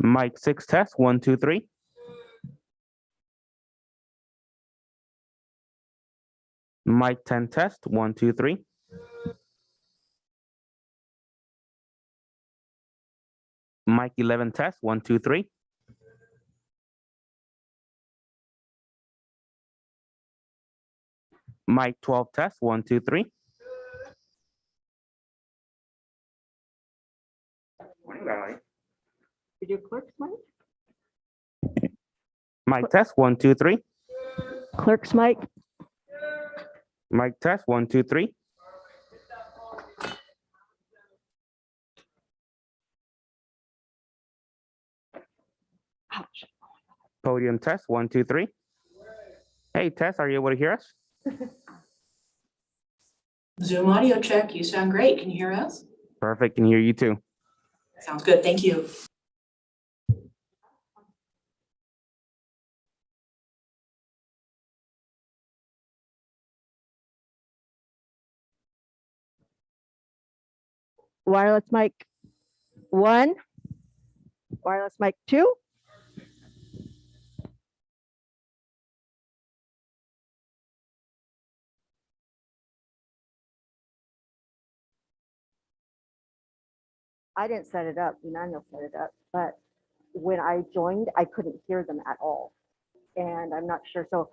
Mic 6 test, 1, 2, 3. Mic 10 test, 1, 2, 3. Mic 11 test, 1, 2, 3. Mic 12 test, 1, 2, 3. Morning, Valerie. Did your clerk's mic? Mic test, 1, 2, 3. Clerk's mic? Mic test, 1, 2, 3. Ouch. Podium test, 1, 2, 3. Hey, Tess, are you able to hear us? Zoom audio check. You sound great. Can you hear us? Perfect, can hear you too. Sounds good. Thank you. Wireless mic 1, wireless mic 2. I didn't set it up, Emmanuel set it up, but when I joined, I couldn't hear them at all. And I'm not sure, so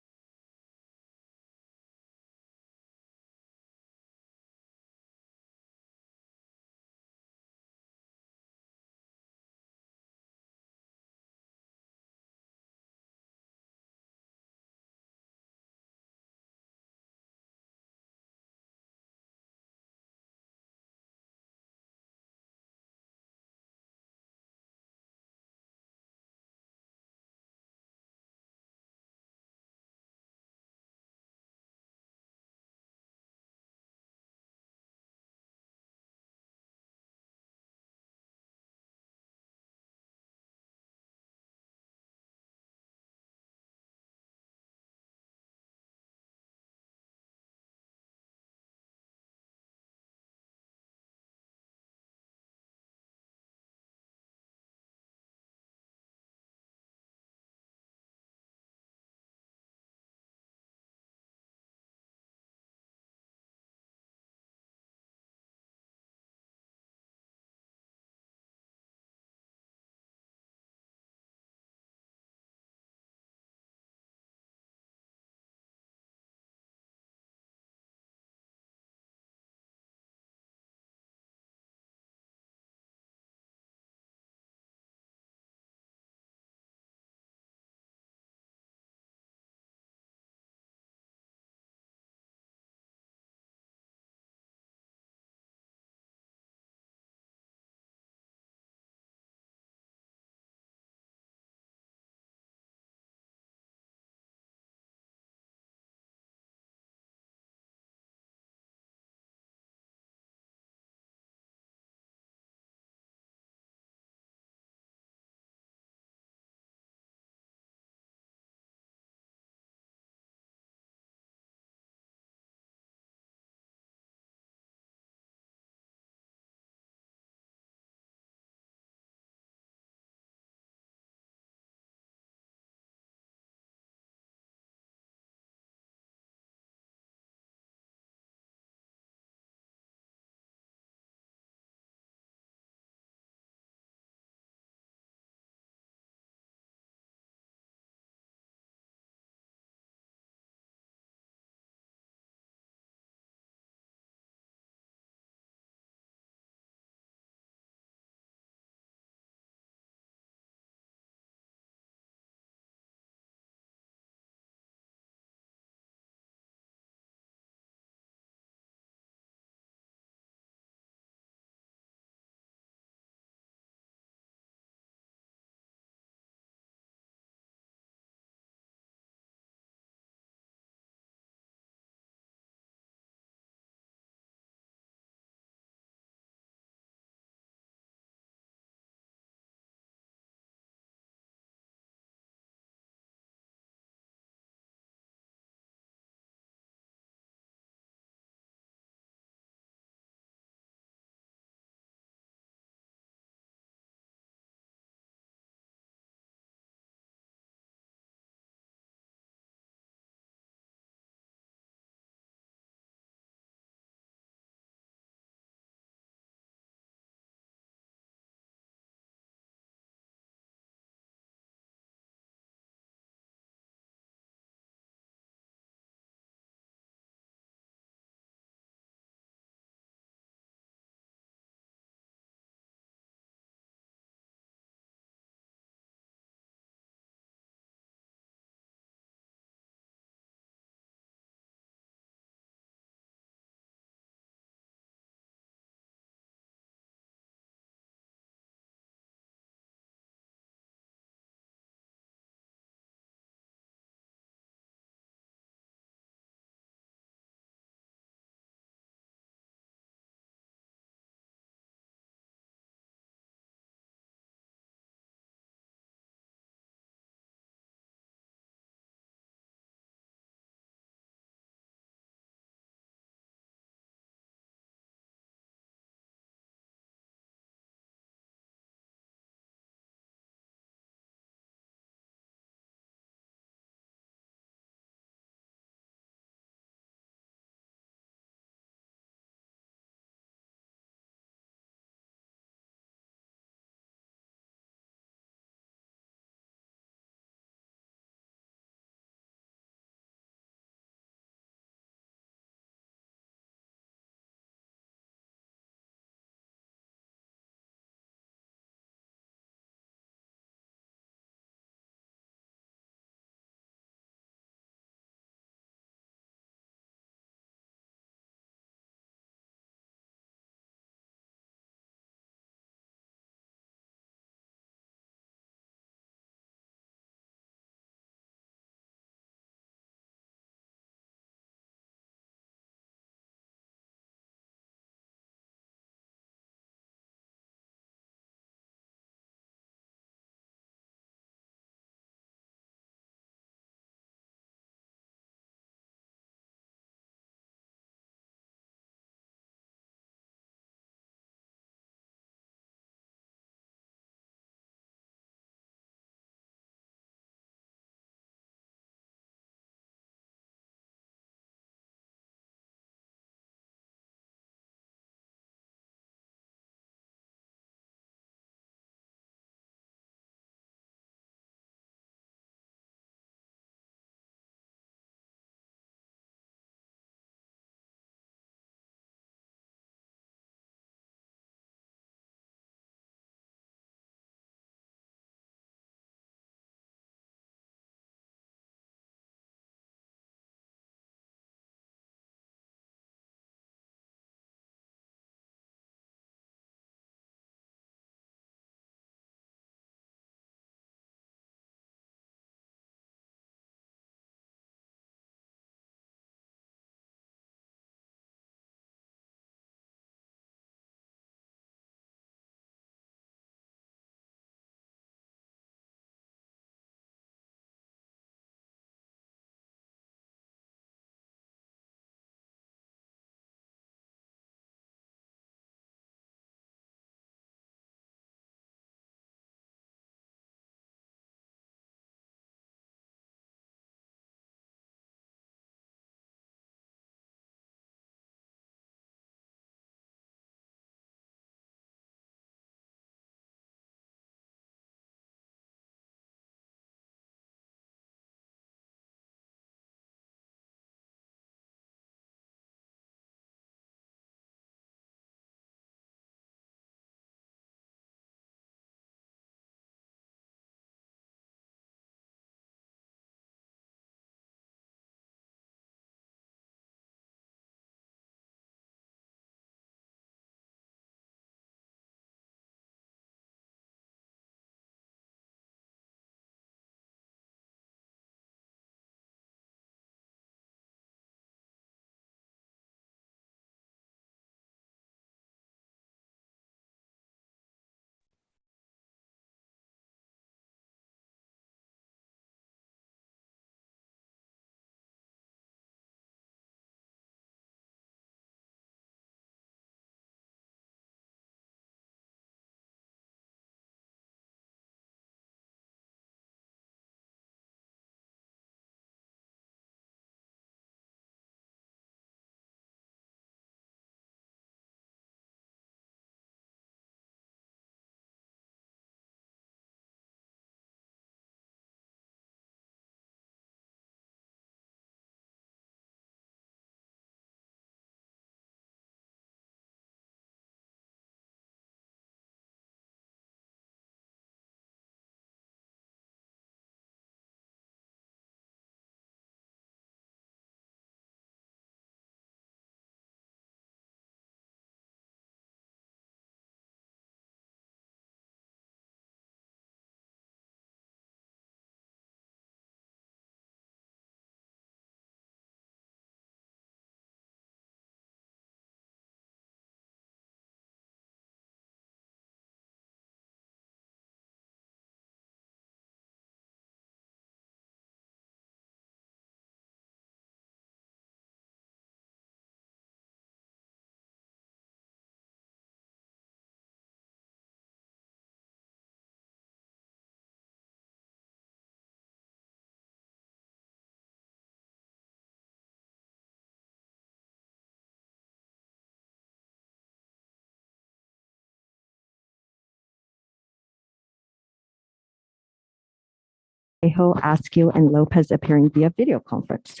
Trejo, Askew, and Lopez appearing via video conference.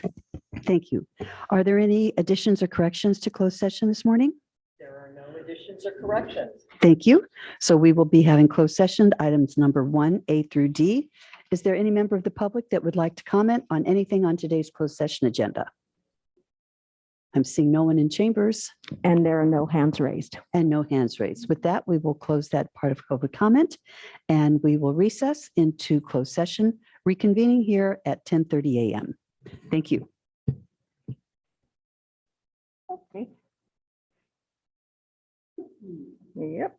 Thank you. Are there any additions or corrections to closed session this morning? There are no additions or corrections. Thank you. So we will be having closed session items number 1A through D. Is there any member of the public that would like to comment on anything on today's closed session agenda? I'm seeing no one in chambers And there are no hands raised. and no hands raised. With that, we will close that part of public comment and we will recess into closed session, reconvening here at 10:30 a.m. Thank you. Okay. Yep.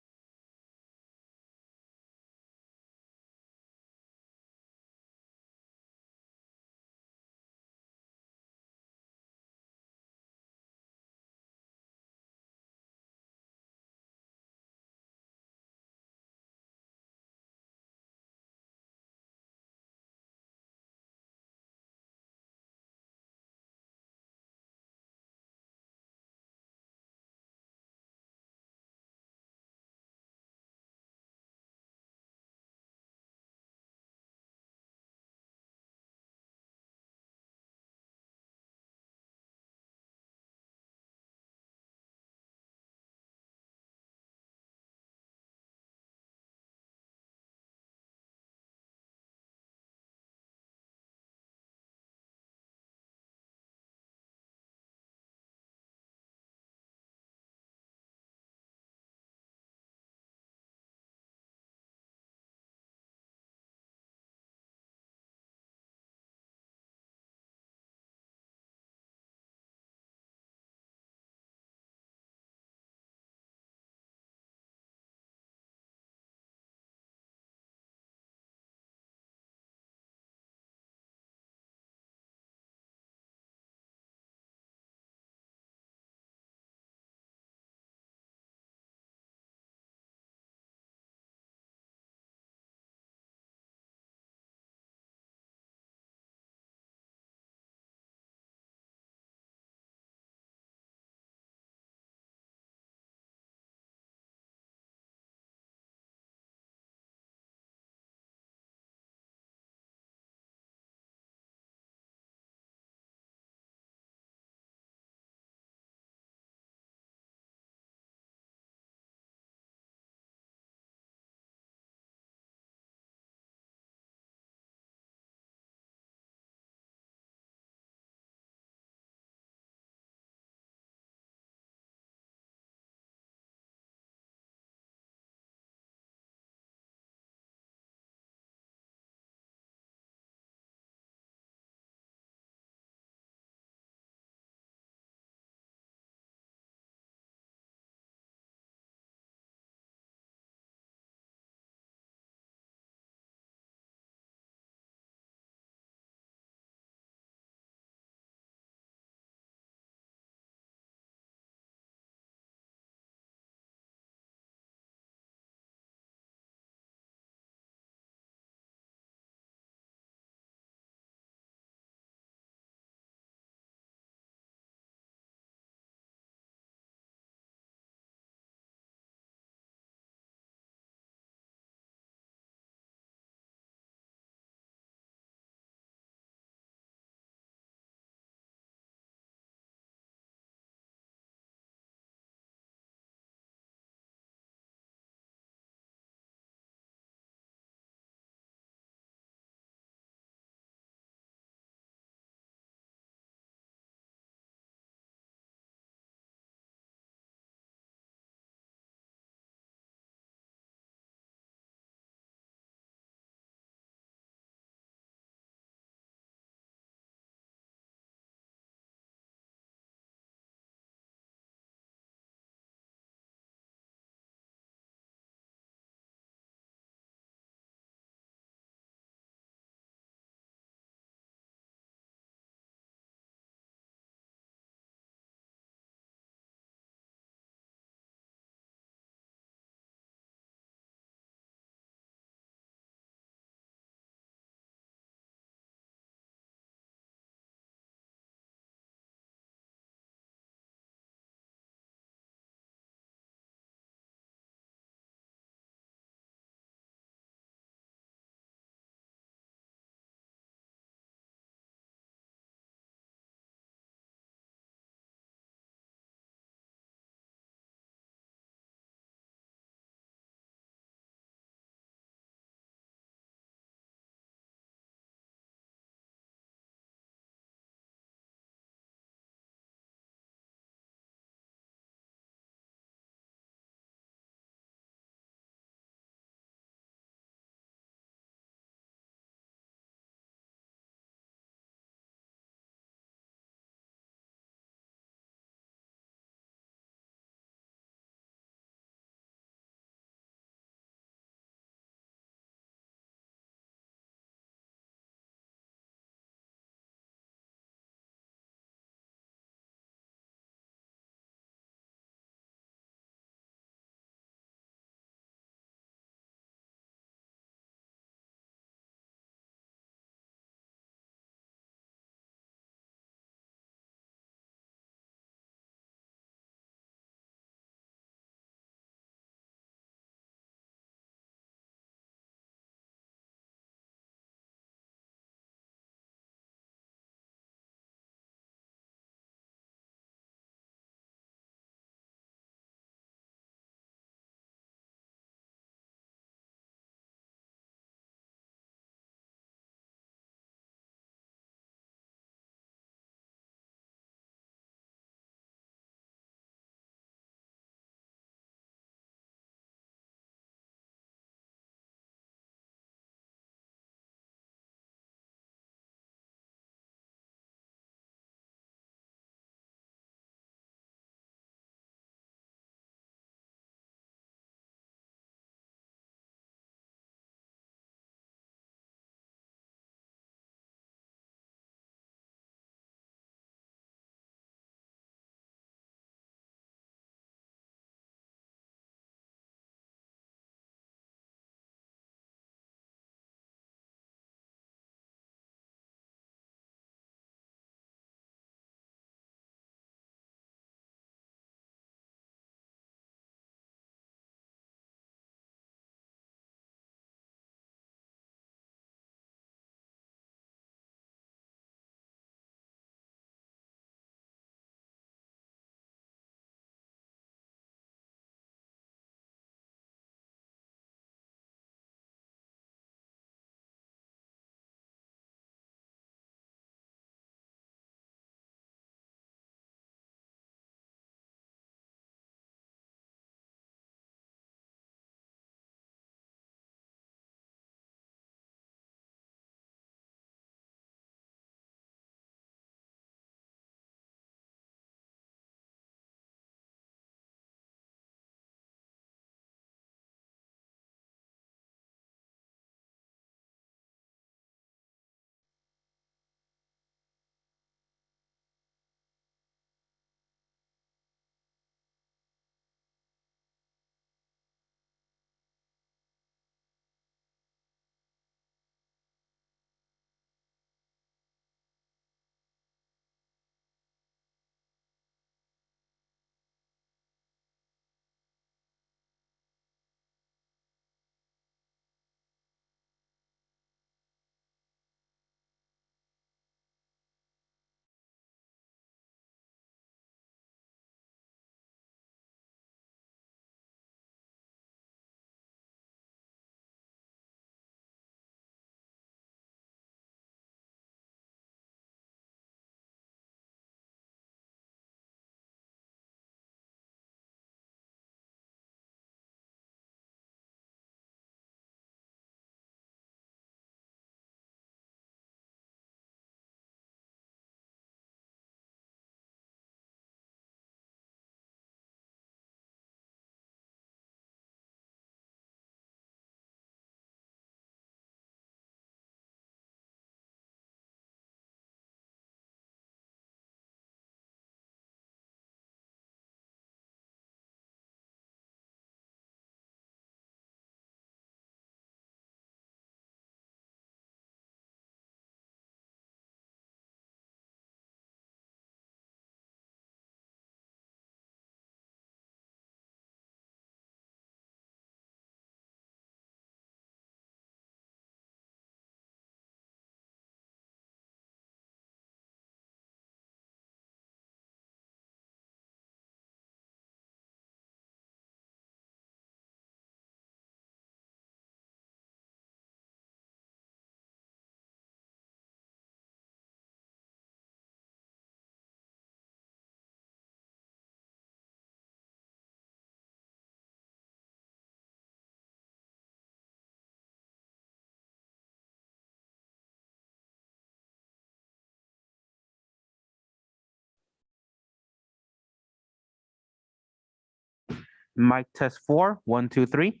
Mic test 4, 1, 2, 3.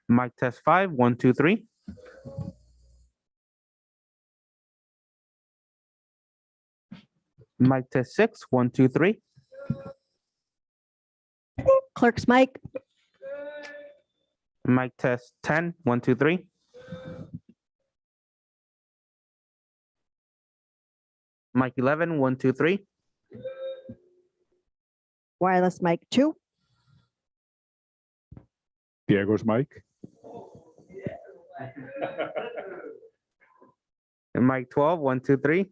Mic test 5, 1, 2, 3. Mic test 6, 1, 2, 3. Clerk's mic. Mic test 10, 1, 2, 3. Mic 11, 1, 2, 3. Wireless mic 2. Diego's mic. And mic 12, 1, 2, 3.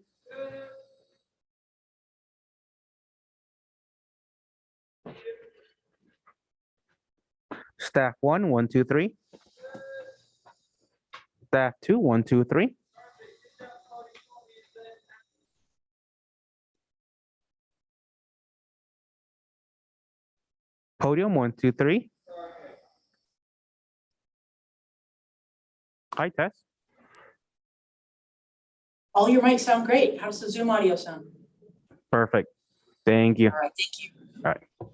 Staff 1, 1, 2, 3. Staff 2, 1, 2, 3. Podium 1, 2, 3. Hi, test. All your mics sound great. How does the Zoom audio sound? Perfect. Thank you. All right, thank you. All right.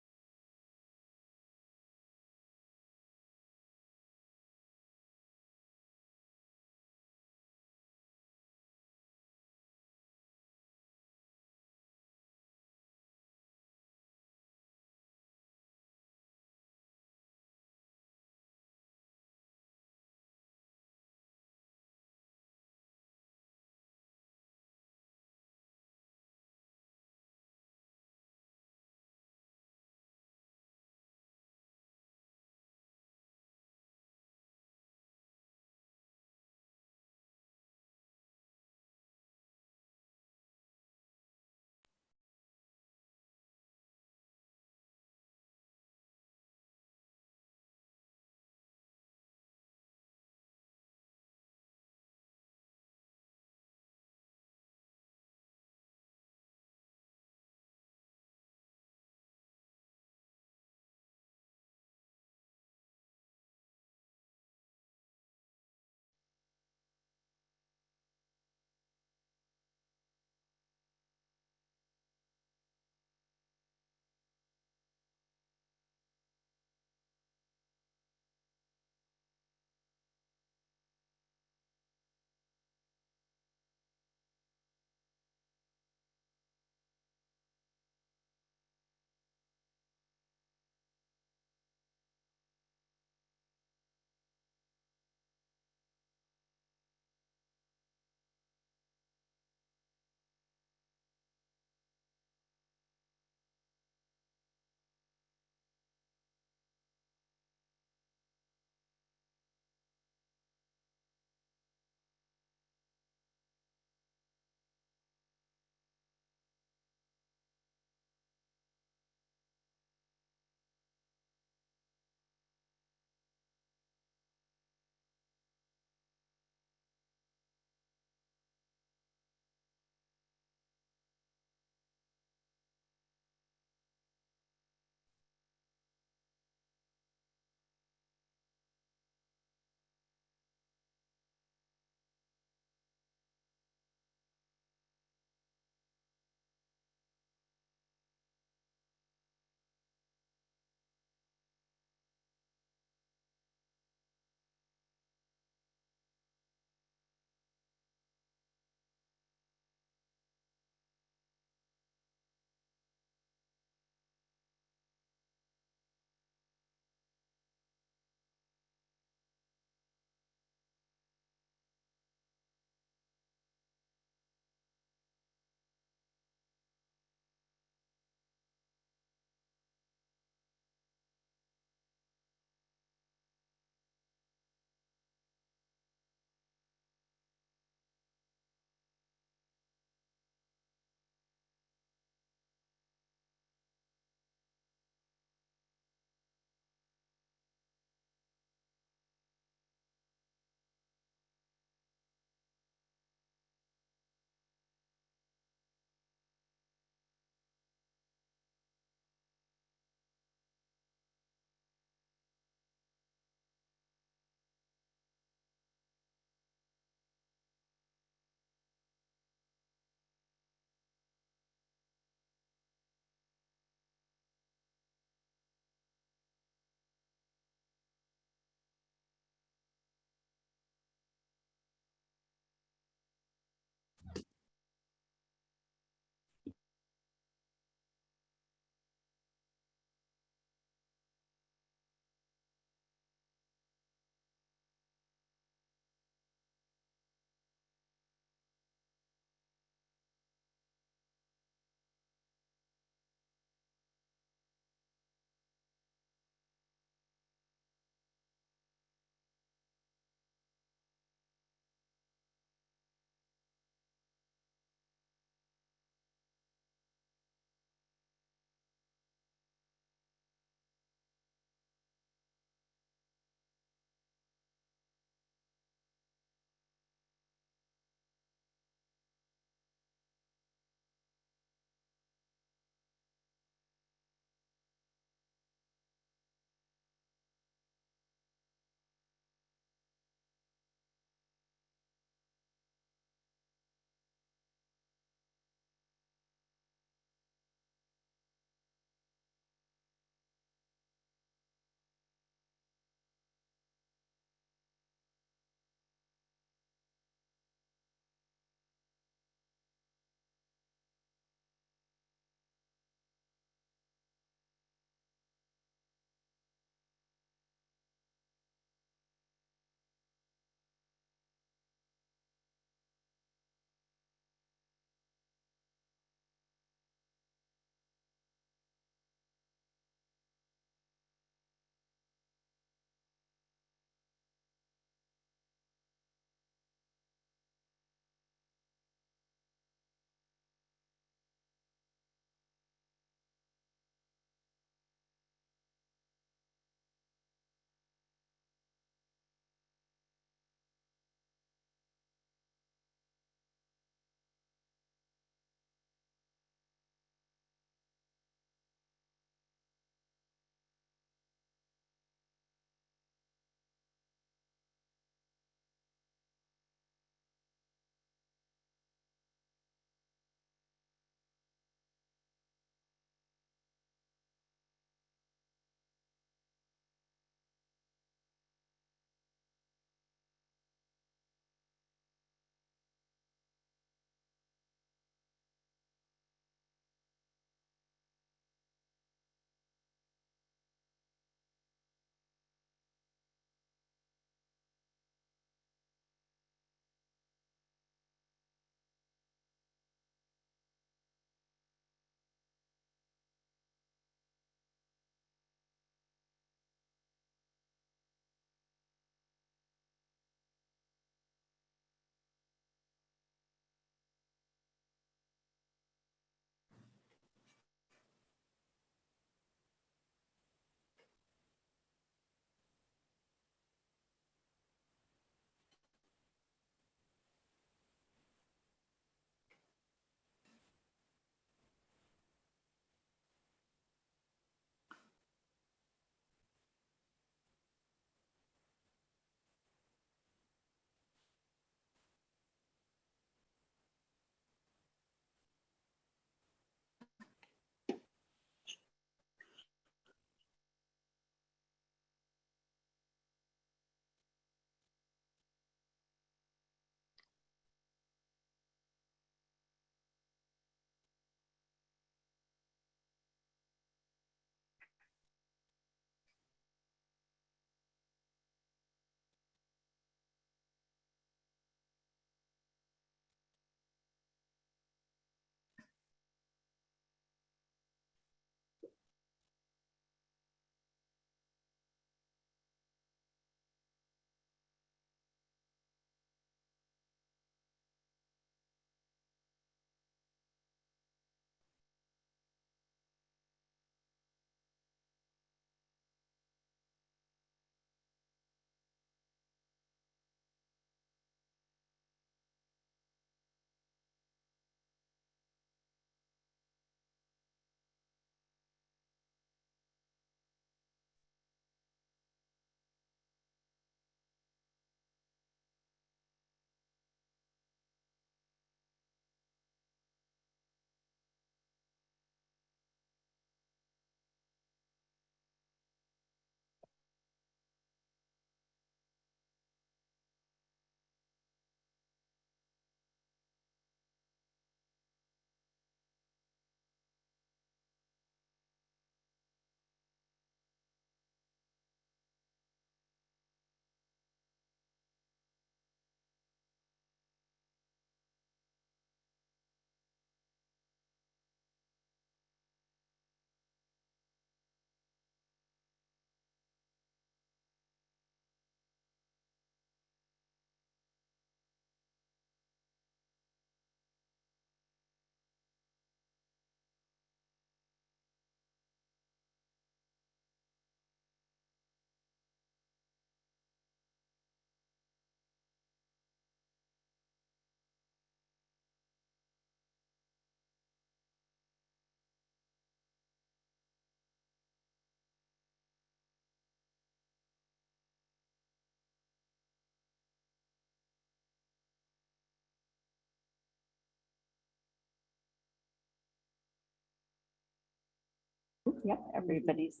Yep, everybody's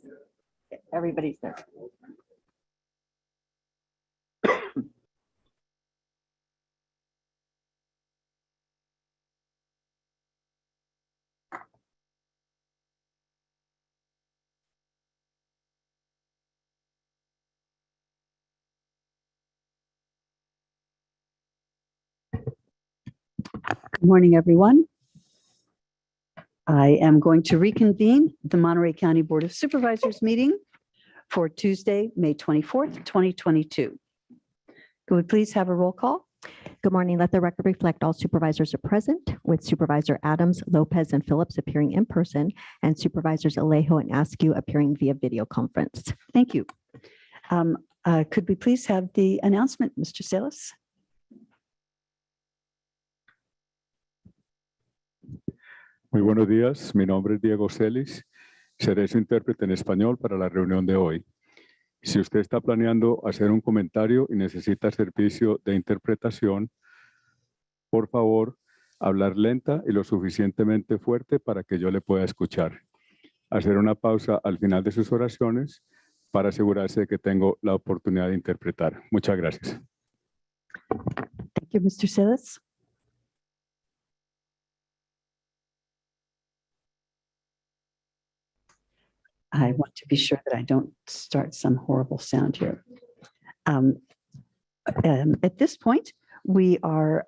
there. Good morning, everyone. I am going to reconvene the Monterey County Board of Supervisors meeting for Tuesday, May 24th, 2022. Could we please have a roll call? Good morning. Let the record reflect all supervisors are present, with Supervisor Adams, Lopez, and Phillips appearing in person, and Supervisors Alejo and Askew appearing via video conference. Thank you. Could we please have the announcement, Mr. Salas? Muy buenos días, mi nombre es Diego Celis. Seré su intérprete en español para la reunión de hoy. Si usted está planeando hacer un comentario y necesita servicio de interpretación, por favor, hablar lenta y lo suficientemente fuerte para que yo le pueda escuchar. Hacer una pausa al final de sus oraciones para asegurarse de que tengo la oportunidad de interpretar. Muchas gracias. Thank you, Mr. Salas. I want to be sure that I don't start some horrible sound here. At this point, we are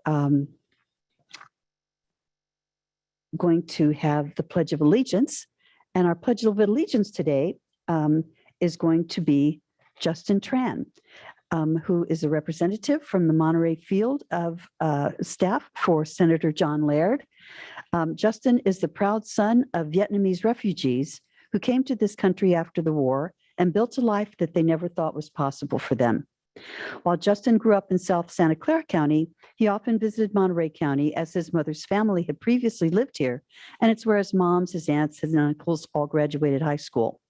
going to have the Pledge of Allegiance, and our Pledge of Allegiance today is going to be Justin Tran, who is a representative from the Monterey field of staff for Senator John Laird. Justin is the proud son of Vietnamese refugees who came to this country after the war and built a life that they never thought was possible for them. While Justin grew up in South Santa Clara County, he often visited Monterey County as his mother's family had previously lived here, and it's where his moms, his aunts, his uncles all graduated high school.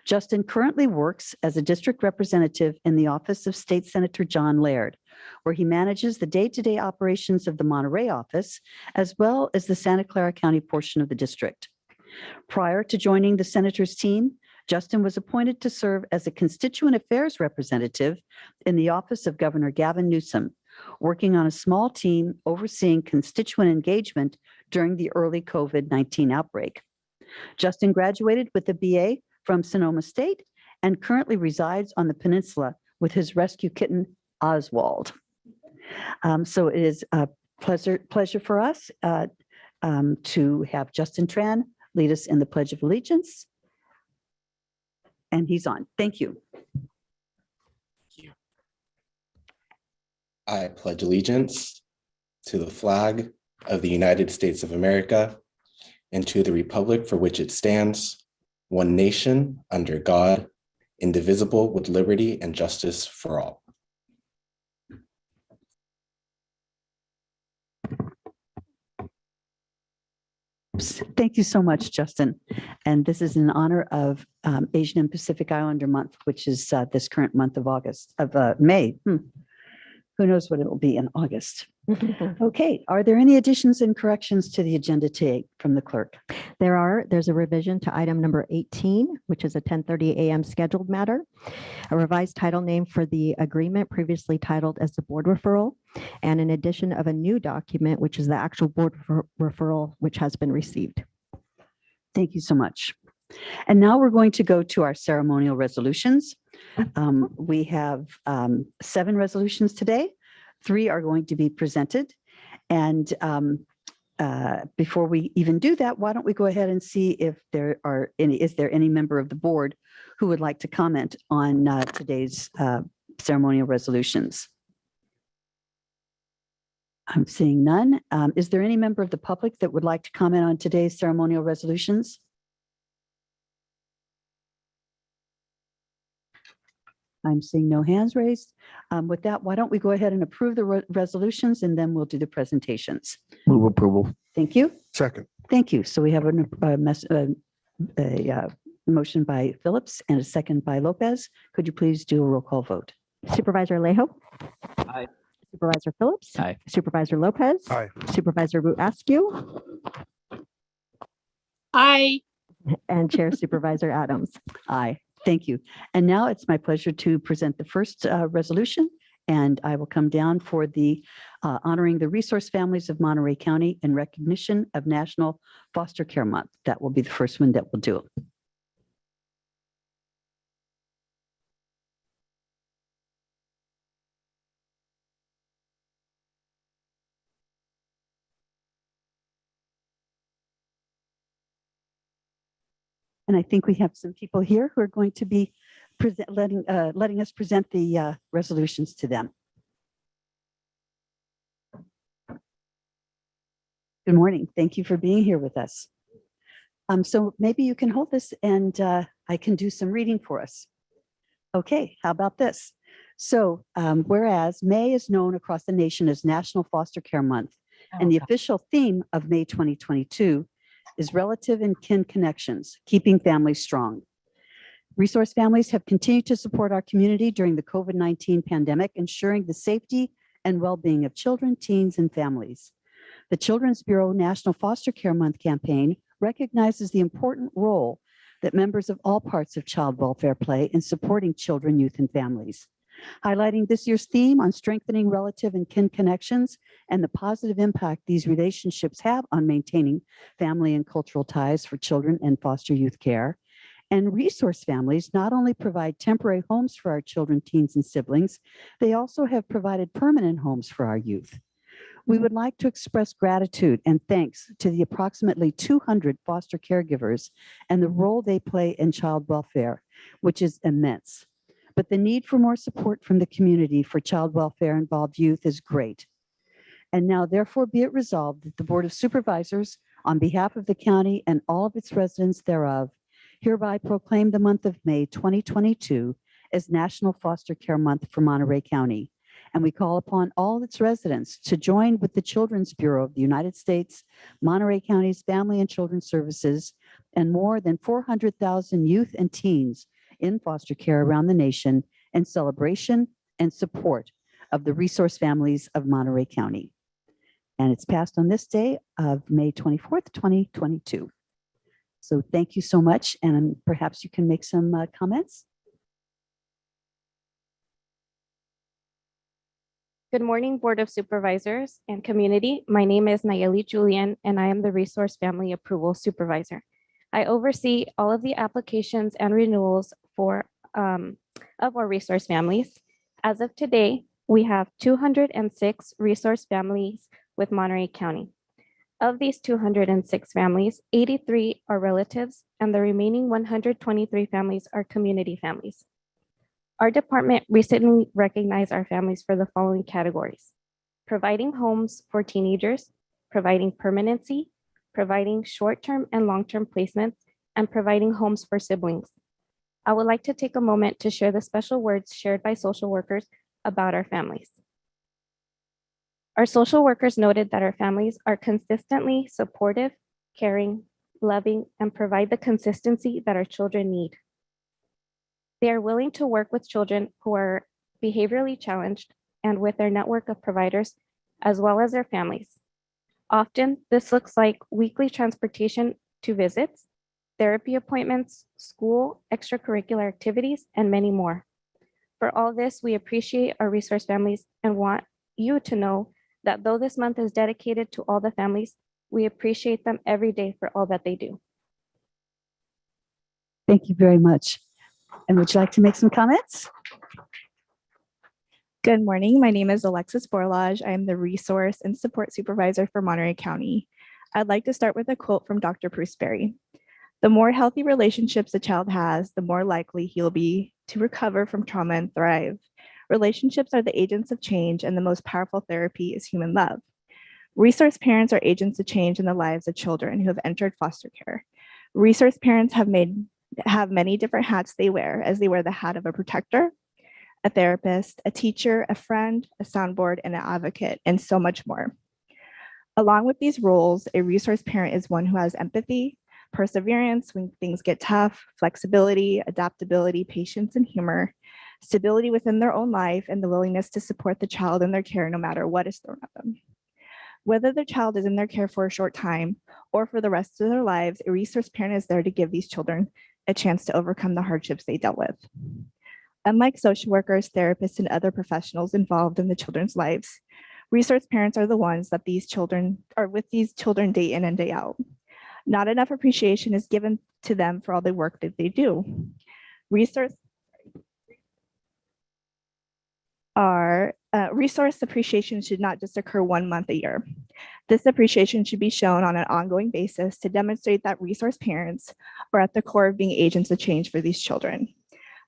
Justin currently works as a district representative in the office of State Senator John Laird, where he manages the day-to-day operations of the Monterey office, as well as the Santa Clara County portion of the district. Prior to joining the senator's team, Justin was appointed to serve as a constituent affairs representative in the office of Governor Gavin Newsom, working on a small team overseeing constituent engagement during the early COVID-19 outbreak. Justin graduated with a BA from Sonoma State and currently resides on the peninsula with his rescue kitten, Oswald. So it is a pleasure for us to have Justin Tran lead us in the Pledge of Allegiance. And he's on. Thank you. I pledge allegiance to the flag of the United States of America and to the republic for which it stands, one nation, under God, indivisible, with liberty and justice for all. Thank you so much, Justin. And this is in honor of Asian and Pacific Islander Month, which is this current month of May. Who knows what it will be in August? Okay, are there any additions and corrections to the agenda today from the clerk? There's a revision to item number 18, which is a 10:30 a.m. scheduled matter. A revised title name for the agreement previously titled as the board referral, and an addition of a new document, which is the actual board referral, which has been received. Thank you so much. And now we're going to go to our ceremonial resolutions. We have 7 resolutions today. 3 are going to be presented. And before we even do that, why don't we go ahead and see if is there any member of the board who would like to comment on today's ceremonial resolutions? I'm seeing none. Is there any member of the public that would like to comment on today's ceremonial resolutions? I'm seeing no hands raised. With that, why don't we go ahead and approve the resolutions, and then we'll do the presentations. Move approval. Thank you. Second. Thank you. So we have a motion by Phillips and a second by Lopez. Could you please do a roll call vote? Supervisor Alejo? Aye. Supervisor Phillips? Aye. Supervisor Lopez? Aye. Supervisor Askew? Aye. and Chair Supervisor Adams. Aye, thank you. And now it's my pleasure to present the first resolution, and I will come down for the honoring the resource families of Monterey County in recognition of National Foster Care Month. That will be the first one that we'll do. And I think we have some people here who are going to be letting us present the resolutions to them. Good morning. Thank you for being here with us. So maybe you can hold this and I can do some reading for us. Okay, how about this? So whereas May is known across the nation as National Foster Care Month, and the official theme of May 2022 is relative and kin connections, keeping families strong. Resource families have continued to support our community during the COVID-19 pandemic, ensuring the safety and well-being of children, teens, and families. The Children's Bureau National Foster Care Month campaign recognizes the important role that members of all parts of child welfare play in supporting children, youth, and families. Highlighting this year's theme on strengthening relative and kin connections and the positive impact these relationships have on maintaining family and cultural ties for children and foster youth care. And resource families not only provide temporary homes for our children, teens, and siblings, they also have provided permanent homes for our youth. We would like to express gratitude and thanks to the approximately 200 foster caregivers and the role they play in child welfare, which is immense. But the need for more support from the community for child welfare involved youth is great. And now therefore be it resolved that the Board of Supervisors, on behalf of the county and all of its residents thereof, hereby proclaim the month of May 2022 as National Foster Care Month for Monterey County. And we call upon all its residents to join with the Children's Bureau of the United States, Monterey County's Family and Children's Services, and more than 400,000 youth and teens in foster care around the nation in celebration and support of the resource families of Monterey County. And it's passed on this day of May 24th, 2022. So thank you so much. And perhaps you can make some comments. Good morning, Board of Supervisors and community. My name is Nayeli Julian, and I am the Resource Family Approval Supervisor. I oversee all of the applications and renewals for of our resource families. As of today, we have 206 resource families with Monterey County. Of these 206 families, 83 are relatives, and the remaining 123 families are community families. Our department recently recognized our families for the following categories: providing homes for teenagers, providing permanency, providing short-term and long-term placements, and providing homes for siblings. I would like to take a moment to share the special words shared by social workers about our families. Our social workers noted that our families are consistently supportive, caring, loving, and provide the consistency that our children need. They are willing to work with children who are behaviorally challenged and with their network of providers, as well as their families. Often, this looks like weekly transportation to visits, therapy appointments, school, extracurricular activities, and many more. For all this, we appreciate our resource families and want you to know that though this month is dedicated to all the families, we appreciate them every day for all that they do. Thank you very much. And would you like to make some comments? Good morning. My name is Alexis Borlage. I am the Resource and Support Supervisor for Monterey County. I'd like to start with a quote from Dr. Bruce Berry. The more healthy relationships a child has, the more likely he'll be to recover from trauma and thrive. Relationships are the agents of change, and the most powerful therapy is human love. Resource parents are agents of change in the lives of children who have entered foster care. Resource parents have many different hats they wear, as they wear the hat of a protector, a therapist, a teacher, a friend, a soundboard, and an advocate, and so much more. Along with these roles, a resource parent is one who has empathy, perseverance when things get tough, flexibility, adaptability, patience, and humor, stability within their own life, and the willingness to support the child in their care no matter what is thrown at them. Whether their child is in their care for a short time or for the rest of their lives, a resource parent is there to give these children a chance to overcome the hardships they dealt with. Unlike social workers, therapists, and other professionals involved in the children's lives, resource parents are the ones that these children are with these children day in and day out. Not enough appreciation is given to them for all the work that they do. Resource appreciation should not just occur 1 month a year. This appreciation should be shown on an ongoing basis to demonstrate that resource parents are at the core of being agents of change for these children.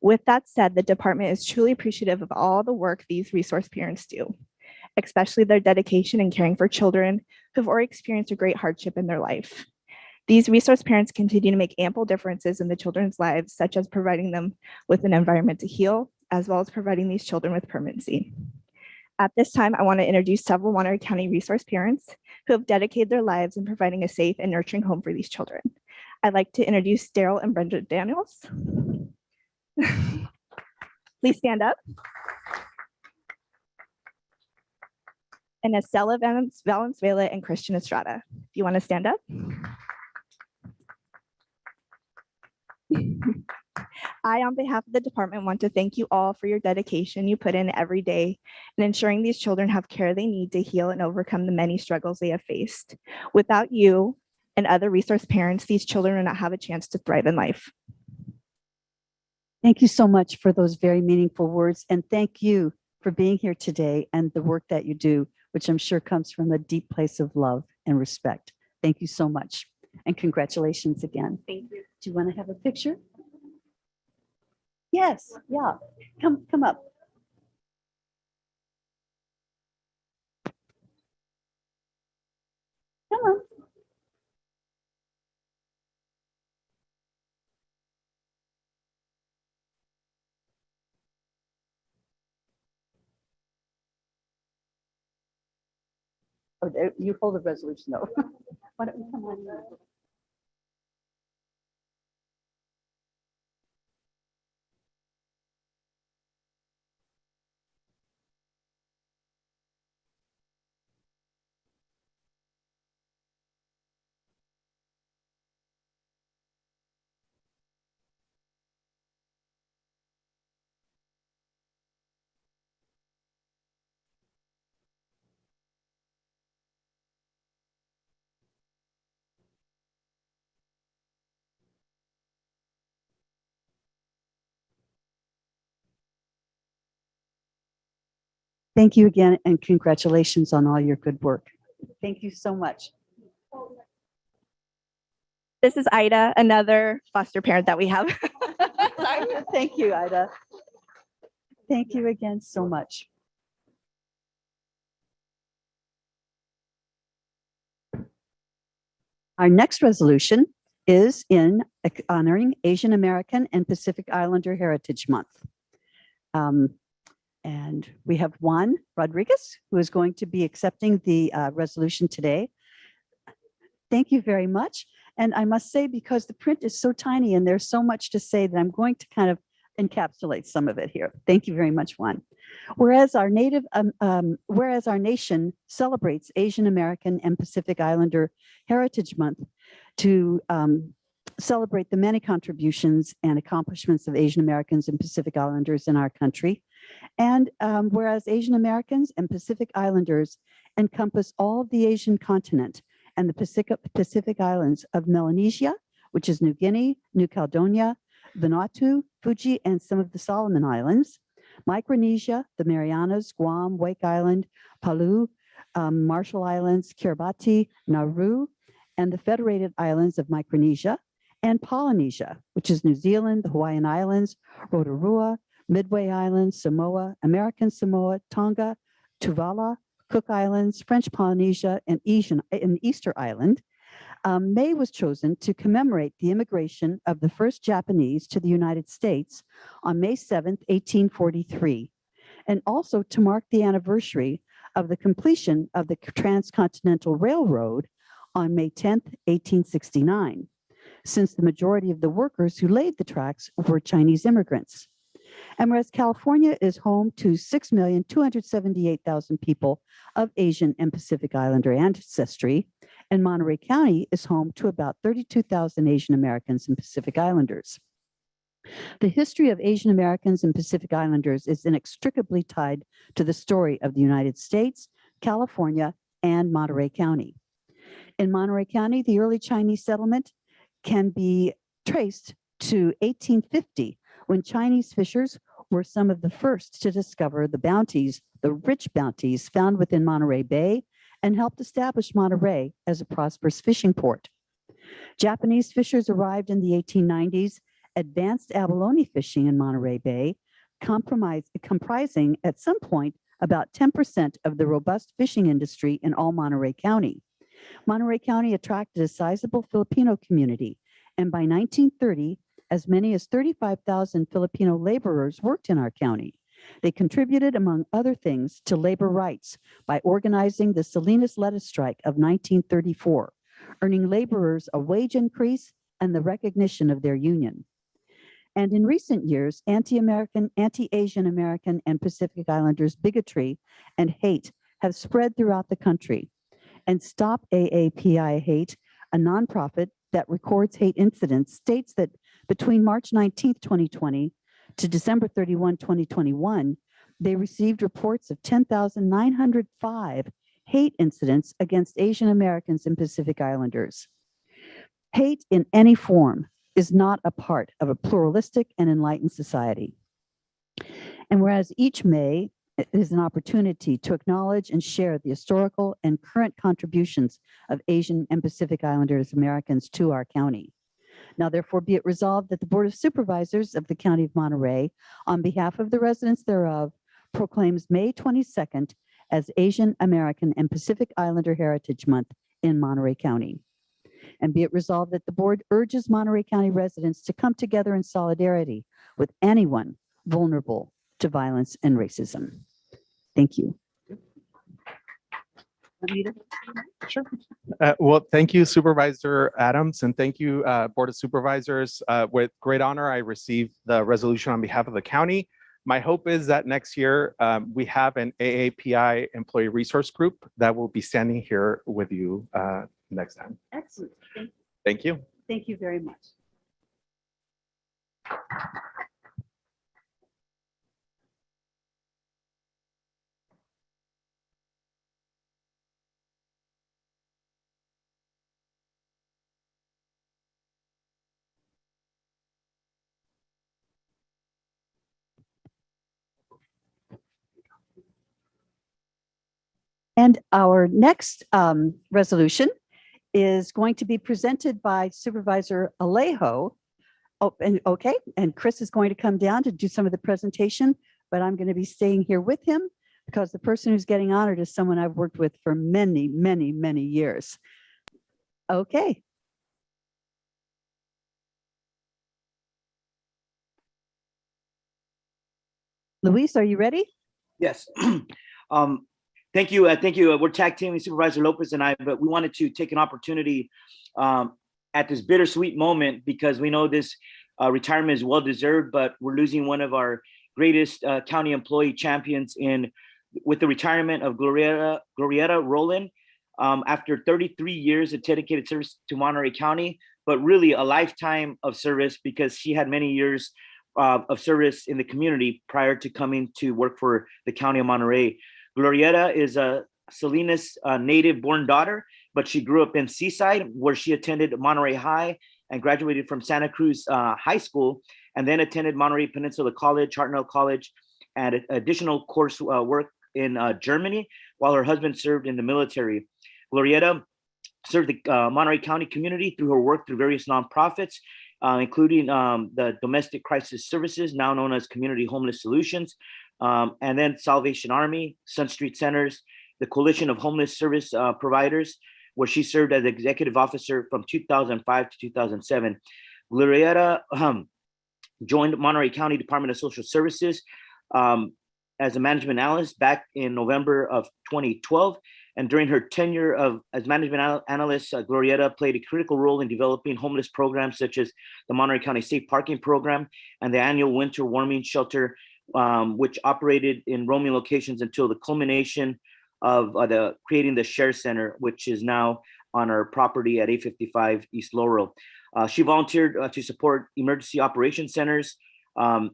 With that said, the department is truly appreciative of all the work these resource parents do, especially their dedication in caring for children who've already experienced a great hardship in their life. These resource parents continue to make ample differences in the children's lives, such as providing them with an environment to heal, as well as providing these children with permanency. At this time, I want to introduce several Monterey County resource parents who have dedicated their lives in providing a safe and nurturing home for these children. I'd like to introduce Daryl and Brenda Daniels. Please stand up. And Estella Valenzuela and Christian Estrada. If you want to stand up. I, on behalf of the department, want to thank you all for your dedication you put in every day in ensuring these children have care they need to heal and overcome the many struggles they have faced. Without you and other resource parents, these children will not have a chance to thrive in life. Thank you so much for those very meaningful words. And thank you for being here today and the work that you do, which I'm sure comes from a deep place of love and respect. Thank you so much. And congratulations again. Thank you. Do you want to have a picture? Yes, yeah. Come up. Come on. Oh, you hold the resolution though. Why don't you come on? Thank you again, and congratulations on all your good work. Thank you so much. This is Ida, another foster parent that we have. Thank you, Ida. Thank you again so much. Our next resolution is in honoring Asian American and Pacific Islander Heritage Month. And we have Juan Rodriguez, who is going to be accepting the resolution today. Thank you very much. And I must say, because the print is so tiny and there's so much to say, that I'm going to kind of encapsulate some of it here. Thank you very much, Juan. Whereas our nation celebrates Asian American and Pacific Islander Heritage Month to celebrate the many contributions and accomplishments of Asian Americans and Pacific Islanders in our country. And whereas Asian Americans and Pacific Islanders encompass all of the Asian continent and the Pacific Islands of Melanesia, which is New Guinea, New Caledonia, Vanuatu, Fuji, and some of the Solomon Islands, Micronesia, the Marianas, Guam, Wake Island, Palau, Marshall Islands, Kiribati, Nauru, and the Federated Islands of Micronesia, and Polynesia, which is New Zealand, the Hawaiian Islands, Rotorua, Midway Islands, Samoa, American Samoa, Tonga, Tuvalu, Cook Islands, French Polynesia, and Easter Island. May was chosen to commemorate the immigration of the first Japanese to the United States on May 7th, 1843, and also to mark the anniversary of the completion of the Transcontinental Railroad on May 10th, 1869, since the majority of the workers who laid the tracks were Chinese immigrants. And whereas California is home to 6,278,000 people of Asian and Pacific Islander ancestry, and Monterey County is home to about 32,000 Asian Americans and Pacific Islanders. The history of Asian Americans and Pacific Islanders is inextricably tied to the story of the United States, California, and Monterey County. In Monterey County, the early Chinese settlement can be traced to 1850, when Chinese fishers were some of the first to discover the bounties, the rich bounties found within Monterey Bay, and helped establish Monterey as a prosperous fishing port. Japanese fishers arrived in the 1890s, advanced abalone fishing in Monterey Bay, comprising at some point about 10% of the robust fishing industry in all Monterey County. Monterey County attracted a sizable Filipino community, and by 1930, as many as 35,000 Filipino laborers worked in our county. They contributed, among other things, to labor rights by organizing the Salinas Lettuce Strike of 1934, earning laborers a wage increase and the recognition of their union. And in recent years, anti-American, anti-Asian American, and Pacific Islanders bigotry and hate have spread throughout the country. And Stop AAPI Hate, a nonprofit that records hate incidents, states that between March 19th, 2020 to December 31, 2021, they received reports of 10,905 hate incidents against Asian Americans and Pacific Islanders. Hate in any form is not a part of a pluralistic and enlightened society. And whereas each May is an opportunity to acknowledge and share the historical and current contributions of Asian and Pacific Islanders Americans to our county. Now, therefore, be it resolved that the Board of Supervisors of the County of Monterey, on behalf of the residents thereof, proclaims May 22nd as Asian American and Pacific Islander Heritage Month in Monterey County. And be it resolved that the board urges Monterey County residents to come together in solidarity with anyone vulnerable to violence and racism. Thank you. Anita? Sure. Well, thank you, Supervisor Adams, and thank you, Board of Supervisors. With great honor, I received the resolution on behalf of the county. My hope is that next year we have an AAPI employee resource group that will be standing here with you next time. Excellent. Thank you. Thank you very much. And our next resolution is going to be presented by Supervisor Alejo. Oh, and okay, and Chris is going to come down to do some of the presentation, but I'm going to be staying here with him because the person who's getting honored is someone I've worked with for many, many, many years. Okay. Luis, are you ready? Yes. Thank you. Thank you. We're tag teaming Supervisor Lopez and I, but we wanted to take an opportunity at this bittersweet moment because we know this retirement is well-deserved, but we're losing one of our greatest county employee champions with the retirement of Glorietta Rowland after 33 years of dedicated service to Monterey County, but really a lifetime of service because she had many years of service in the community prior to coming to work for the County of Monterey. Glorietta is a Salinas native-born daughter, but she grew up in Seaside, where she attended Monterey High and graduated from Santa Cruz High School, and then attended Monterey Peninsula College, Hartnell College, and additional course work in Germany, while her husband served in the military. Glorietta served the Monterey County community through her work through various nonprofits, including the Domestic Crisis Services, now known as Community Homeless Solutions, and then Salvation Army, Sun Street Centers, the Coalition of Homeless Service Providers, where she served as executive officer from 2005 to 2007. Glorietta joined Monterey County Department of Social Services as a management analyst back in November of 2012. And during her tenure as management analyst, Glorietta played a critical role in developing homeless programs such as the Monterey County Safe Parking Program and the annual winter warming shelter, which operated in roaming locations until the culmination of creating the Share Center, which is now on our property at 855 East Laurel. She volunteered to support emergency operation centers, and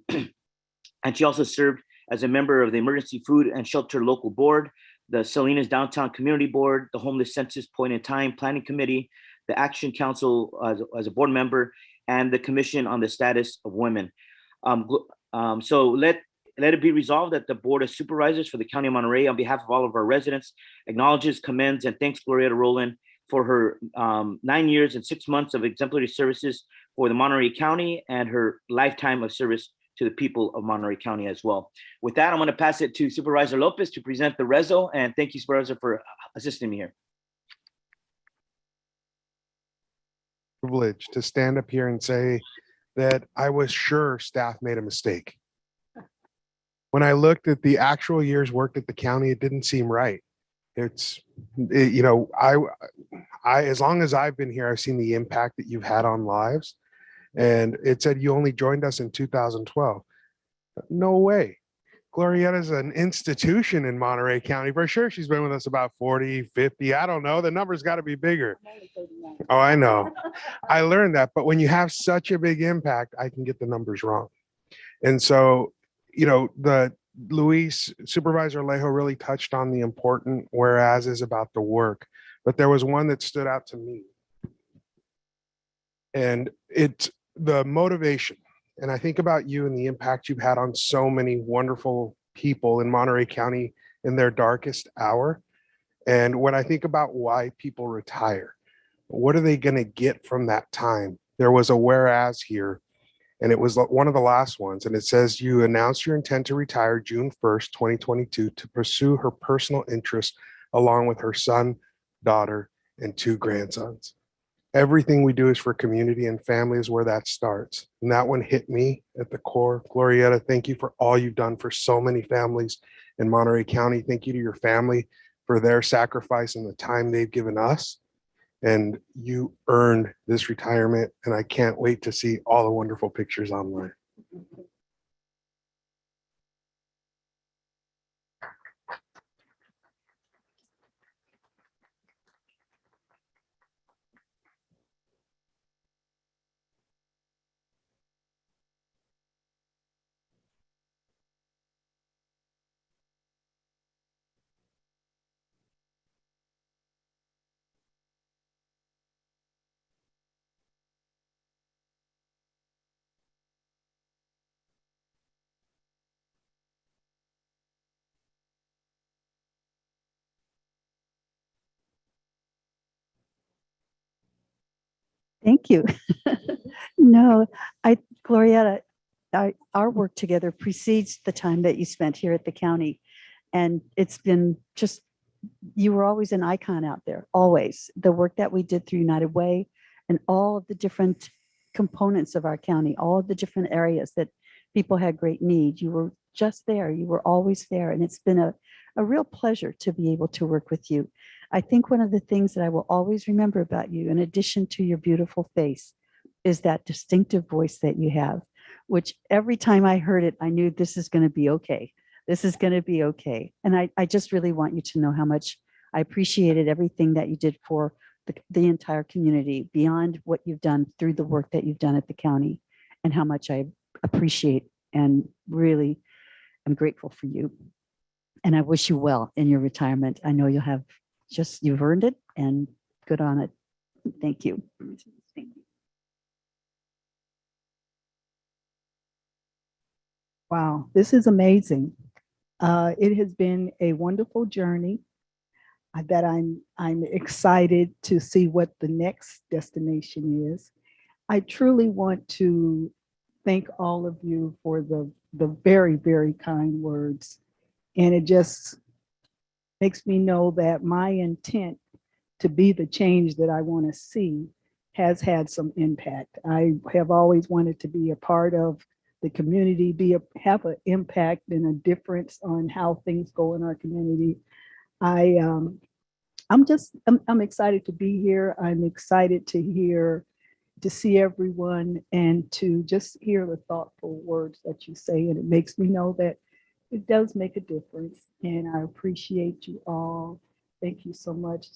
she also served as a member of the Emergency Food and Shelter Local Board, the Salinas Downtown Community Board, the Homeless Census Point in Time Planning Committee, the Action Council as a board member, and the Commission on the Status of Women. So let it be resolved that the Board of Supervisors for the County of Monterey, on behalf of all of our residents, acknowledges, commends, and thanks Glorietta Rowland for her 9 years and 6 months of exemplary services for the Monterey County and her lifetime of service to the people of Monterey County as well. With that, I'm going to pass it to Supervisor Lopez to present the reso, and thank you, Supervisor, for assisting me here. Privilege to stand up here and say that I was sure staff made a mistake. When I looked at the actual years worked at the county, it didn't seem right. You know, I as long as I've been here, I've seen the impact that you've had on lives. And it said you only joined us in 2012. No way. Glorietta is an institution in Monterey County. For sure, she's been with us about 40, 50. I don't know. The number's got to be bigger. Oh, I know. I learned that. But when you have such a big impact, I can get the numbers wrong. And so, you know, Supervisor Alejo really touched on the important whereas is about the work. But there was one that stood out to me. And it's the motivation. And I think about you and the impact you've had on so many wonderful people in Monterey County in their darkest hour. And when I think about why people retire, what are they going to get from that time? There was a whereas here, and it was one of the last ones. And it says, you announced your intent to retire June 1st, 2022 to pursue her personal interests along with her son, daughter, and 2 grandsons. Everything we do is for community and family is where that starts. And that one hit me at the core. Glorietta, thank you for all you've done for so many families in Monterey County. Thank you to your family for their sacrifice and the time they've given us. And you earned this retirement. And I can't wait to see all the wonderful pictures online. Thank you. No, Glorietta, our work together precedes the time that you spent here at the county. And it's been just, you were always an icon out there, always. The work that we did through United Way and all of the different components of our county, all of the different areas that people had great need. You were just there. You were always there. And it's been a real pleasure to be able to work with you. I think one of the things that I will always remember about you, in addition to your beautiful face, is that distinctive voice that you have, which every time I heard it, I knew this is going to be okay. This is going to be okay. And I just really want you to know how much I appreciated everything that you did for the entire community, beyond what you've done through the work that you've done at the county, and how much I appreciate and really am grateful for you. And I wish you well in your retirement. I know you'll have you've earned it, and good on it. Thank you. Thank you. Wow, this is amazing. It has been a wonderful journey. I bet I'm excited to see what the next destination is. I truly want to thank all of you for the very, very kind words. And it just makes me know that my intent to be the change that I want to see has had some impact. I have always wanted to be a part of the community, have an impact and a difference on how things go in our community. I I'm excited to be here. I'm excited to see everyone and to just hear the thoughtful words that you say. And it makes me know that it does make a difference. And I appreciate you all. Thank you so much.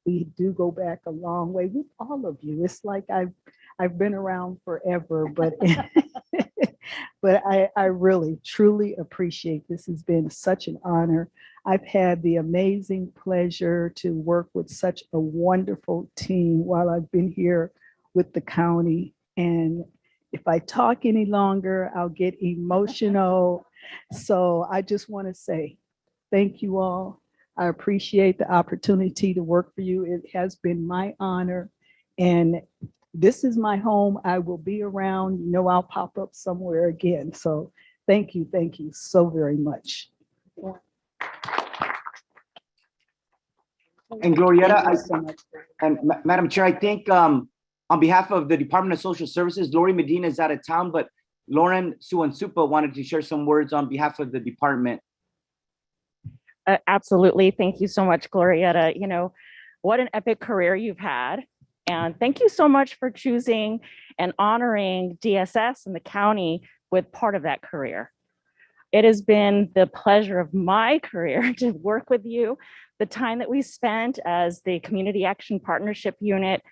We do go back a long way with all of you. It's like I've been around forever, but but I really, truly appreciate this. Has been such an honor. I've had the amazing pleasure to work with such a wonderful team while I've been here with the county. And if I talk any longer, I'll get emotional. So I just want to say thank you all. I appreciate the opportunity to work for you. It has been my honor. And this is my home. I will be around. You know, I'll pop up somewhere again. So thank you so very much. And Glorietta, Thank you so much. Madam Chair, I think on behalf of the Department of Social Services, Lori Medina is out of town, but Lauren Suansupa wanted to share some words on behalf of the department. Absolutely. Thank you so much, Glorietta. You know, what an epic career you've had. And thank you so much for choosing and honoring DSS and the county with part of that career. It has been the pleasure of my career to work with you. The time that we spent as the Community Action Partnership Unit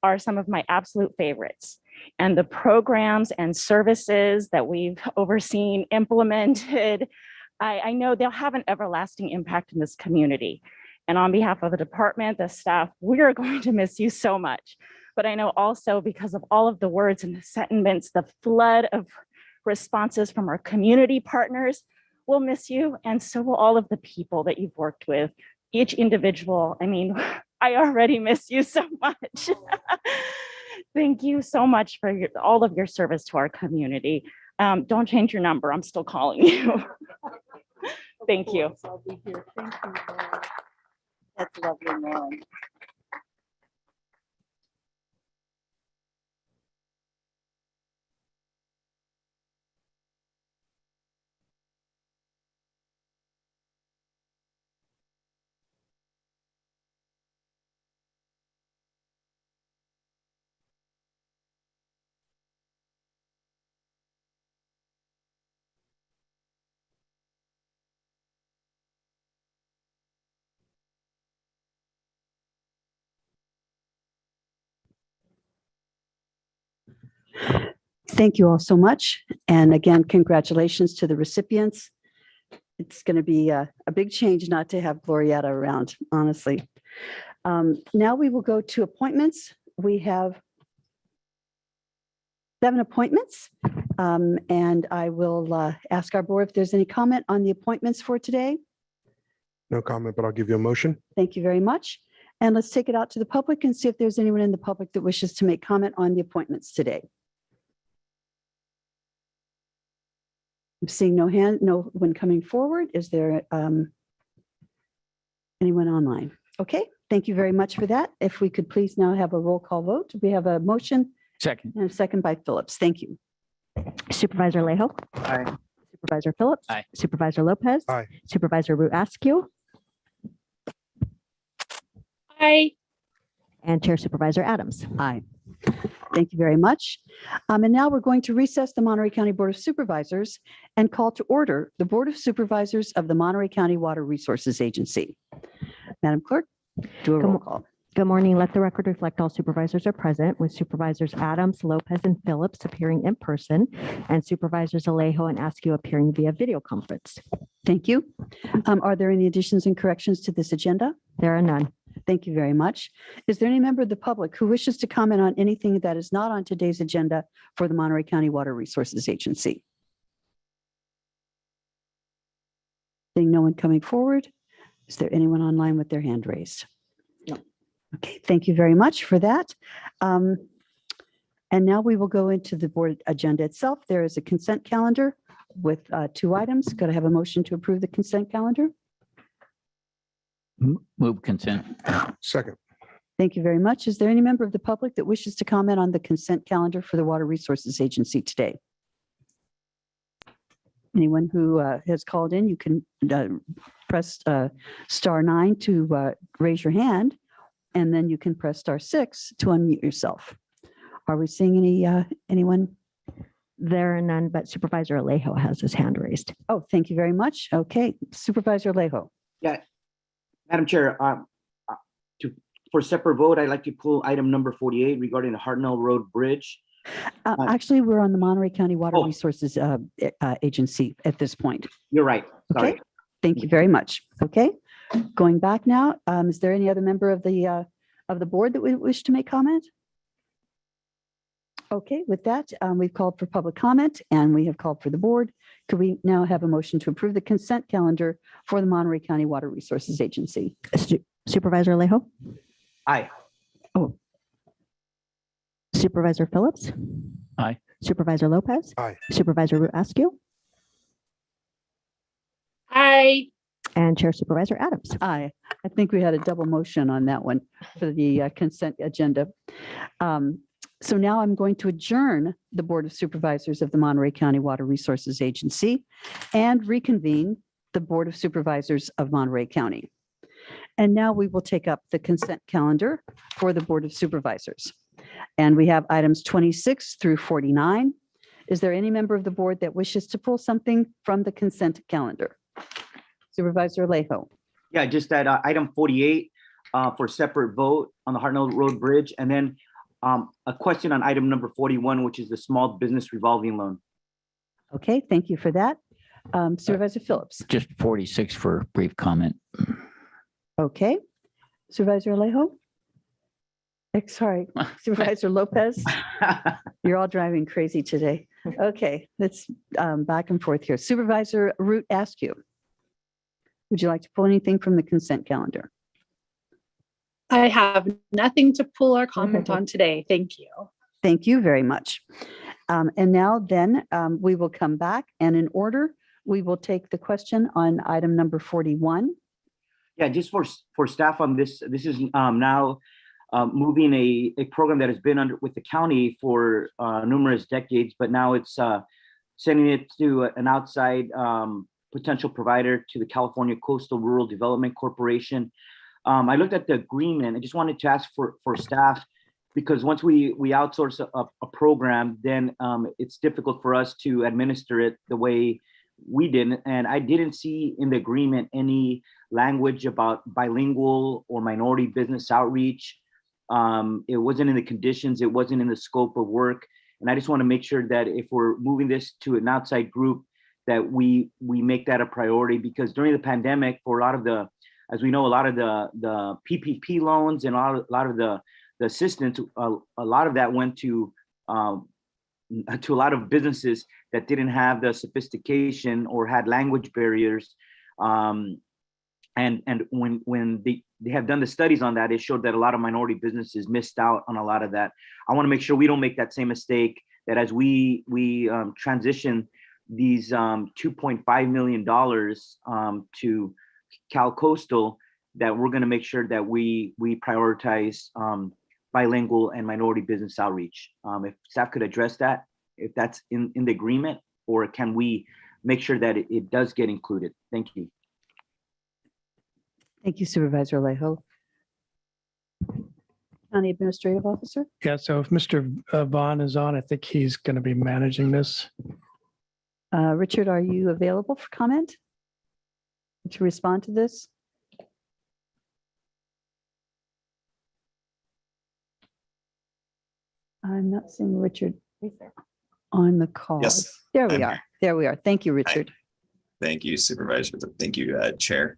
are some of my absolute favorites. And the programs and services that we've overseen, implemented, I know they'll have an everlasting impact in this community. And on behalf of the department, the staff, we are going to miss you so much. But I know also because of all of the words and the sentiments, the flood of responses from our community partners, we'll miss you. And so will all of the people that you've worked with, each individual. I mean, I already miss you so much. Thank you so much for all of your service to our community. Don't change your number. I'm still calling you. Thank you. I'll be here. Thank you, Lauren. That's lovely, Lauren. Thank you all so much. And again, congratulations to the recipients. It's going to be a big change not to have Glorietta around, honestly. Now we will go to appointments. We have 7 appointments. And I will ask our board if there's any comment on the appointments for today. No comment, but I'll give you a motion. Thank you very much. And let's take it out to the public and see if there's anyone in the public that wishes to make comment on the appointments today. I'm seeing no one coming forward. Is there anyone online? Okay, thank you very much for that. If we could please now have a roll call vote. We have a motion. Second. And a second by Phillips. Thank you. Supervisor Alejo. Aye. Supervisor Phillips. Aye. Supervisor Lopez. Aye. Supervisor Askew. Aye. And Chair Supervisor Adams. Aye. Thank you very much. And now we're going to recess the Monterey County Board of Supervisors and call to order the Board of Supervisors of the Monterey County Water Resources Agency. Madam Clerk, do a roll call. Good morning. Let the record reflect all supervisors are present, with Supervisors Adams, Lopez, and Phillips appearing in person, and Supervisors Alejo and Askew appearing via video conference. Thank you. Are there any additions and corrections to this agenda? There are none. Thank you very much. Is there any member of the public who wishes to comment on anything that is not on today's agenda for the Monterey County Water Resources Agency? Seeing no one coming forward, is there anyone online with their hand raised? No. Okay, thank you very much for that. And now we will go into the board agenda itself. There is a consent calendar with 2 items. Could I have a motion to approve the consent calendar? Move consent. Second. Thank you very much. Is there any member of the public that wishes to comment on the consent calendar for the Water Resources Agency today? Anyone who has called in, you can press *9 to raise your hand, and then you can press *6 to unmute yourself. Are we seeing anyone? There are none, but Supervisor Alejo has his hand raised. Oh, thank you very much. Okay, Supervisor Alejo. Yeah, Madam Chair, for separate vote, I'd like to pull item number 48 regarding the Hartnell Road Bridge. Actually, we're on the Monterey County Water Oh. Resources Agency at this point. You're right. Sorry. Okay, thank you very much. Okay, going back now, is there any other member of the board that would wish to make comment? Okay, with that, we've called for public comment and we have called for the board. Could we now have a motion to approve the consent calendar for the Monterey County Water Resources Agency? Supervisor Alejo? Aye. Oh. Supervisor Phillips? Aye. Supervisor Lopez? Aye. Supervisor Root Askew? Aye. And Chair Supervisor Adams? Aye. I think we had a double motion on that one for the consent agenda. So now I'm going to adjourn the Board of Supervisors of the Monterey County Water Resources Agency and reconvene the Board of Supervisors of Monterey County. And now we will take up the consent calendar for the Board of Supervisors. And we have items 26 through 49. Is there any member of the board that wishes to pull something from the consent calendar? Supervisor Alejo. Yeah, just that item 48 for separate vote on the Hartnell Road Bridge. And then a question on item number 41, which is the small business revolving loan. Okay, thank you for that. Supervisor Phillips. Just 46 for brief comment. Okay. Supervisor Alejo? Sorry, Supervisor Lopez? You're all driving crazy today. Okay, let's back and forth here. Supervisor Root Askew. Would you like to pull anything from the consent calendar? I have nothing to pull or comment on today. Thank you. Thank you very much. And now then we will come back and in order, we will take the question on item number 41. Yeah, just for staff on this, this is now moving a program that has been under with the county for numerous decades, but now it's sending it to an outside potential provider to the California Coastal Rural Development Corporation. I looked at the agreement. I just wanted to ask for staff, because once we outsource a program, then it's difficult for us to administer it the way we did. And I didn't see in the agreement any language about bilingual or minority business outreach. It wasn't in the conditions. It wasn't in the scope of work. And I just want to make sure that if we're moving this to an outside group, that we make that a priority, because during the pandemic, for a lot of the, as we know, a lot of the PPP loans and a lot of the assistance, a lot of that went to a lot of businesses that didn't have the sophistication or had language barriers. And when they have done the studies on that, it showed that a lot of minority businesses missed out on a lot of that. I want to make sure we don't make that same mistake, that as we transition these $2.5 million to Cal Coastal, that we're going to make sure that we prioritize bilingual and minority business outreach. If staff could address that, if that's in the agreement, or can we make sure that it does get included? Thank you. Thank you, Supervisor Alejo. County Administrative Officer. Yeah, so if Mr. Vaughn is on, I think he's going to be managing this. Richard, are you available for comment? To respond to this? I'm not seeing Richard on the call. Yes, There we I'm are. here. There we are. Thank you, Richard. Thank you, Supervisor. Thank you, Chair.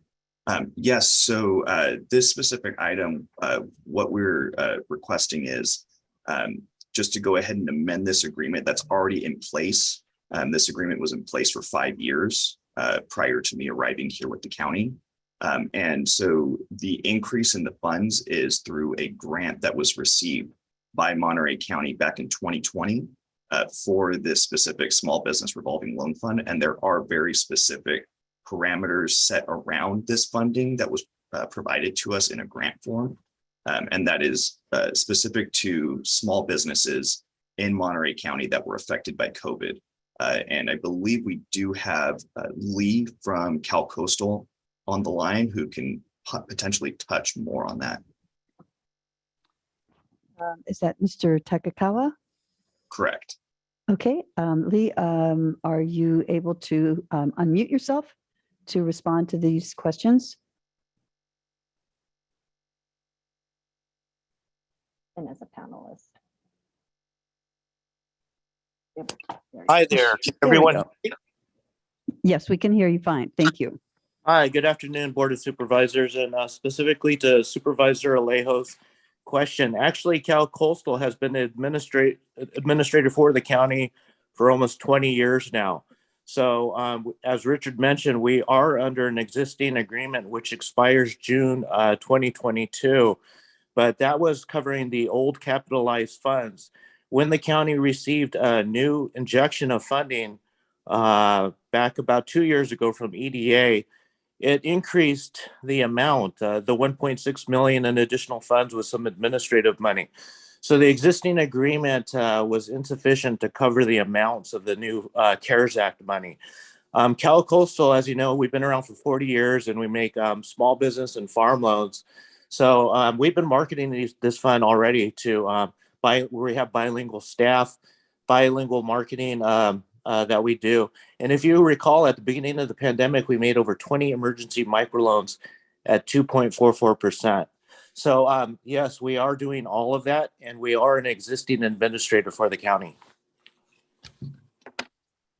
Yes, so this specific item, what we're requesting is just to go ahead and amend this agreement that's already in place. This agreement was in place for 5 years prior to me arriving here with the county. And so the increase in the funds is through a grant that was received by Monterey County back in 2020 for this specific small business revolving loan fund. And there are very specific parameters set around this funding that was provided to us in a grant form. And that is specific to small businesses in Monterey County that were affected by COVID. And I believe we do have Lee from Cal Coastal on the line who can potentially touch more on that. Is that Mr. Takakawa? Correct. Okay, Lee, are you able to unmute yourself to respond to these questions? And as a panelist. Hi there, can There we everyone? go. Yes, we can hear you fine. Thank you. Hi, good afternoon, Board of Supervisors, and specifically to Supervisor Alejo's question. Actually, Cal Coastal has been administrator for the county for almost 20 years now. So as Richard mentioned, we are under an existing agreement which expires June 2022, but that was covering the old capitalized funds. When the county received a new injection of funding back about 2 years ago from EDA, it increased the amount, the 1.6 million in additional funds with some administrative money. So the existing agreement was insufficient to cover the amounts of the new CARES Act money. Cal Coastal, as you know, we've been around for 40 years and we make small business and farm loans. So we've been marketing this fund already to we have bilingual staff, bilingual marketing that we do. And if you recall, at the beginning of the pandemic, we made over 20 emergency microloans at 2.44%. So yes, we are doing all of that, and we are an existing administrator for the county.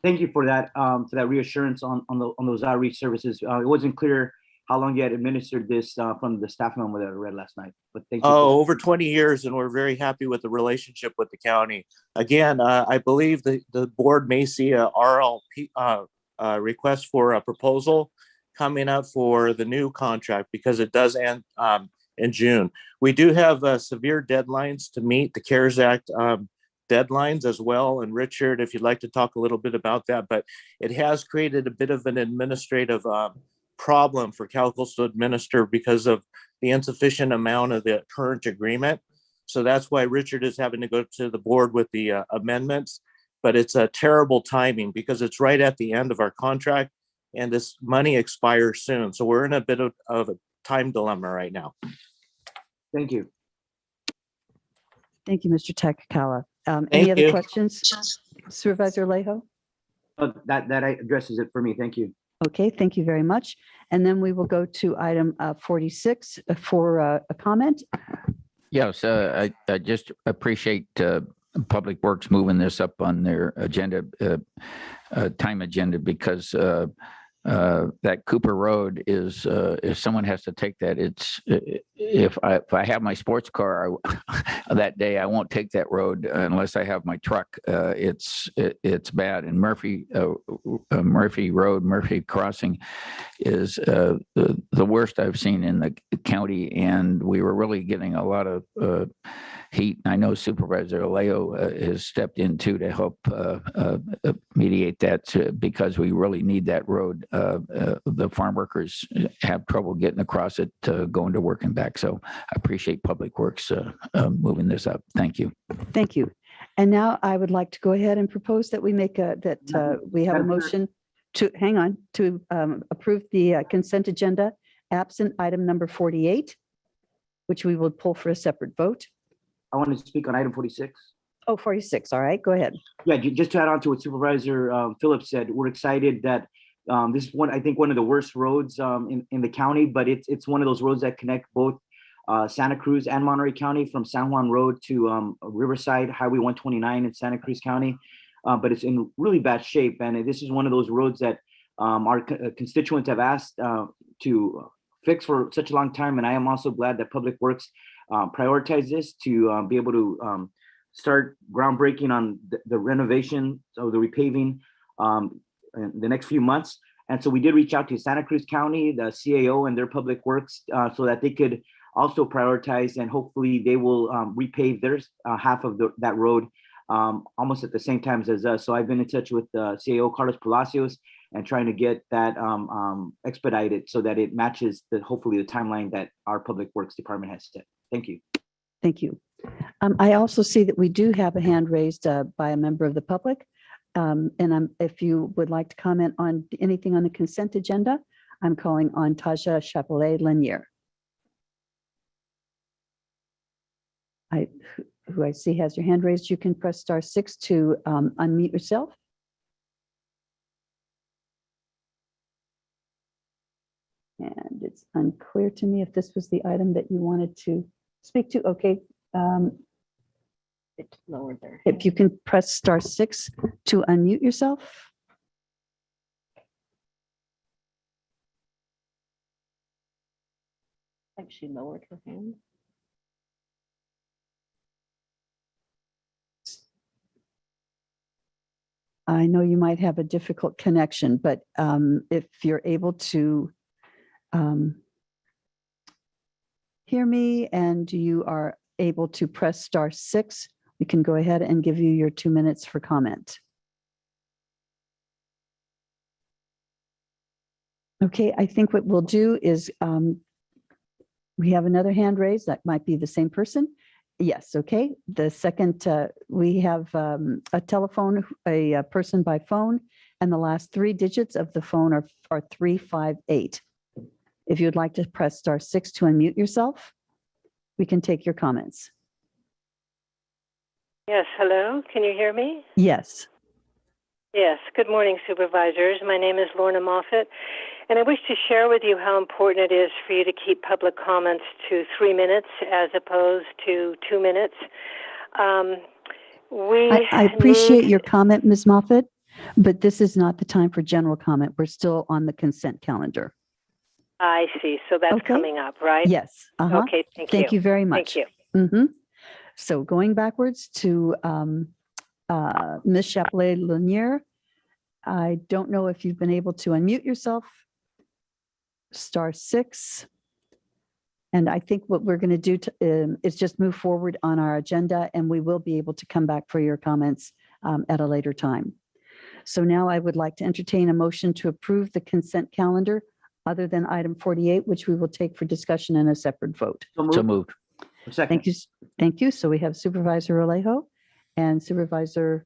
Thank you for that reassurance on those outreach services. It wasn't clear how long you had administered this from the staff member that I read last night, but thank you. Over 20 years, and we're very happy with the relationship with the county. Again, I believe the board may see a RLP request for a proposal coming up for the new contract because it does end in June. We do have severe deadlines to meet, the CARES Act deadlines as well. And Richard, if you'd like to talk a little bit about that, but it has created a bit of an administrative problem for Cal Coastal to administer because of the insufficient amount of the current agreement. So that's why Richard is having to go to the board with the amendments. But it's a terrible timing because it's right at the end of our contract and this money expires soon. So we're in a bit of a time dilemma right now. Thank you. Thank you, Mr. Takakawa. Any other questions? Supervisor Alejo? That addresses it for me. Thank you. Okay, thank you very much. And then we will go to item 46 for a comment. Yes, I just appreciate Public Works moving this up on their agenda, time agenda, because that Cooper Road is, if someone has to take that, it's, if I have my sports car that day, I won't take that road unless I have my truck. It's bad. And Murphy Road, Murphy Crossing is the worst I've seen in the county. And we were really getting a lot of heat. I know Supervisor Alejo has stepped in too to help mediate that because we really need that road. The farm workers have trouble getting across it going to work and back. So I appreciate Public Works moving this up. Thank you. Thank you. And now I would like to go ahead and propose that we make we have a motion to approve the consent agenda absent item number 48, which we will pull for a separate vote. I want to speak on item 46. Oh, 46. All right, go ahead. Yeah, just to add on to what Supervisor Phillips said, we're excited that this is I think one of the worst roads in the county, but it's one of those roads that connect both Santa Cruz and Monterey County from San Juan Road to Riverside Highway 129 in Santa Cruz County. But it's in really bad shape. And this is one of those roads that our constituents have asked to fix for such a long time. And I am also glad that Public Works prioritize this to be able to start groundbreaking on the renovation of the repaving in the next few months. And so we did reach out to Santa Cruz County, the CAO and their Public Works so that they could also prioritize, and hopefully they will repave their half of that road almost at the same time as us. So I've been in touch with CAO Carlos Palacios and trying to get that expedited so that it matches hopefully the timeline that our Public Works Department has set. Thank you. Thank you. I also see that we do have a hand raised by a member of the public. And if you would like to comment on anything on the consent agenda, I'm calling on Taja Chapelet Lanier. Who I see has your hand raised. You can press *6 to unmute yourself. And it's unclear to me if this was the item that you wanted to speak to. Okay. It's lowered there. If you can press *6 to unmute yourself. Like she lowered her hand. I know you might have a difficult connection, but if you're able to hear me and you are able to press *6, we can go ahead and give you your 2 minutes for comment. Okay, I think what we'll do is we have another hand raised. That might be the same person. Yes, okay. The second, we have a telephone, a person by phone, and the last 3 digits of the phone are 358. If you'd like to press *6 to unmute yourself, we can take your comments. Yes, hello, can you hear me? Yes. Yes, good morning, supervisors. My name is Lorna Moffett, and I wish to share with you how important it is for you to keep public comments to 3 minutes as opposed to 2 minutes. I appreciate your comment, Ms. Moffett, but this is not the time for general comment. We're still on the consent calendar. I see, so that's coming up, right? Yes. Okay, thank you. Thank you very much. Thank you. So going backwards to Ms. Chapelet Lanier, I don't know if you've been able to unmute yourself. *6. And I think what we're going to do is just move forward on our agenda, and we will be able to come back for your comments at a later time. So now I would like to entertain a motion to approve the consent calendar other than item 48, which we will take for discussion in a separate vote. So moved. Thank you. Thank you. So we have Supervisor Alejo and Supervisor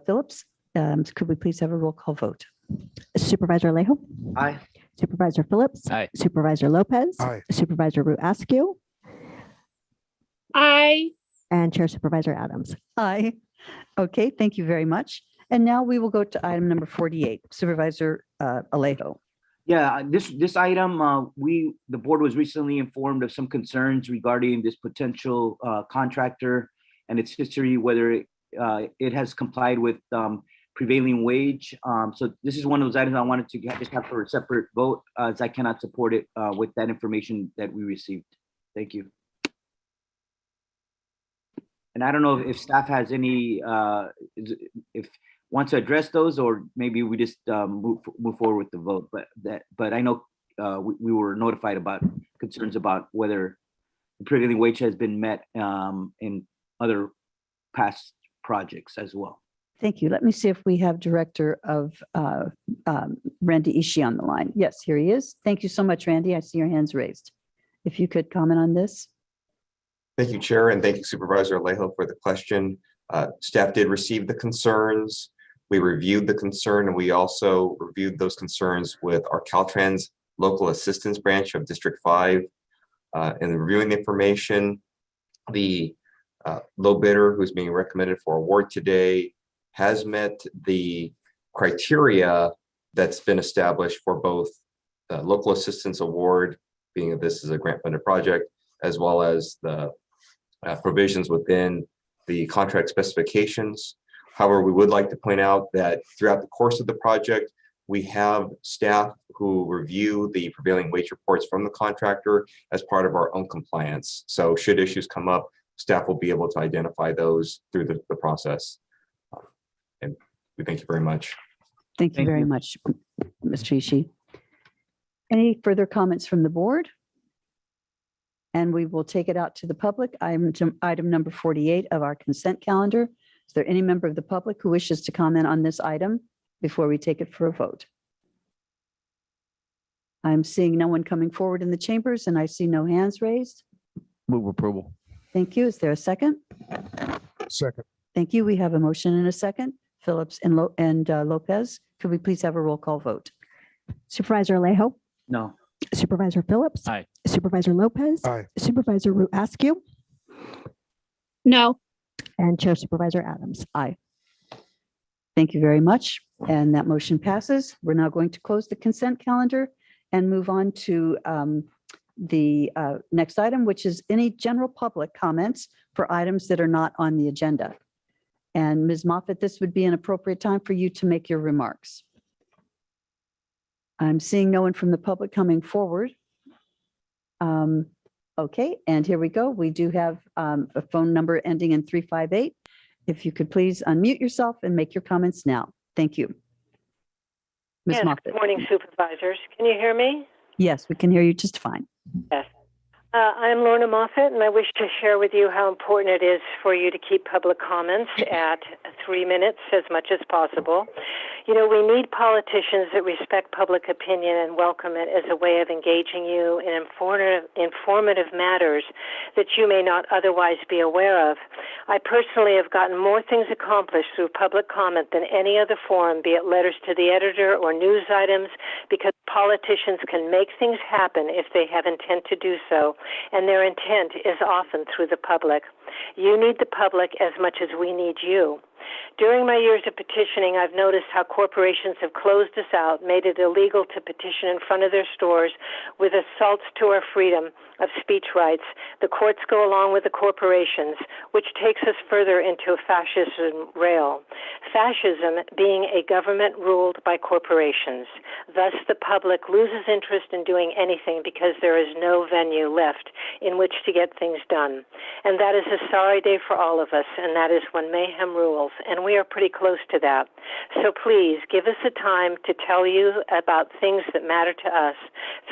Phillips. Could we please have a roll call vote? Supervisor Alejo? Aye. Supervisor Phillips? Aye. Supervisor Lopez? Aye. Supervisor Ruascu? Aye. And Chair Supervisor Adams. Aye. Okay, thank you very much. And now we will go to item number 48, Supervisor Alejo. Yeah, this item, the board was recently informed of some concerns regarding this potential contractor and its history, whether it has complied with prevailing wage. So this is one of those items I wanted to just have for a separate vote, as I cannot support it with that information that we received. Thank you. And I don't know if staff has any, if wants to address those, or maybe we just move forward with the vote. But I know we were notified about concerns about whether the prevailing wage has been met in other past projects as well. Thank you. Let me see if we have Director of Randy Ishii on the line. Yes, here he is. Thank you so much, Randy. I see your hands raised. If you could comment on this. Thank you, Chair, and thank you, Supervisor Alejo, for the question. Staff did receive the concerns. We reviewed the concern, and we also reviewed those concerns with our Caltrans local assistance branch of District 5. In reviewing the information, the low bidder who's being recommended for award today has met the criteria that's been established for both the local assistance award, being that this is a grant funded project, as well as the provisions within the contract specifications. However, we would like to point out that throughout the course of the project, we have staff who review the prevailing wage reports from the contractor as part of our own compliance. So should issues come up, staff will be able to identify those through the process. And we thank you very much. Thank you very much, Mr. Ishii. Any further comments from the board? And we will take it out to the public. Item number 48 of our consent calendar. Is there any member of the public who wishes to comment on this item before we take it for a vote? I'm seeing no one coming forward in the chambers, and I see no hands raised. Move approval. Thank you. Is there a second? Second. Thank you. We have a motion and a second. Phillips and Lopez. Could we please have a roll call vote? Supervisor Alejo, No. Supervisor Phillips. Aye. Supervisor Lopez. Aye. Supervisor Askew, No. and Chair Supervisor Adams. Aye. Thank you very much. And that motion passes. We're now going to close the consent calendar and move on to the next item, which is any general public comments for items that are not on the agenda. And Ms. Moffett, this would be an appropriate time for you to make your remarks. I'm seeing no one from the public coming forward. Okay, and here we go. We do have a phone number ending in 358. If you could please unmute yourself and make your comments now. Thank you. Ms. Yes, Moffett. good morning, supervisors. Can you hear me? Yes, we can hear you just fine. Yes. I'm Lorna Moffett, and I wish to share with you how important it is for you to keep public comments at 3 minutes as much as possible. You know, we need politicians that respect public opinion and welcome it as a way of engaging you in informative matters that you may not otherwise be aware of. I personally have gotten more things accomplished through public comment than any other forum, be it letters to the editor or news items, because politicians can make things happen if they have intent to do so, and their intent is often through the public. You need the public as much as we need you. During my years of petitioning, I've noticed how corporations have closed us out, made it illegal to petition in front of their stores with assaults to our freedom of speech rights. The courts go along with the corporations, which takes us further into a fascism rail. Fascism being a government ruled by corporations. Thus, the public loses interest in doing anything because there is no venue left in which to get things done. And that is a sorry day for all of us, and that is when mayhem rules. And we are pretty close to that. So please give us a time to tell you about things that matter to us.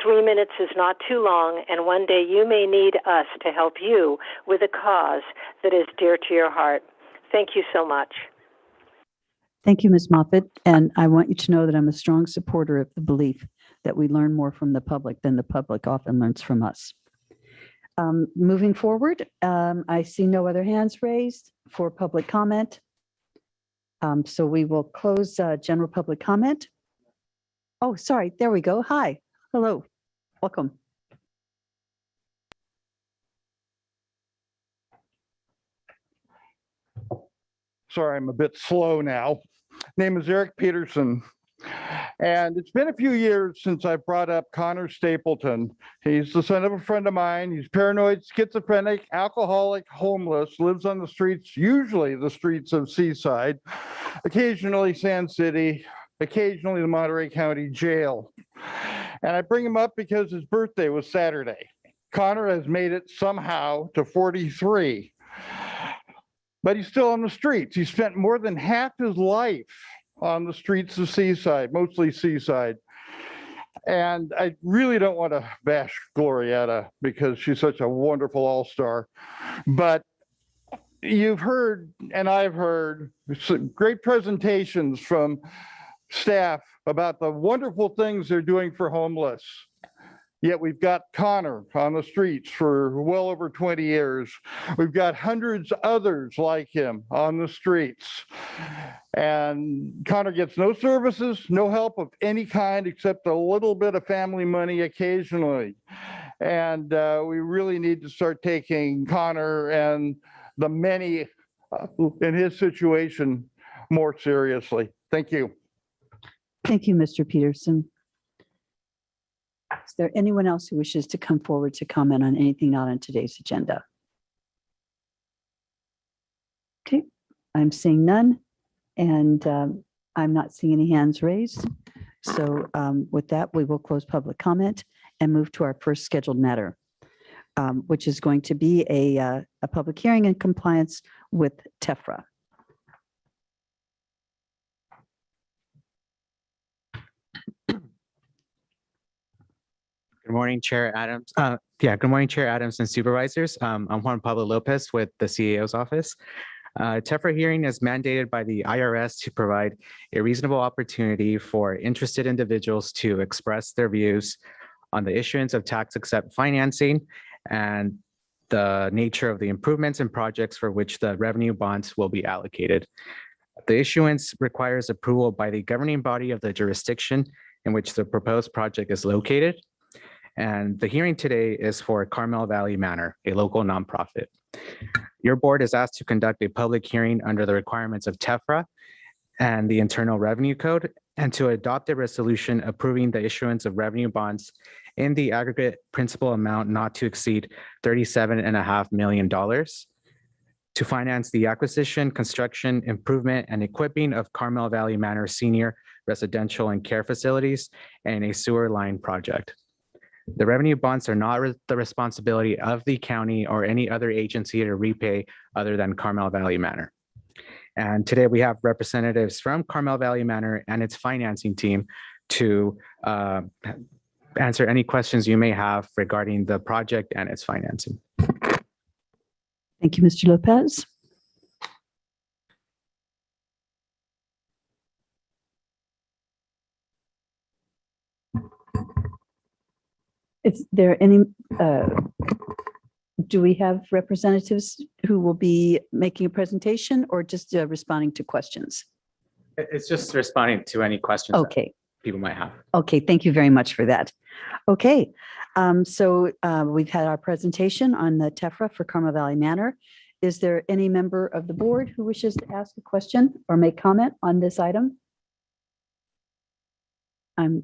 3 minutes is not too long, and one day you may need us to help you with a cause that is dear to your heart. Thank you so much. Thank you, Ms. Moffett. And I want you to know that I'm a strong supporter of the belief that we learn more from the public than the public often learns from us. Moving forward, I see no other hands raised for public comment. So we will close general public comment. Oh, sorry. There we go. Hi. Hello. Welcome. Sorry, I'm a bit slow now. Name is Eric Peterson. And it's been a few years since I brought up Connor Stapleton. He's the son of a friend of mine. He's paranoid, schizophrenic, alcoholic, homeless, lives on the streets, usually the streets of Seaside, occasionally Sand City, occasionally the Monterey County Jail. And I bring him up because his birthday was Saturday. Connor has made it somehow to 43, but he's still on the streets. He spent more than half his life on the streets of Seaside, mostly Seaside. And I really don't want to bash Glorietta because she's such a wonderful all-star. But you've heard, and I've heard, some great presentations from staff about the wonderful things they're doing for homeless. Yet we've got Connor on the streets for well over 20 years. We've got hundreds others like him on the streets. And Connor gets no services, no help of any kind except a little bit of family money occasionally. And we really need to start taking Connor and the many in his situation more seriously. Thank you. Thank you, Mr. Peterson. Is there anyone else who wishes to come forward to comment on anything not on today's agenda? Okay, I'm seeing none, and I'm not seeing any hands raised. So with that, we will close public comment and move to our first scheduled matter, which is going to be a public hearing in compliance with Tephra. Good morning, Chair Adams. Good morning, Chair Adams and Supervisors. I'm Juan Pablo Lopez with the CAO's office. Tephra hearing is mandated by the IRS to provide a reasonable opportunity for interested individuals to express their views on the issuance of tax-exempt financing and the nature of the improvements and projects for which the revenue bonds will be allocated. The issuance requires approval by the governing body of the jurisdiction in which the proposed project is located. And the hearing today is for Carmel Valley Manor, a local nonprofit. Your board is asked to conduct a public hearing under the requirements of Tephra and the Internal Revenue Code, and to adopt a resolution approving the issuance of revenue bonds in the aggregate principal amount not to exceed $37.5 million to finance the acquisition, construction, improvement, and equipping of Carmel Valley Manor Senior Residential and Care Facilities and a sewer line project. The revenue bonds are not the responsibility of the county or any other agency to repay other than Carmel Valley Manor. And today we have representatives from Carmel Valley Manor and its financing team to answer any questions you may have regarding the project and its financing. Thank you, Mr. Lopez. Is there any, do we have representatives who will be making a presentation or just responding to questions? It's just responding to any questions that Okay. people might have. Okay, thank you very much for that. Okay, so we've had our presentation on the Tephra for Carmel Valley Manor. Is there any member of the board who wishes to ask a question or make comment on this item? I'm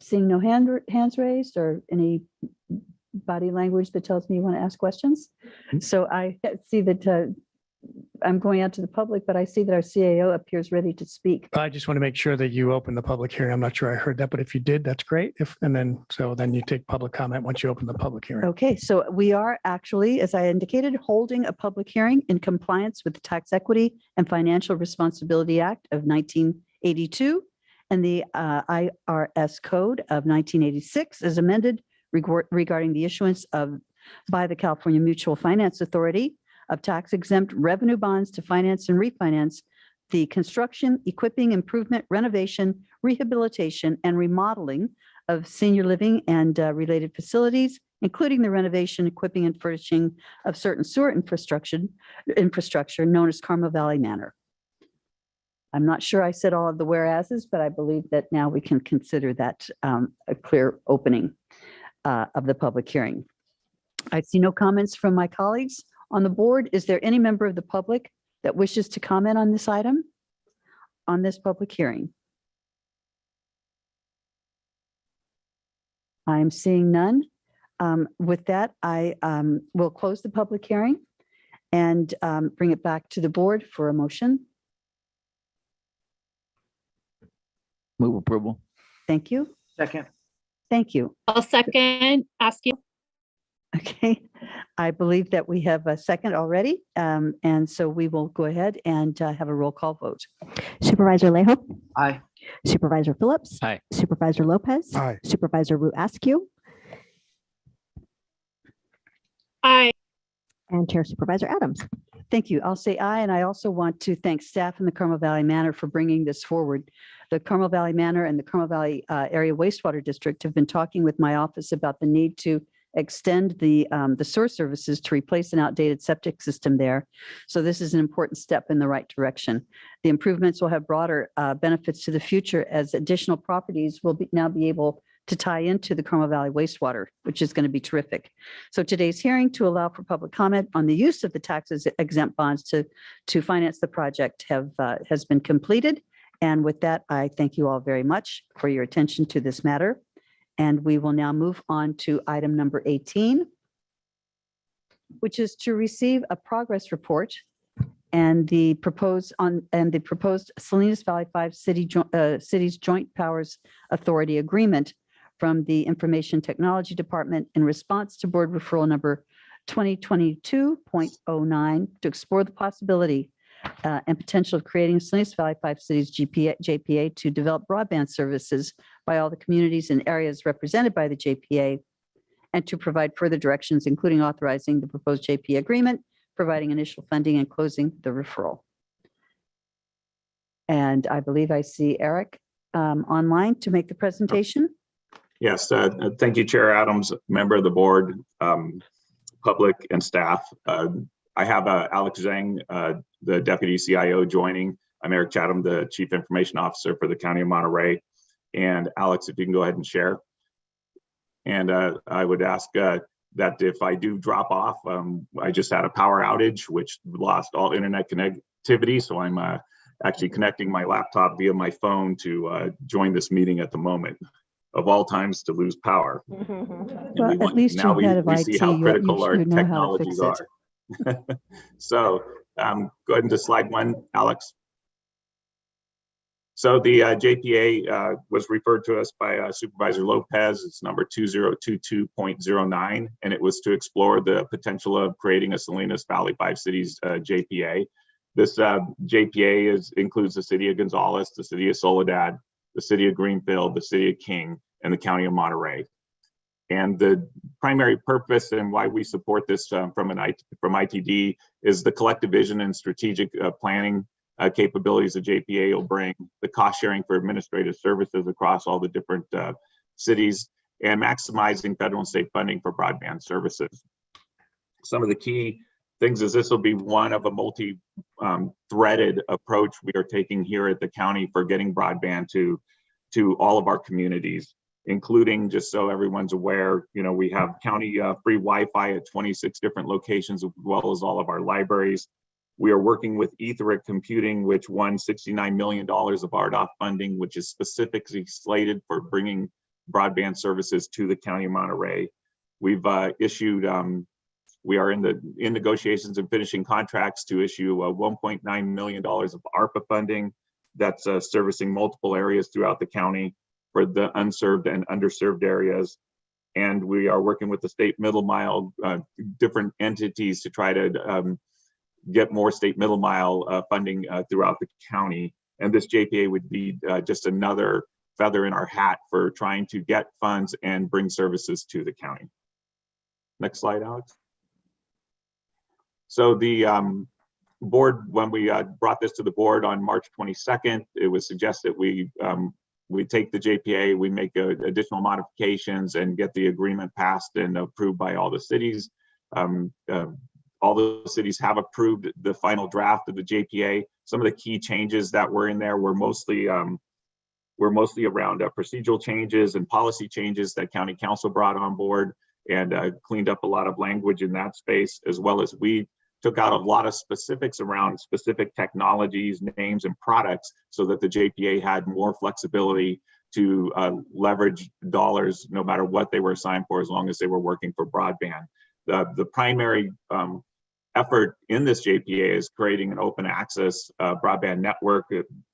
seeing no hands raised or any body language that tells me you want to ask questions. So I see that I'm going out to the public, but I see that our CAO appears ready to speak. I just want to make sure that you open the public hearing. I'm not sure I heard that, but if you did, that's great. Then you take public comment once you open the public hearing. Okay, so we are actually, as I indicated, holding a public hearing in compliance with the Tax Equity and Financial Responsibility Act of 1982 and the IRS Code of 1986 as amended regarding the issuance by the California Mutual Finance Authority of tax-exempt revenue bonds to finance and refinance the construction, equipping, improvement, renovation, rehabilitation, and remodeling of senior living and related facilities, including the renovation, equipping, and furnishing of certain sewer infrastructure known as Carmel Valley Manor. I'm not sure I said all of the whereases, but I believe that now we can consider that a clear opening of the public hearing. I see no comments from my colleagues on the board. Is there any member of the public that wishes to comment on this item, on this public hearing? I'm seeing none. With that, I will close the public hearing and bring it back to the board for a motion. Move approval. Thank you. Second. Thank you. I'll second, ask you. Okay, I believe that we have a second already. And so we will go ahead and have a roll call vote. Supervisor Leho. Aye. Supervisor Phillips. Aye. Supervisor Lopez. Aye. Supervisor Wu Askew. Aye. And Chair Supervisor Adams. Thank you. I'll say aye. And I also want to thank staff in the Carmel Valley Manor for bringing this forward. The Carmel Valley Manor and the Carmel Valley Area Wastewater District have been talking with my office about the need to extend the sewer services to replace an outdated septic system there. So this is an important step in the right direction. The improvements will have broader benefits to the future as additional properties will now be able to tie into the Carmel Valley wastewater, which is going to be terrific. So today's hearing to allow for public comment on the use of the taxes exempt bonds to finance the project has been completed. And with that, I thank you all very much for your attention to this matter. And we will now move on to item number 18, which is to receive a progress report and the proposed Salinas Valley 5 Cities Joint Powers Authority Agreement from the Information Technology Department in response to board referral number 2022.09 to explore the possibility and potential of creating Salinas Valley 5 Cities JPA to develop broadband services by all the communities and areas represented by the JPA, and to provide further directions, including authorizing the proposed JPA agreement, providing initial funding, and closing the referral. And I believe I see Eric online to make the presentation. Yes, thank you, Chair Adams, member of the board, public and staff. I have Alex Zhang, the Deputy CIO joining. I'm Eric Chatham, the Chief Information Officer for the County of Monterey. And Alex, if you can go ahead and share. And I would ask that if I do drop off, I just had a power outage, which lost all internet connectivity. So I'm actually connecting my laptop via my phone to join this meeting at the moment. Of all times to lose power. Well, at least now you're head of we IT. see how critical our you know how to fix technologies it. are. So go ahead and to slide 1, Alex. So the JPA was referred to us by Supervisor Lopez. It's number 2022.09, and it was to explore the potential of creating a Salinas Valley 5 Cities JPA. This JPA includes the city of Gonzales, the city of Soledad, the city of Greenfield, the city of King, and the county of Monterey. And the primary purpose and why we support this from ITD is the collective vision and strategic planning capabilities the JPA will bring, the cost sharing for administrative services across all the different cities, and maximizing federal and state funding for broadband services. Some of the key things is this will be one of a multi-threaded approach we are taking here at the county for getting broadband to all of our communities, including, just so everyone's aware, we have county free Wi-Fi at 26 different locations, as well as all of our libraries. We are working with Etheric Computing, which won $69 million of RDOF funding, which is specifically slated for bringing broadband services to the county of Monterey. We've issued we are in negotiations and finishing contracts to issue $1.9 million of ARPA funding that's servicing multiple areas throughout the county for the unserved and underserved areas. And we are working with the state middle mile, different entities to try to get more state middle mile funding throughout the county. And this JPA would be just another feather in our hat for trying to get funds and bring services to the county. Next slide, Alex. So the board, when we brought this to the board on March 22nd, it was suggested we take the JPA, we make additional modifications and get the agreement passed and approved by all the cities. All the cities have approved the final draft of the JPA. Some of the key changes that were in there were mostly around procedural changes and policy changes that county council brought on board and cleaned up a lot of language in that space, as well as we took out a lot of specifics around specific technologies, names, and products so that the JPA had more flexibility to leverage dollars no matter what they were assigned for, as long as they were working for broadband. The primary effort in this JPA is creating an open access broadband network,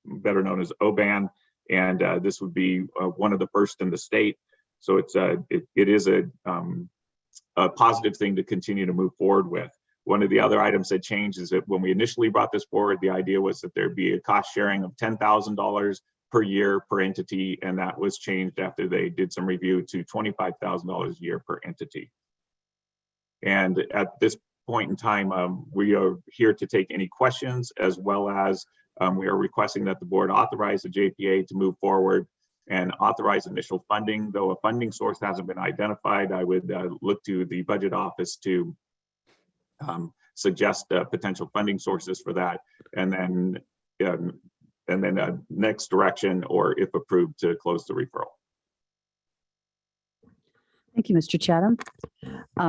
better known as O-band, and this would be one of the first in the state. So it is a positive thing to continue to move forward with. One of the other items that changed is that when we initially brought this forward, the idea was that there'd be a cost sharing of $10,000 per year per entity, and that was changed after they did some review to $25,000 a year per entity. And at this point in time, we are here to take any questions, as well as we are requesting that the board authorize the JPA to move forward and authorize initial funding. Though a funding source hasn't been identified, I would look to the budget office to suggest potential funding sources for that, and then next direction, or if approved, to close the referral. Thank you, Mr. Chatham.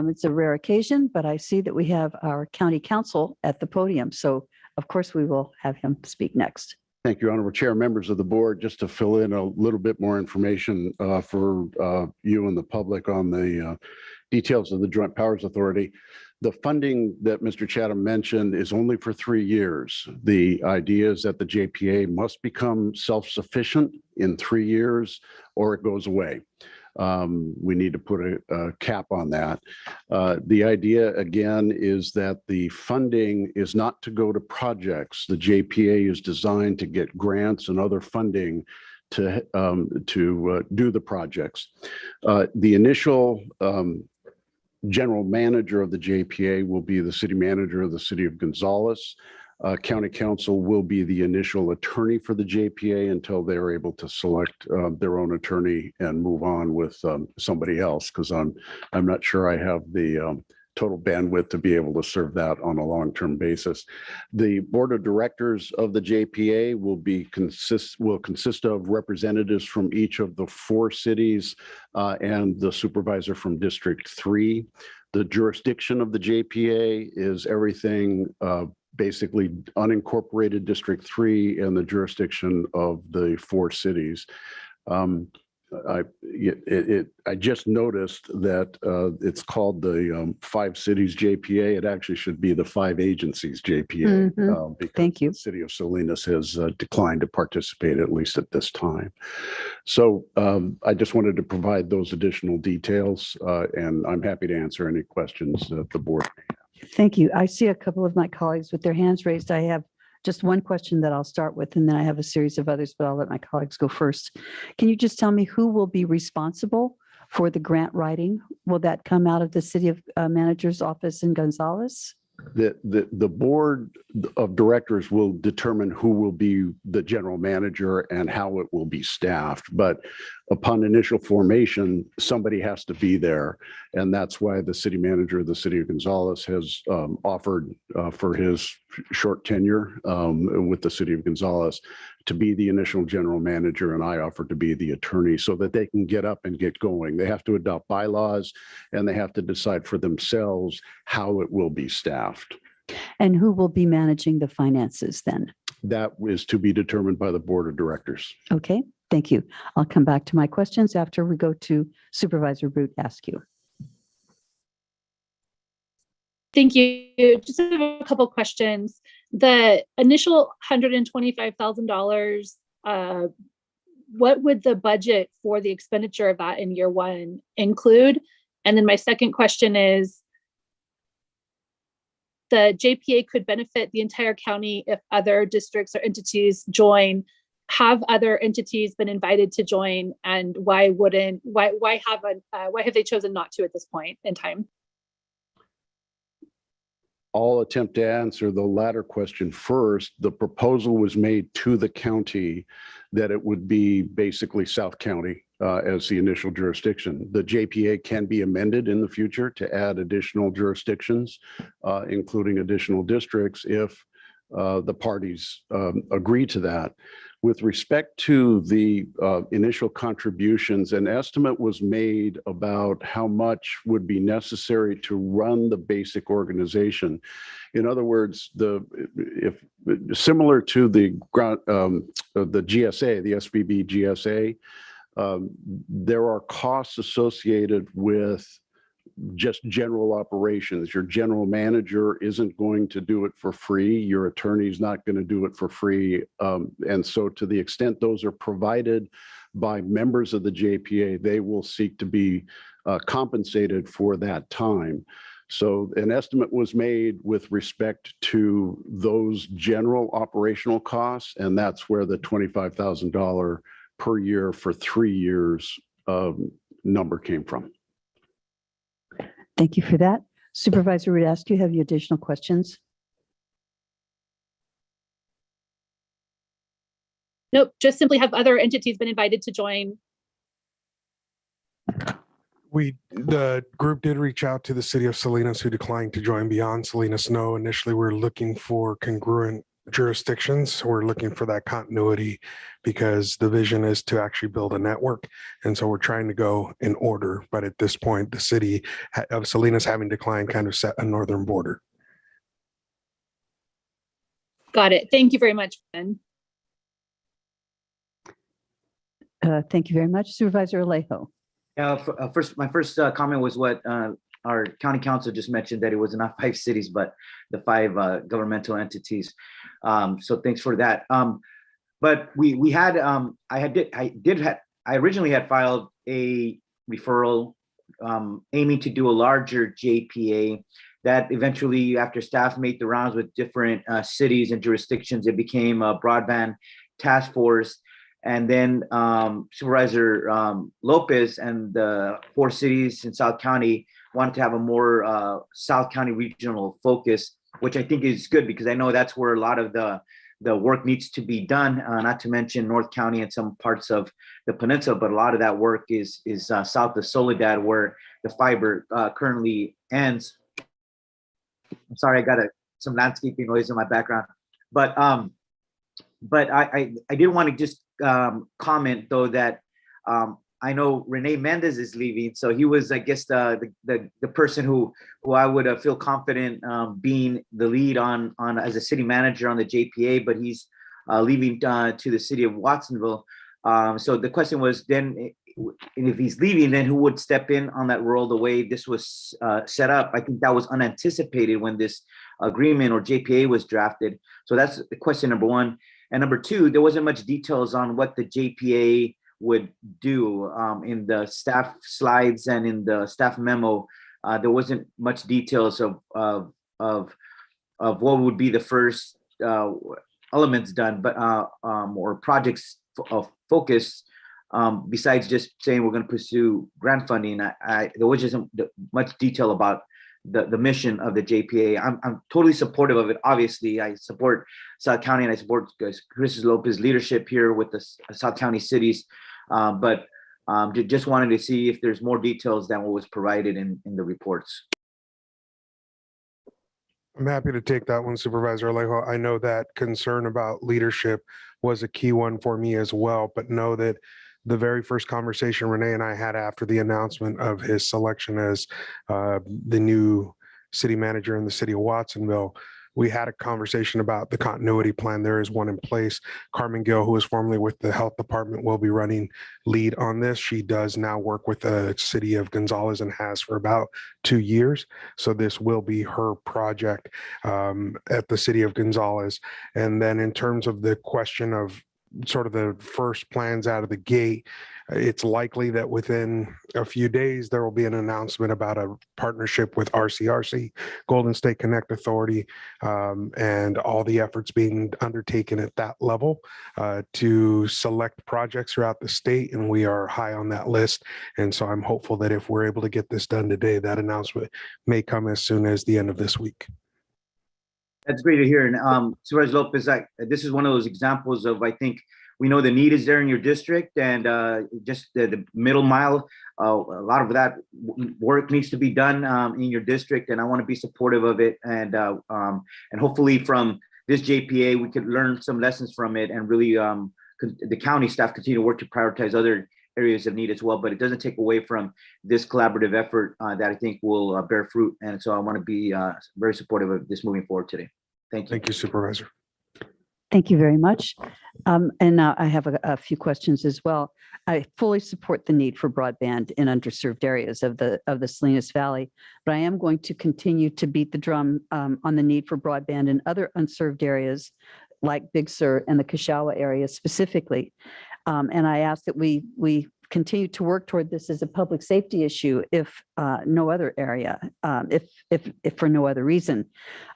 It's a rare occasion, but I see that we have our county council at the podium. So of course we will have him speak next. Thank you, Honorable Chair, members of the board. Just to fill in a little bit more information for you and the public on the details of the Joint Powers Authority. The funding that Mr. Chatham mentioned is only for 3 years. The idea is that the JPA must become self-sufficient in 3 years or it goes away. We need to put a cap on that. The idea, again, is that the funding is not to go to projects. The JPA is designed to get grants and other funding to do the projects. The initial general manager of the JPA will be the city manager of the city of Gonzales. County council will be the initial attorney for the JPA until they're able to select their own attorney and move on with somebody else, because I'm not sure I have the total bandwidth to be able to serve that on a long-term basis. The board of directors of the JPA will consist of representatives from each of the 4 cities and the supervisor from District 3. The jurisdiction of the JPA is everything basically unincorporated District 3 and the jurisdiction of the 4 cities. I just noticed that it's called the 5 cities JPA. It actually should be the 5 agencies JPA. Because Thank you. the city of Salinas has declined to participate, at least at this time. So I just wanted to provide those additional details, and I'm happy to answer any questions that the board may have. Thank you. I see a couple of my colleagues with their hands raised. I have just one question that I'll start with, and then I have a series of others, but I'll let my colleagues go first. Can you just tell me who will be responsible for the grant writing? Will that come out of the city of manager's office in Gonzales? The board of directors will determine who will be the general manager and how it will be staffed. But upon initial formation, somebody has to be there. And that's why the city manager of the city of Gonzales has offered for his short tenure with the city of Gonzales to be the initial general manager, and I offered to be the attorney so that they can get up and get going. They have to adopt bylaws and they have to decide for themselves how it will be staffed. And who will be managing the finances then? That is to be determined by the board of directors. Okay, thank you. I'll come back to my questions after we go to Supervisor Root Askew. Thank you. Just have a couple questions. The initial $125,000, what would the budget for the expenditure of that in year 1 include? And then my second question is, the JPA could benefit the entire county if other districts or entities join. Have other entities been invited to join, and why have they chosen not to at this point in time? I'll attempt to answer the latter question first. The proposal was made to the county that it would be basically South County as the initial jurisdiction. The JPA can be amended in the future to add additional jurisdictions, including additional districts if the parties agree to that. With respect to the initial contributions, an estimate was made about how much would be necessary to run the basic organization. In other words, similar to the GSA, the SVB GSA, there are costs associated with just general operations. Your general manager isn't going to do it for free. Your attorney's not going to do it for free. And so to the extent those are provided by members of the JPA, they will seek to be compensated for that time. So an estimate was made with respect to those general operational costs, and that's where the $25,000 per year for 3 years number came from. Thank you for that. Supervisor Root Askew, have you additional questions? Nope, just simply have other entities been invited to join? The group did reach out to the city of Salinas, who declined to join. Beyond Salinas, no. Initially, we're looking for congruent jurisdictions. We're looking for that continuity because the vision is to actually build a network. And so we're trying to go in order. But at this point, the city of Salinas, having declined, kind of set a northern border. Got it. Thank you very much, Ben. Thank you very much. Supervisor Alejo. My first comment was what our county council just mentioned, that it was not 5 cities, but the 5 governmental entities. So thanks for that. But we had, I originally had filed a referral aiming to do a larger JPA that eventually, after staff made the rounds with different cities and jurisdictions, it became a broadband task force. And then Supervisor Lopez and the 4 cities in South County wanted to have a more South County regional focus, which I think is good because I know that's where a lot of the work needs to be done, not to mention North County and some parts of the peninsula, but a lot of that work is south of Soledad, where the fiber currently ends. I'm sorry, I got some landscaping noise in my background. But I did want to just comment though that I know Renee Mendez is leaving, so he was, I guess, the person who I would feel confident being the lead on as a city manager on the JPA, but he's leaving to the city of Watsonville. So the question was then, if he's leaving, then who would step in on that role the way this was set up? I think that was unanticipated when this agreement or JPA was drafted. So that's the question number one. And number two, there wasn't much details on what the JPA would do in the staff slides and in the staff memo. There wasn't much details of what would be the first elements done, but or projects of focus. Besides just saying we're going to pursue grant funding, there was just much detail about the mission of the JPA. I'm totally supportive of it. Obviously, I support South County and I support Chris Lopez's leadership here with the South County cities. But just wanted to see if there's more details than what was provided in the reports. I'm happy to take that one, Supervisor Alejo. I know that concern about leadership was a key one for me as well, but know that the very first conversation Renee and I had after the announcement of his selection as the new city manager in the city of Watsonville, we had a conversation about the continuity plan. There is one in place. Carmen Gill, who is formerly with the health department, will be running lead on this. She does now work with the city of Gonzales and has for about 2 years. So this will be her project at the city of Gonzales. And then in terms of the question of sort of the first plans out of the gate, it's likely that within a few days, there will be an announcement about a partnership with RCRC, Golden State Connect Authority, and all the efforts being undertaken at that level to select projects throughout the state. And we are high on that list. And so I'm hopeful that if we're able to get this done today, that announcement may come as soon as the end of this week. That's great to hear. And Supervisor Lopez, this is one of those examples of, I think, we know the need is there in your district, and just the middle mile, a lot of that work needs to be done in your district, and I want to be supportive of it. And hopefully from this JPA, we could learn some lessons from it, and really the county staff continue to work to prioritize other areas of need as well. But it doesn't take away from this collaborative effort that I think will bear fruit. And so I want to be very supportive of this moving forward today. Thank you. Thank you, Supervisor. Thank you very much. And now I have a few questions as well. I fully support the need for broadband in underserved areas of the Salinas Valley, but I am going to continue to beat the drum on the need for broadband in other unserved areas like Big Sur and the Kashawa area specifically. And I ask that we continue to work toward this as a public safety issue, if no other area, if for no other reason.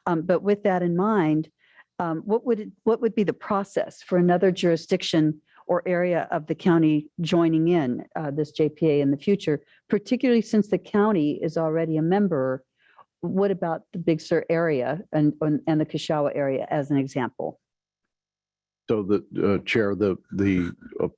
But with that in mind, what would be the process for another jurisdiction or area of the county joining in this JPA in the future, particularly since the county is already a member? What about the Big Sur area and the Kashawa area as an example? So the chair, the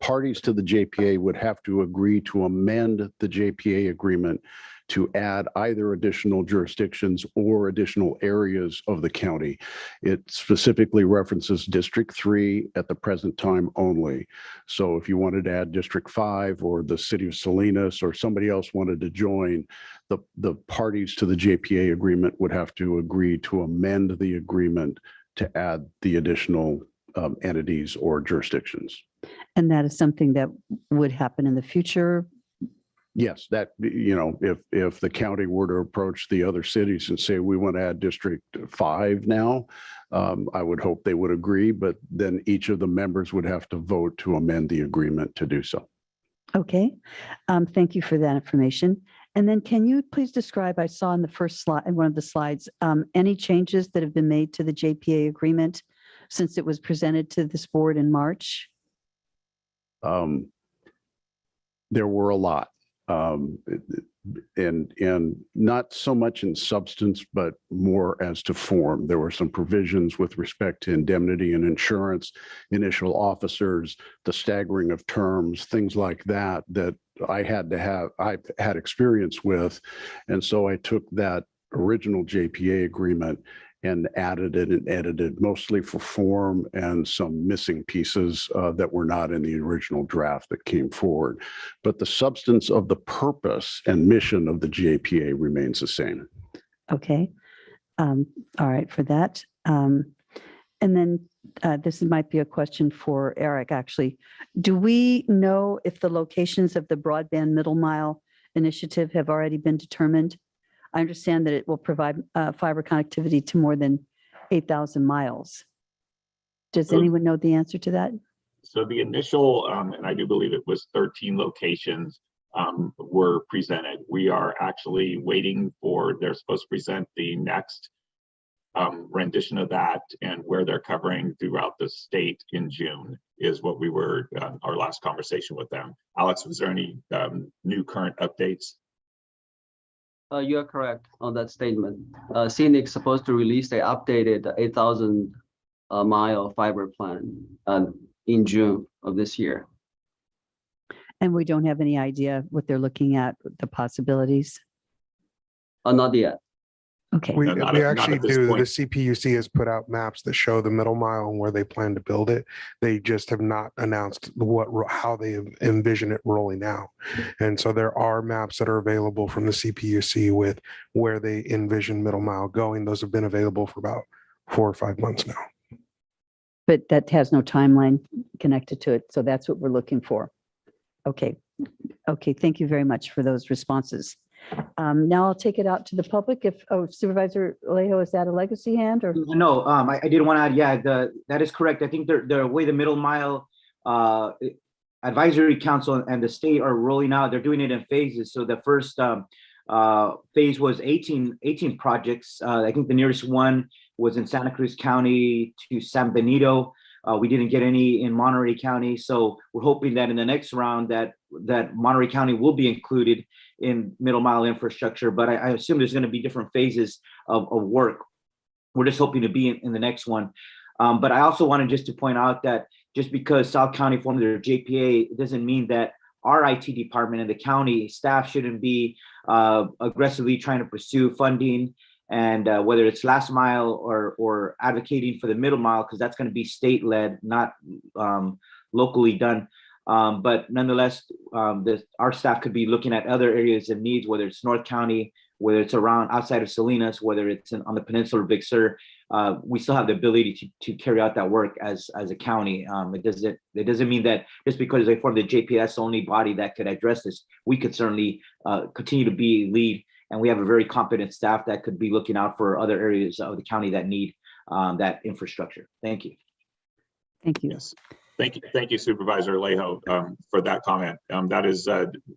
parties to the JPA would have to agree to amend the JPA agreement to add either additional jurisdictions or additional areas of the county. It specifically references District 3 at the present time only. So if you wanted to add District 5 or the city of Salinas or somebody else wanted to join, the parties to the JPA agreement would have to agree to amend the agreement to add the additional entities or jurisdictions. And that is something that would happen in the future? Yes, that, if the county were to approach the other cities and say, we want to add District 5 now, I would hope they would agree, but then each of the members would have to vote to amend the agreement to do so. Okay, thank you for that information. And then can you please describe, I saw in the first slide, in one of the slides, any changes that have been made to the JPA agreement since it was presented to this board in March? There were a lot. And not so much in substance, but more as to form. There were some provisions with respect to indemnity and insurance, initial officers, the staggering of terms, things like that, that I've had experience with. And so I took that original JPA agreement and added it and edited, mostly for form and some missing pieces that were not in the original draft that came forward. But the substance of the purpose and mission of the JPA remains the same. Okay. All right, for that. And then this might be a question for Eric, actually. Do we know if the locations of the Broadband Middle Mile initiative have already been determined? I understand that it will provide fiber connectivity to more than 8,000 miles. Does anyone know the answer to that? So the initial, and I do believe it was 13 locations were presented. We are actually waiting for, they're supposed to present the next rendition of that, and where they're covering throughout the state in June is what we were, our last conversation with them. Alex, was there any new current updates? You are correct on that statement. CNIC is supposed to release the updated 8,000 mile fiber plan in June of this year. And we don't have any idea what they're looking at, the possibilities? Not yet. Okay. We actually do. The CPUC has put out maps that show the middle mile and where they plan to build it. They just have not announced how they envision it rolling out. And so there are maps that are available from the CPUC with where they envision middle mile going. Those have been available for about 4 or 5 months now. But that has no timeline connected to it. So that's what we're looking for. Okay. Okay. Thank you very much for those responses. Now I'll take it out to the public. If Supervisor Alejo, is that a legacy hand or? No, I did want to add, yeah, that is correct. I think the way the Middle Mile Advisory Council and the state are rolling out, they're doing it in phases. So the first phase was 18 projects. I think the nearest one was in Santa Cruz County to San Benito. We didn't get any in Monterey County. So we're hoping that in the next round that Monterey County will be included in middle mile infrastructure, but I assume there's going to be different phases of work. We're just hoping to be in the next one. But I also wanted just to point out that just because South County formed their JPA, it doesn't mean that our IT department and the county staff shouldn't be aggressively trying to pursue funding, and whether it's last mile or advocating for the middle mile, because that's going to be state-led, not locally done. But nonetheless, our staff could be looking at other areas of needs, whether it's North County, whether it's around outside of Salinas, whether it's on the peninsula or Big Sur. We still have the ability to carry out that work as a county. It doesn't mean that just because they form the JPS only body that could address this. We could certainly continue to be lead, and we have a very competent staff that could be looking out for other areas of the county that need that infrastructure. Thank you. Thank you. Yes. Thank you, Supervisor Alejo, for that comment. That is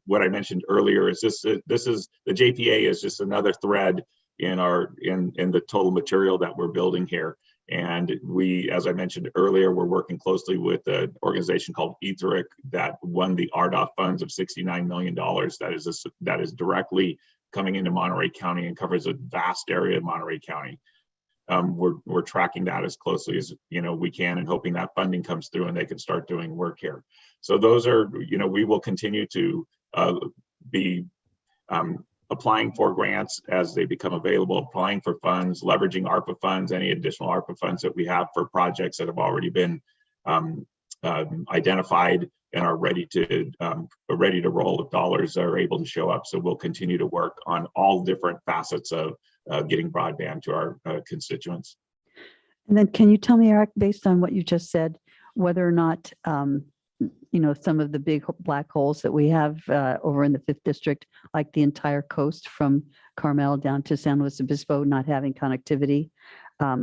what I mentioned earlier. Is this is the JPA is just another thread in the total material that we're building here. And we, as I mentioned earlier, we're working closely with an organization called ETHRIC that won the RDOF funds of $69 million. That is directly coming into Monterey County and covers a vast area of Monterey County. We're tracking that as closely as we can, and hoping that funding comes through and they can start doing work here. So those are, we will continue to be applying for grants as they become available, applying for funds, leveraging ARPA funds, any additional ARPA funds that we have for projects that have already been identified and are ready to roll if dollars are able to show up. So we'll continue to work on all different facets of getting broadband to our constituents. And then can you tell me, Eric, based on what you just said, whether or not, some of the big black holes that we have over in the 5th District, like the entire coast from Carmel down to San Luis Obispo, not having connectivity,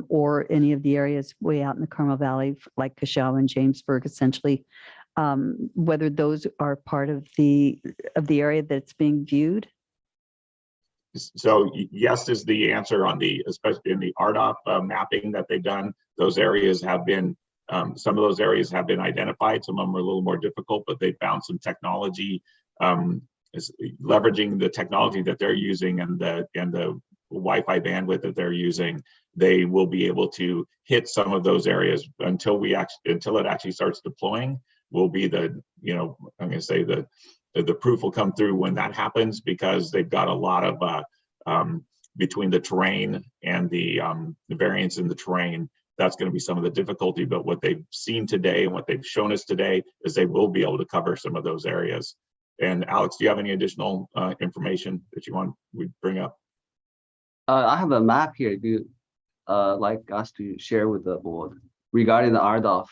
or any of the areas way out in the Carmel Valley, like Cachao and Jamesburg, essentially, whether those are part of the area that's being viewed? So yes is the answer on especially in the RDOF mapping that they've done. Those areas have been, some of those areas have been identified. Some of them are a little more difficult, but they found some technology, leveraging the technology that they're using and the Wi-Fi bandwidth that they're using. They will be able to hit some of those areas until it actually starts deploying. Will be I'm going to say the proof will come through when that happens, because they've got a lot of between the terrain and the variance in the terrain. That's going to be some of the difficulty, but what they've seen today and what they've shown us today is they will be able to cover some of those areas. And Alex, do you have any additional information that you want we bring up? I have a map here. If you like us to share with the board regarding the RDOF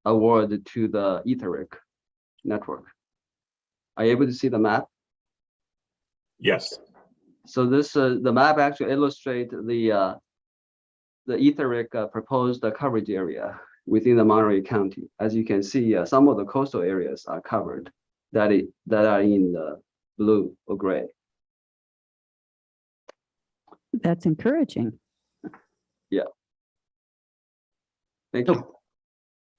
award to the Etheric network. Are you able to see the map? Yes. So this the map actually illustrates the Etheric proposed coverage area within the Monterey County. As you can see, some of the coastal areas are covered that are in the blue or gray. That's encouraging. Yeah. Thank you.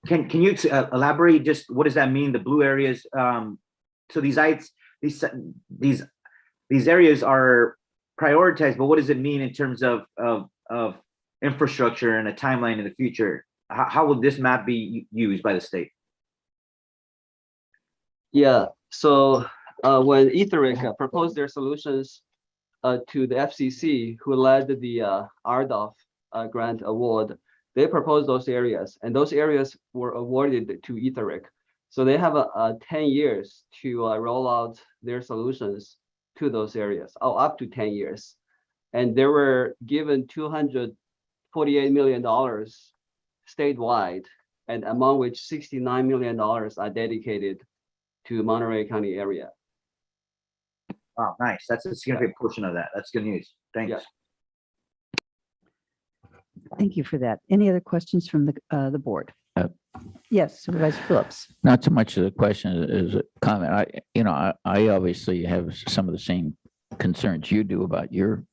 Can you elaborate just what does that mean? The blue areas. So these areas are prioritized, but what does it mean in terms of infrastructure and a timeline in the future? How will this map be used by the state? Yeah. So when Etheric proposed their solutions to the FCC, who led the RDOF grant award, they proposed those areas, and those areas were awarded to Etheric. So they have 10 years to roll out their solutions to those areas, up to 10 years. And they were given $248 million statewide, and among which $69 million are dedicated to Monterey County area. Wow, nice. That's a significant portion of that. That's good news. Thanks. Yeah. Thank you for that. Any other questions from the board? Yes, Supervisor Phillips. Not so much a question as a comment. I obviously have some of the same concerns you do about your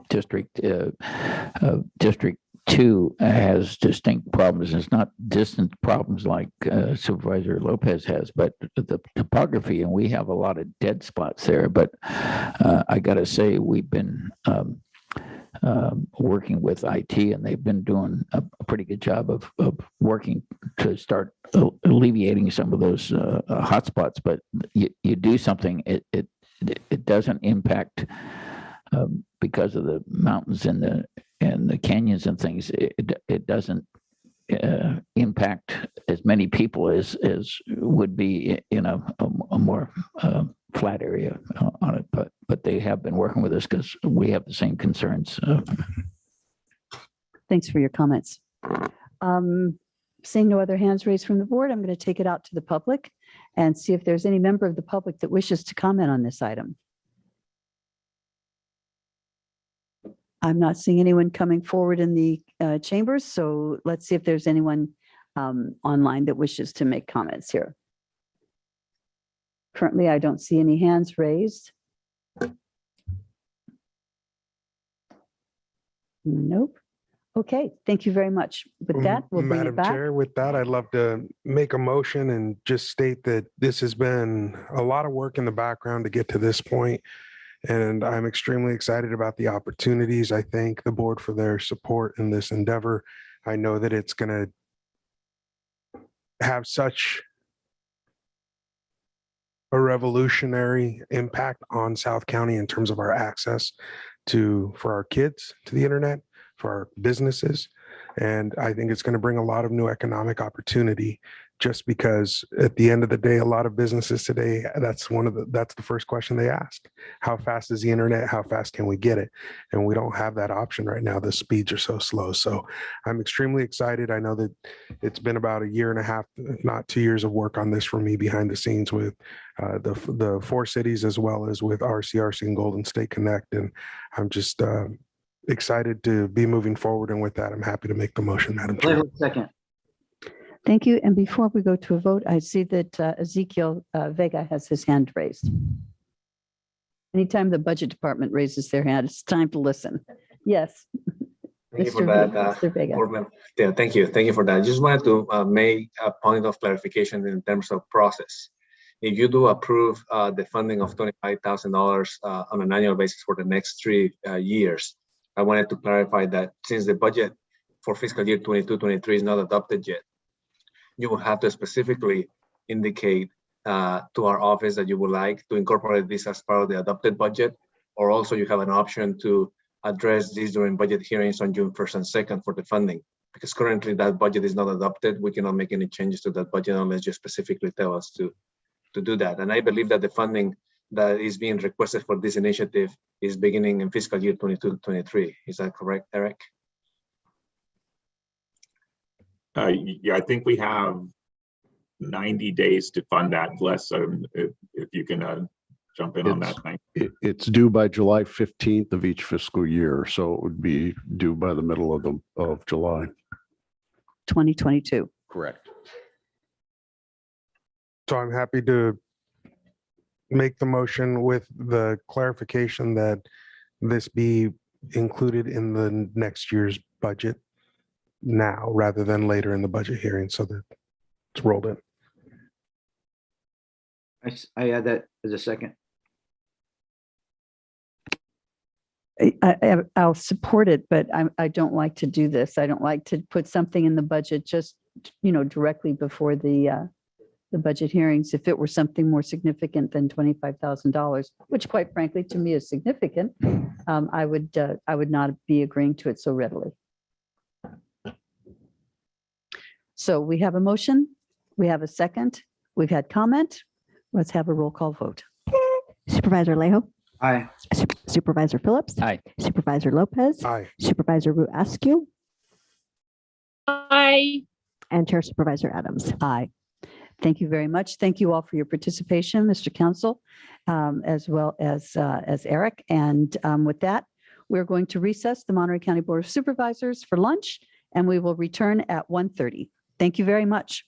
district. District 2 has distinct problems. It's not distant problems like Supervisor Lopez has, but the topography, and we have a lot of dead spots there. But I got to say, we've been working with IT, and they've been doing a pretty good job of working to start alleviating some of those hotspots. But you do something, it doesn't impact because of the mountains and the canyons and things. It doesn't impact as many people as would be in a more flat area on it, but they have been working with us because we have the same concerns. Thanks for your comments. Seeing no other hands raised from the board, I'm going to take it out to the public and see if there's any member of the public that wishes to comment on this item. I'm not seeing anyone coming forward in the chambers, so let's see if there's anyone online that wishes to make comments here. Currently, I don't see any hands raised. Nope. Okay, thank you very much. With that, we'll bring it Madam back. Chair, with that, I'd love to make a motion and just state that this has been a lot of work in the background to get to this point. And I'm extremely excited about the opportunities. I thank the board for their support in this endeavor. I know that it's going to have such a revolutionary impact on South County in terms of our access for our kids to the internet, for our businesses. And I think it's going to bring a lot of new economic opportunity, just because at the end of the day, a lot of businesses today, that's the first question they ask. How fast is the internet? How fast can we get it? And we don't have that option right now. The speeds are so slow. So I'm extremely excited. I know that it's been about a year and a half, if not 2 years of work on this for me behind the scenes with the 4 cities, as well as with RCRC and Golden State Connect. And I'm just excited to be moving forward. And with that, I'm happy to make the motion, Madam Chair. Second. Thank you. And before we go to a vote, I see that Ezekiel Vega has his hand raised. Anytime the budget department raises their hand, it's time to listen. Yes. Thank you for that. Mr. Vega. Yeah, thank you. Thank you for that. I just wanted to make a point of clarification in terms of process. If you do approve the funding of $25,000 on an annual basis for the next 3 years, I wanted to clarify that since the budget for fiscal year 22-23 is not adopted yet, you will have to specifically indicate to our office that you would like to incorporate this as part of the adopted budget, or also you have an option to address this during budget hearings on June 1st and 2nd for the funding. Because currently that budget is not adopted. We cannot make any changes to that budget unless you specifically tell us to do that. And I believe that the funding that is being requested for this initiative is beginning in fiscal year 22-23. Is that correct, Eric? Yeah, I think we have 90 days to fund that, Les. If you can jump in on that thing. It's due by July 15th of each fiscal year, so it would be due by the middle of July. 2022. Correct. So I'm happy to make the motion with the clarification that this be included in the next year's budget now rather than later in the budget hearing so that it's rolled in. I add that as a second. I'll support it, but I don't like to do this. I don't like to put something in the budget just, directly before the budget hearings. If it were something more significant than $25,000, which quite frankly to me is significant, I would not be agreeing to it so readily. So we have a motion, we have a second, we've had comment. Let's have a roll call vote. Supervisor Alejo. Aye. Supervisor Phillips. Aye. Supervisor Lopez. Aye. Supervisor Ruescu. Aye. And Chair Supervisor Adams. Aye. Thank you very much. Thank you all for your participation, Mr. Council, as well as Eric. And with that, we're going to recess the Monterey County Board of Supervisors for lunch, and we will return at 1:30. Thank you very much.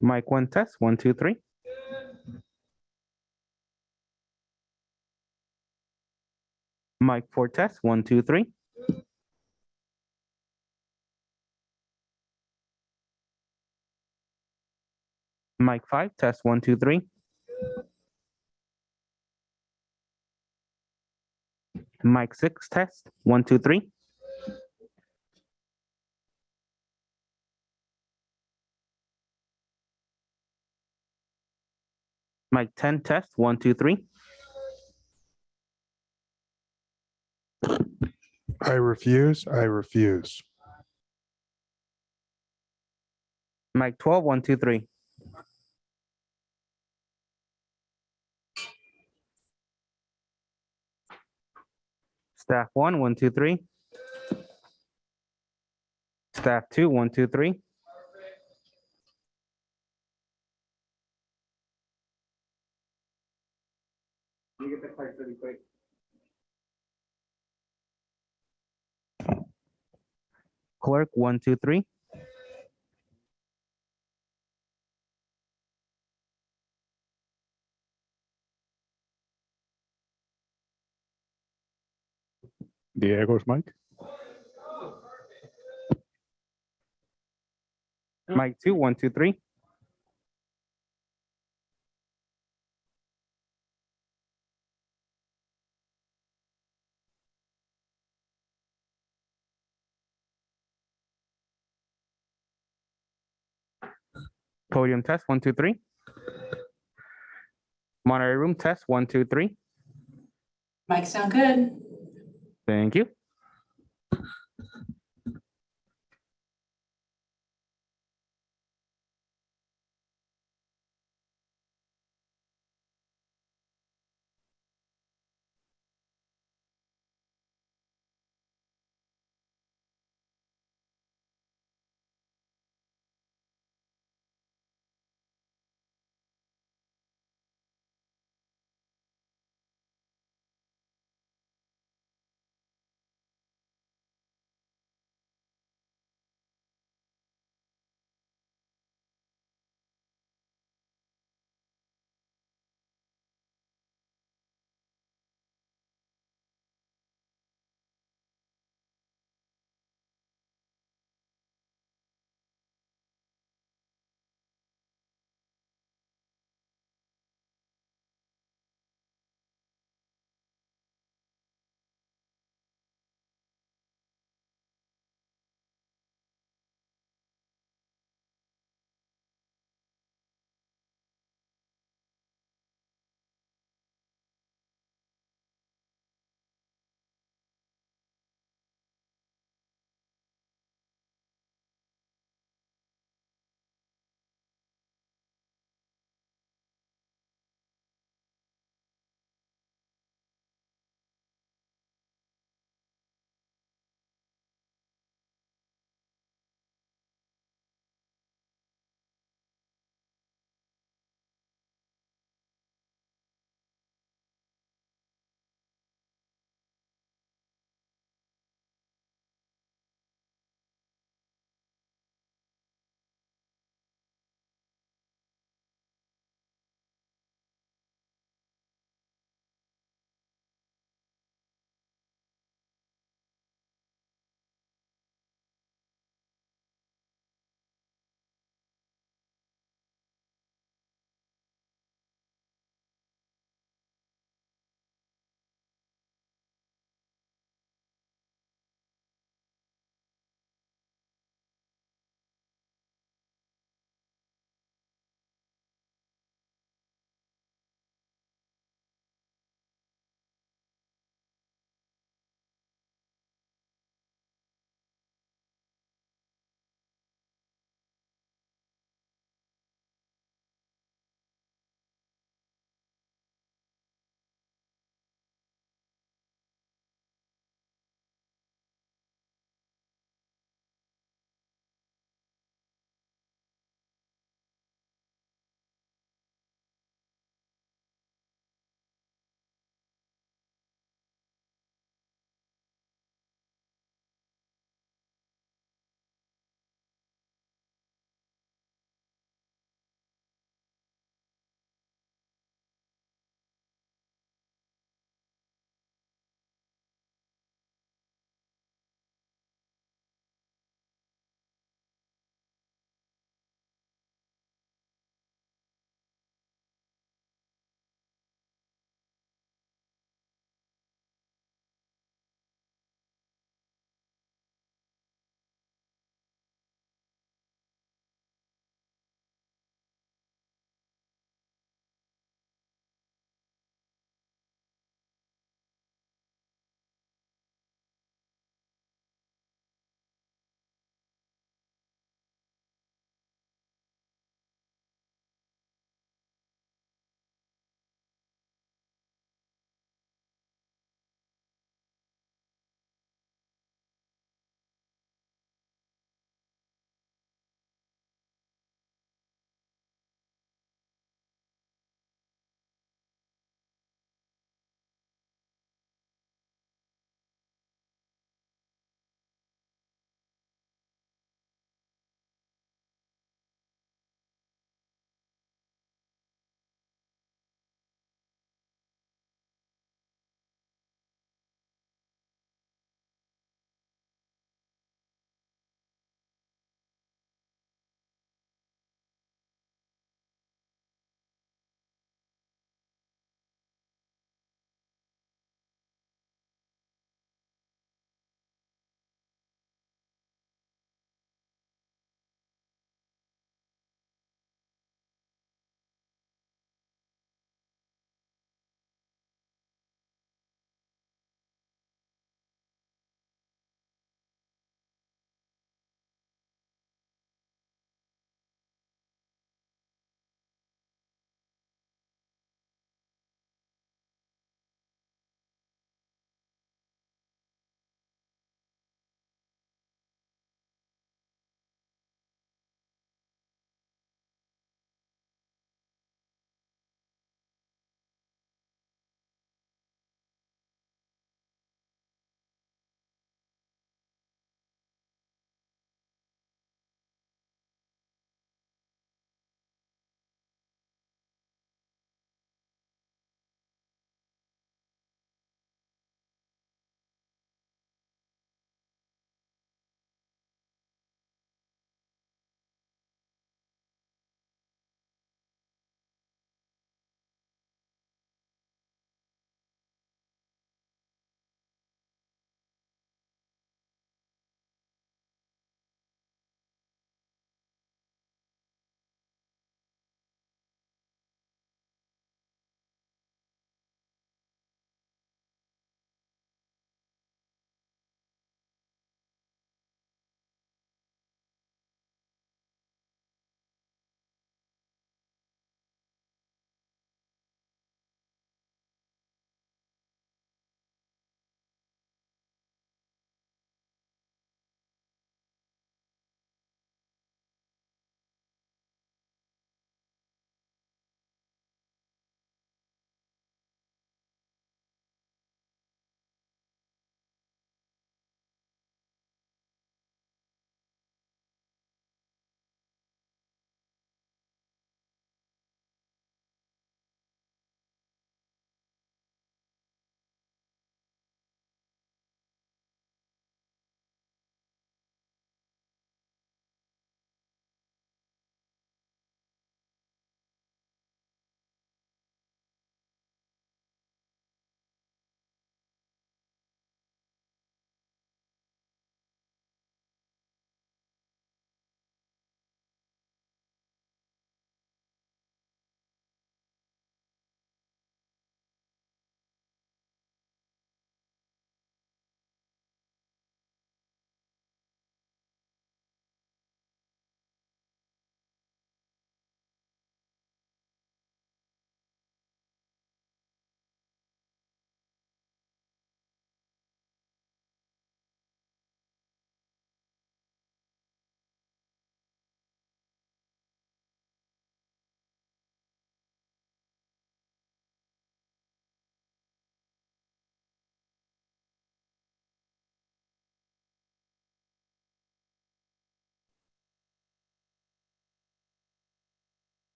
Mic 1 test, 1, 2, 3. Mic 4 test, 1, 2, 3. Mic 5 test, 1, 2, 3. Mic 6 test, 1, 2, 3. Mic 10 test, 1, 2, 3. I refuse. I refuse. Mic 12, 1, 2, 3. Staff 1, 1, 2, 3. Staff 2, 1, 2, 3. You get the card really quick. Clerk 1, 2, 3. Diego's mic. Mic 2, 1, 2, 3. Podium test, 1, 2, 3. Monterey room test, 1, 2, 3. Mic sound good? Thank you.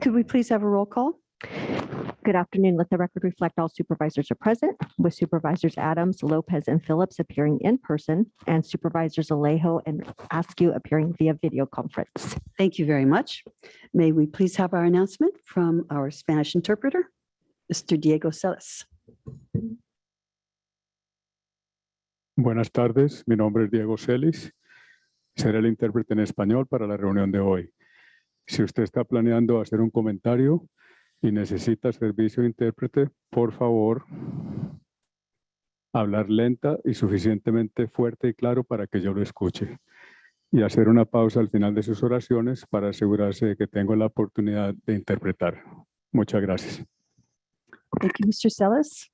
Could we please have a roll call? Good afternoon. Let the record reflect all supervisors are present, with Supervisors Adams, Lopez, and Phillips appearing in person, and Supervisors Alejo and Askew appearing via video conference. Thank you very much. May we please have our announcement from our Spanish interpreter, Mr. Diego Celis. Buenas tardes, mi nombre es Diego Celis. Seré el intérprete en español para la reunión de hoy. Si usted está planeando hacer un comentario y necesita servicio de intérprete, por favor, hablar lenta y suficientemente fuerte y claro para que yo lo escuche. Y hacer una pausa al final de sus oraciones para asegurarse de que tengo la oportunidad de interpretar. Muchas gracias. Thank you, Mr. Celis.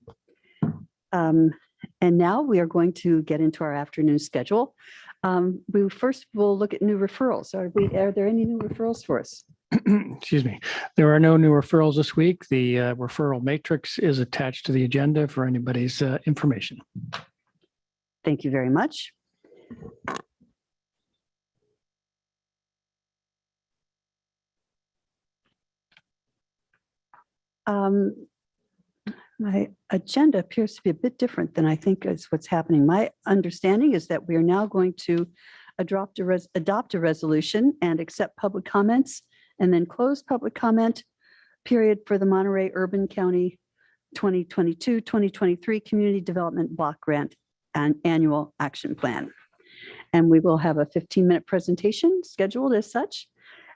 And now we are going to get into our afternoon schedule. We first will look at new referrals. Are there any new referrals for us? Excuse me. There are no new referrals this week. The referral matrix is attached to the agenda for anybody's information. Thank you very much. My agenda appears to be a bit different than I think is what's happening. My understanding is that we are now going to adopt a resolution and accept public comments and then close public comment period for the Monterey Urban County 2022-2023 Community Development Block Grant and Annual Action Plan. And we will have a 15-minute presentation scheduled as such.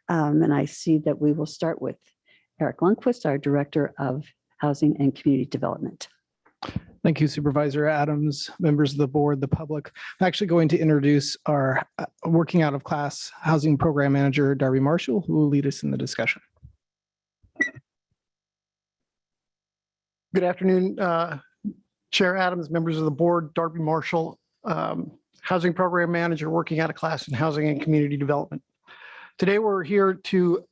And I see that we will start with Eric Lundquist, our Director of Housing and Community Development. Thank you, Supervisor Adams, members of the board, the public. I'm actually going to introduce our working out of class housing program manager, Darby Marshall, who will lead us in the discussion. Good afternoon, Chair Adams, members of the board, Darby Marshall, housing program manager working out of class in housing and community development. Today, we're here to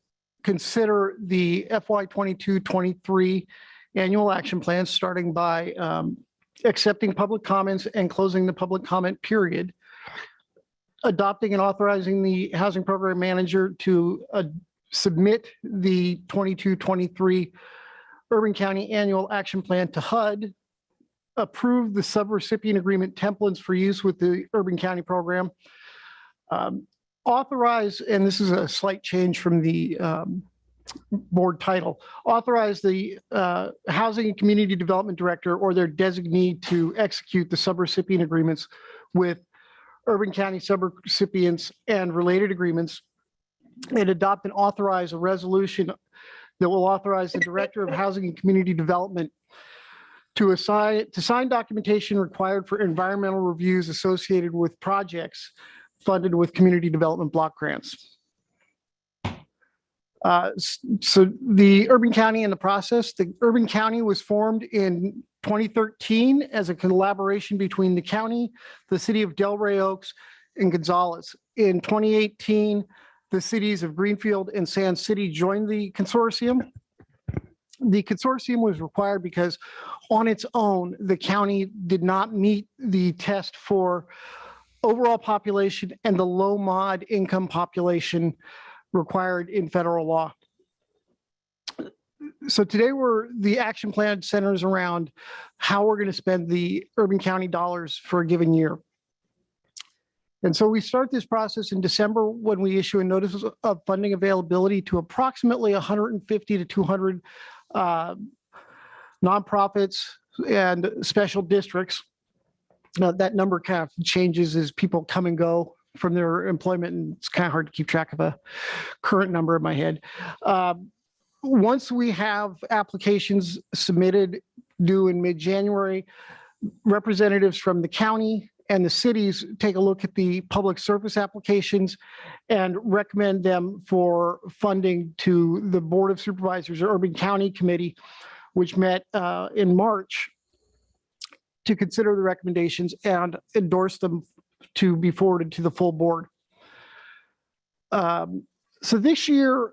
consider the FY 22-23 annual action plan, starting by accepting public comments and closing the public comment period, adopting and authorizing the housing program manager to submit the 22-23 Urban County Annual Action Plan to HUD, approve the subrecipient agreement templates for use with the Urban County program, authorize, and this is a slight change from the board title, authorize the Housing and Community Development Director or their designee to execute the subrecipient agreements with Urban County subrecipients and related agreements, and adopt and authorize a resolution that will authorize the Director of Housing and Community Development to sign documentation required for environmental reviews associated with projects funded with community development block grants. So the Urban County in the process, the Urban County was formed in 2013 as a collaboration between the county, the city of Delray Oaks, and Gonzales. In 2018, the cities of Greenfield and Sand City joined the consortium. The consortium was required because on its own, the county did not meet the test for overall population and the low mod income population required in federal law. So today the action plan centers around how we're going to spend the Urban County dollars for a given year. And so we start this process in December when we issue a notice of funding availability to approximately 150 to 200 nonprofits and special districts. That number kind of changes as people come and go from their employment, and it's kind of hard to keep track of a current number in my head. Once we have applications submitted due in mid-January, representatives from the county and the cities take a look at the public service applications and recommend them for funding to the Board of Supervisors or Urban County Committee, which met in March to consider the recommendations and endorse them to be forwarded to the full board. So this year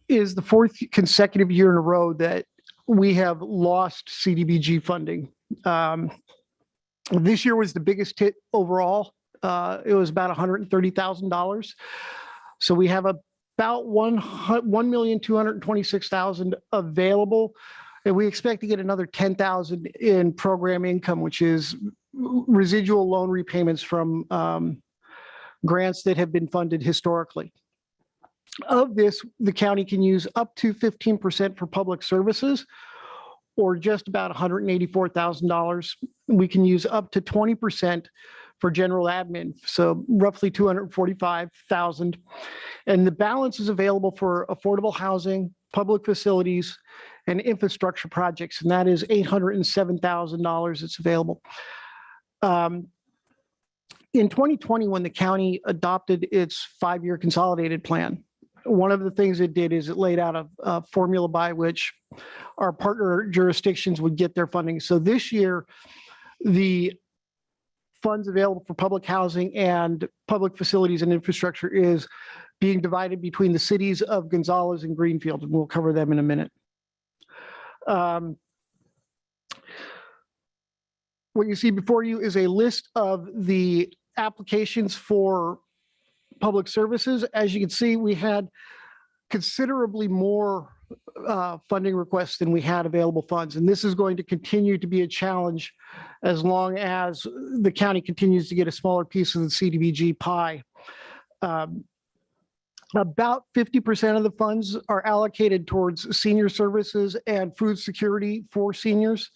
is the fourth consecutive year in a row that we have lost CDBG funding. This year was the biggest hit overall. It was about $130,000. So we have a about 1,226,000 available. And we expect to get another 10,000 in program income, which is residual loan repayments from grants that have been funded historically. Of this, the county can use up to 15% for public services, or just about $184,000. We can use up to 20% for general admin, so roughly 245,000. And the balance is available for affordable housing, public facilities, and infrastructure projects, and that is $807,000 that's available. In 2020, when the county adopted its 5-year consolidated plan, one of the things it did is it laid out a formula by which our partner jurisdictions would get their funding. So this year, the funds available for public housing and public facilities and infrastructure is being divided between the cities of Gonzales and Greenfield, and we'll cover them in a minute. What you see before you is a list of the applications for public services. As you can see, we had considerably more funding requests than we had available funds. And this is going to continue to be a challenge as long as the county continues to get a smaller piece of the CDBG pie. About 50% of the funds are allocated towards senior services and food security for seniors.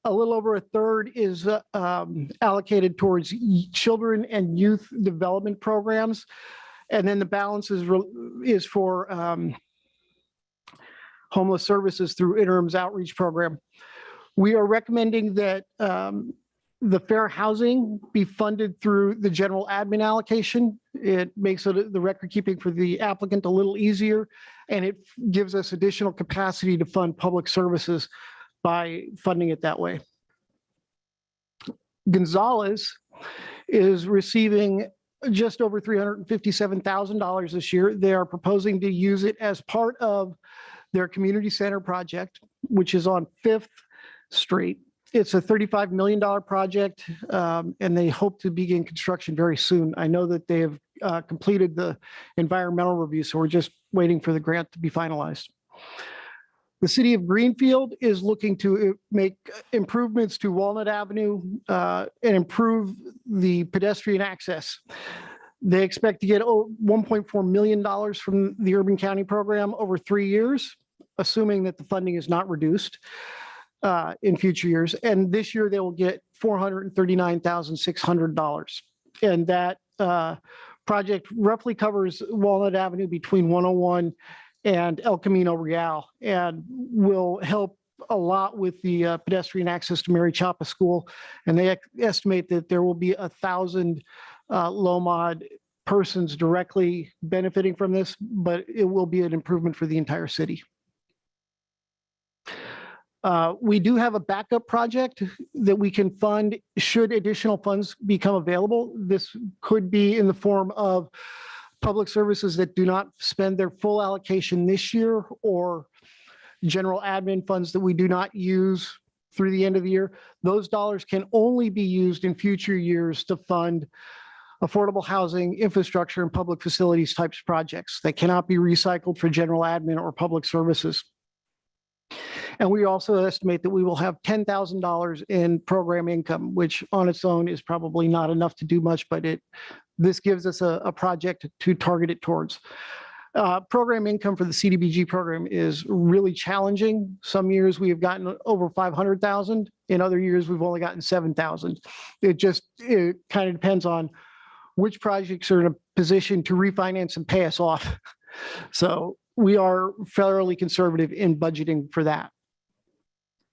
A little over a third is allocated towards children and youth development programs. And then the balance is for homeless services through Interim's outreach program. We are recommending that the fair housing be funded through the general admin allocation. It makes the record keeping for the applicant a little easier, and it gives us additional capacity to fund public services by funding it that way. Gonzales is receiving just over $357,000 this year. They are proposing to use it as part of their community center project, which is on 5th Street. It's a $35 million project, and they hope to begin construction very soon. I know that they have completed the environmental review, so we're just waiting for the grant to be finalized. The city of Greenfield is looking to make improvements to Walnut Avenue and improve the pedestrian access. They expect to get $1.4 million from the Urban County program over 3 years, assuming that the funding is not reduced in future years. And this year they will get $439,600. And that project roughly covers Walnut Avenue between 101 and El Camino Real, and will help a lot with the pedestrian access to Mary Chapa School. And they estimate that there will be 1,000 low-mod persons directly benefiting from this, but it will be an improvement for the entire city. We do have a backup project that we can fund should additional funds become available. This could be in the form of public services that do not spend their full allocation this year, or general admin funds that we do not use through the end of the year. Those dollars can only be used in future years to fund affordable housing, infrastructure, and public facilities types of projects that cannot be recycled for general admin or public services. And we also estimate that we will have $10,000 in program income, which on its own is probably not enough to do much, but this gives us a project to target it towards. Program income for the CDBG program is really challenging. Some years we have gotten over 500,000. In other years, we've only gotten 7,000. It kind of depends on which projects are in a position to refinance and pay us off. So we are fairly conservative in budgeting for that.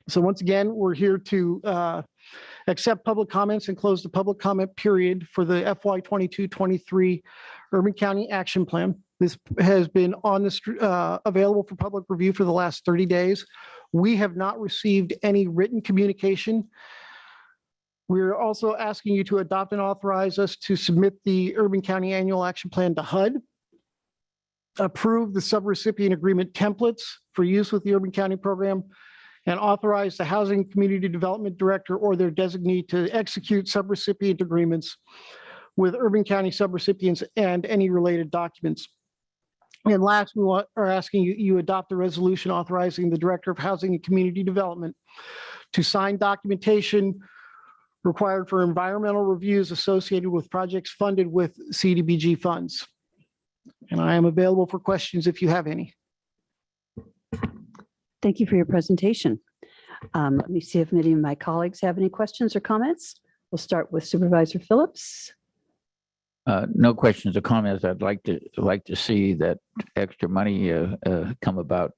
So once again, we're here to accept public comments and close the public comment period for the FY 22-23 Urban County Action Plan. This has been on the available for public review for the last 30 days. We have not received any written communication. We're also asking you to adopt and authorize us to submit the Urban County Annual Action Plan to HUD, approve the subrecipient agreement templates for use with the Urban County program, and authorize the Housing Community Development Director or their designee to execute subrecipient agreements with Urban County subrecipients and any related documents. And last, are asking you adopt the resolution authorizing the Director of Housing and Community Development to sign documentation required for environmental reviews associated with projects funded with CDBG funds. And I am available for questions if you have any. Thank you for your presentation. Let me see if any of my colleagues have any questions or comments. We'll start with Supervisor Phillips. No questions or comments. I'd like to see that extra money come about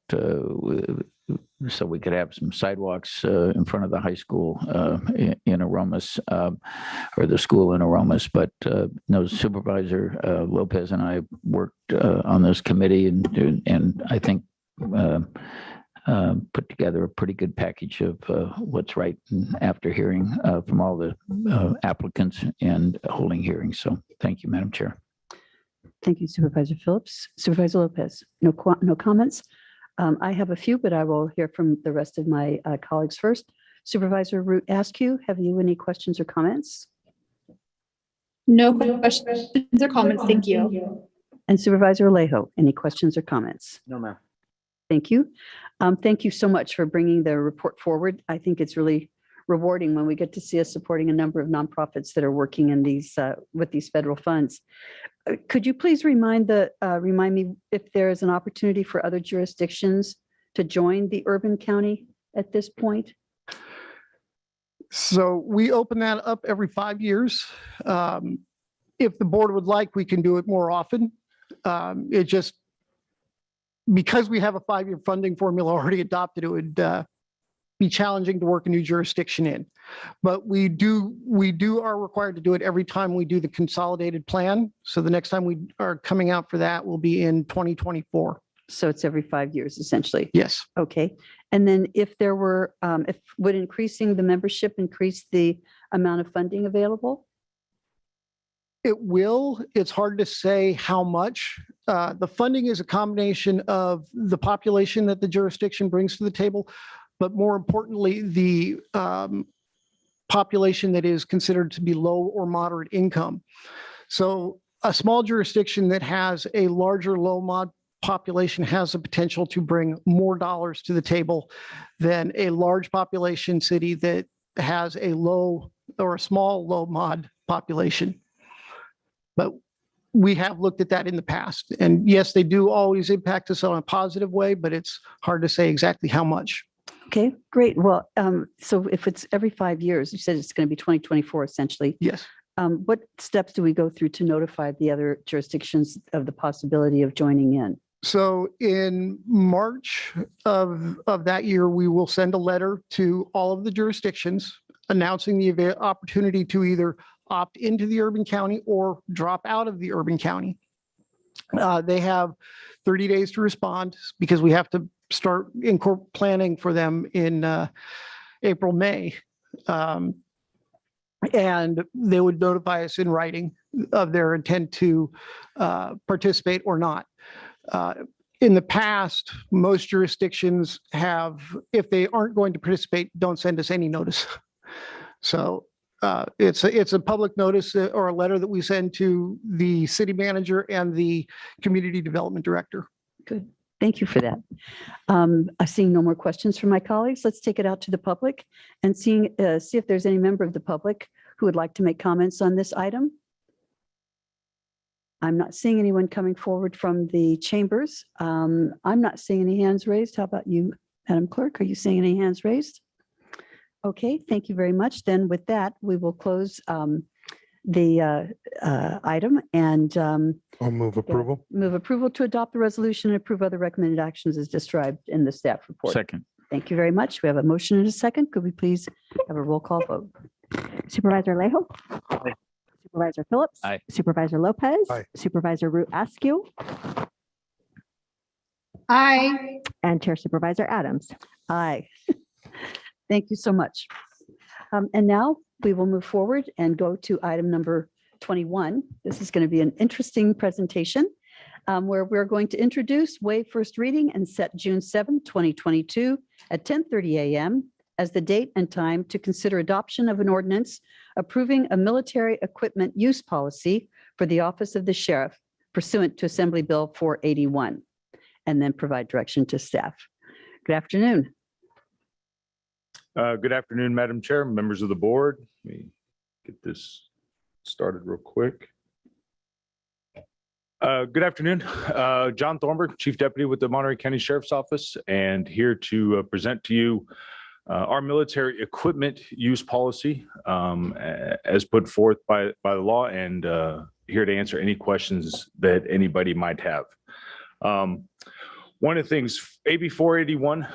so we could have some sidewalks in front of the high school in Aromas or the school in Aromas. But no, Supervisor Lopez and I worked on this committee, and I think put together a pretty good package of what's right after hearing from all the applicants and holding hearings. So thank you, Madam Chair. Thank you, Supervisor Phillips. Supervisor Lopez, no comments. I have a few, but I will hear from the rest of my colleagues first. Supervisor Root Askew, have you any questions or comments? No questions or comments. Thank you. And Supervisor Alejo, any questions or comments? No, ma'am. Thank you. Thank you so much for bringing the report forward. I think it's really rewarding when we get to see us supporting a number of nonprofits that are working in these with these federal funds. Could you please remind me if there is an opportunity for other jurisdictions to join the urban county at this point? So we open that up every 5 years. If the board would like, we can do it more often. It just, because we have a 5-year funding formula already adopted, it would be challenging to work a new jurisdiction in. But we are required to do it every time we do the consolidated plan. So the next time we are coming out for that will be in 2024. So it's every 5 years, essentially? Yes. Okay. And then if there were, would increasing the membership increase the amount of funding available? It will. It's hard to say how much. The funding is a combination of the population that the jurisdiction brings to the table, but more importantly, the population that is considered to be low or moderate income. So a small jurisdiction that has a larger low mod population has the potential to bring more dollars to the table than a large population city that has a low or a small low mod population. But we have looked at that in the past. And yes, they do always impact us in a positive way, but it's hard to say exactly how much. Okay, great. Well, so if it's every 5 years, you said it's going to be 2024 essentially. Yes. What steps do we go through to notify the other jurisdictions of the possibility of joining in? So in March of that year, we will send a letter to all of the jurisdictions announcing the opportunity to either opt into the urban county or drop out of the urban county. They have 30 days to respond because we have to start planning for them in April, May. And they would notify us in writing of their intent to participate or not. In the past, most jurisdictions have, if they aren't going to participate, don't send us any notice. So it's a public notice or a letter that we send to the city manager and the community development director. Good. Thank you for that. I'm seeing no more questions from my colleagues. Let's take it out to the public and see if there's any member of the public who would like to make comments on this item. I'm not seeing anyone coming forward from the chambers. I'm not seeing any hands raised. How about you, Madam Clerk? Are you seeing any hands raised? Okay, thank you very much. Then with that, we will close the item and I'll move approval. move approval to adopt the resolution and approve other recommended actions as described in the staff report. Second. Thank you very much. We have a motion and a second. Could we please have a roll call vote? Supervisor Alejo. Aye. Supervisor Phillips. Aye. Supervisor Lopez. Aye. Supervisor Root Askew. Aye. And Chair Supervisor Adams. Aye. Thank you so much. And now we will move forward and go to item number 21. This is going to be an interesting presentation where we're going to introduce, waive first reading, and set June 7, 2022 at 10:30 a.m. as the date and time to consider adoption of an ordinance approving a military equipment use policy for the Office of the Sheriff pursuant to Assembly Bill 481, and then provide direction to staff. Good afternoon. Good afternoon, Madam Chair, members of the board. Let me get this started real quick. Good afternoon. John Thornburg, Chief Deputy with the Monterey County Sheriff's Office, and here to present to you our military equipment use policy as put forth by the law, and here to answer any questions that anybody might have. One of the things, AB 481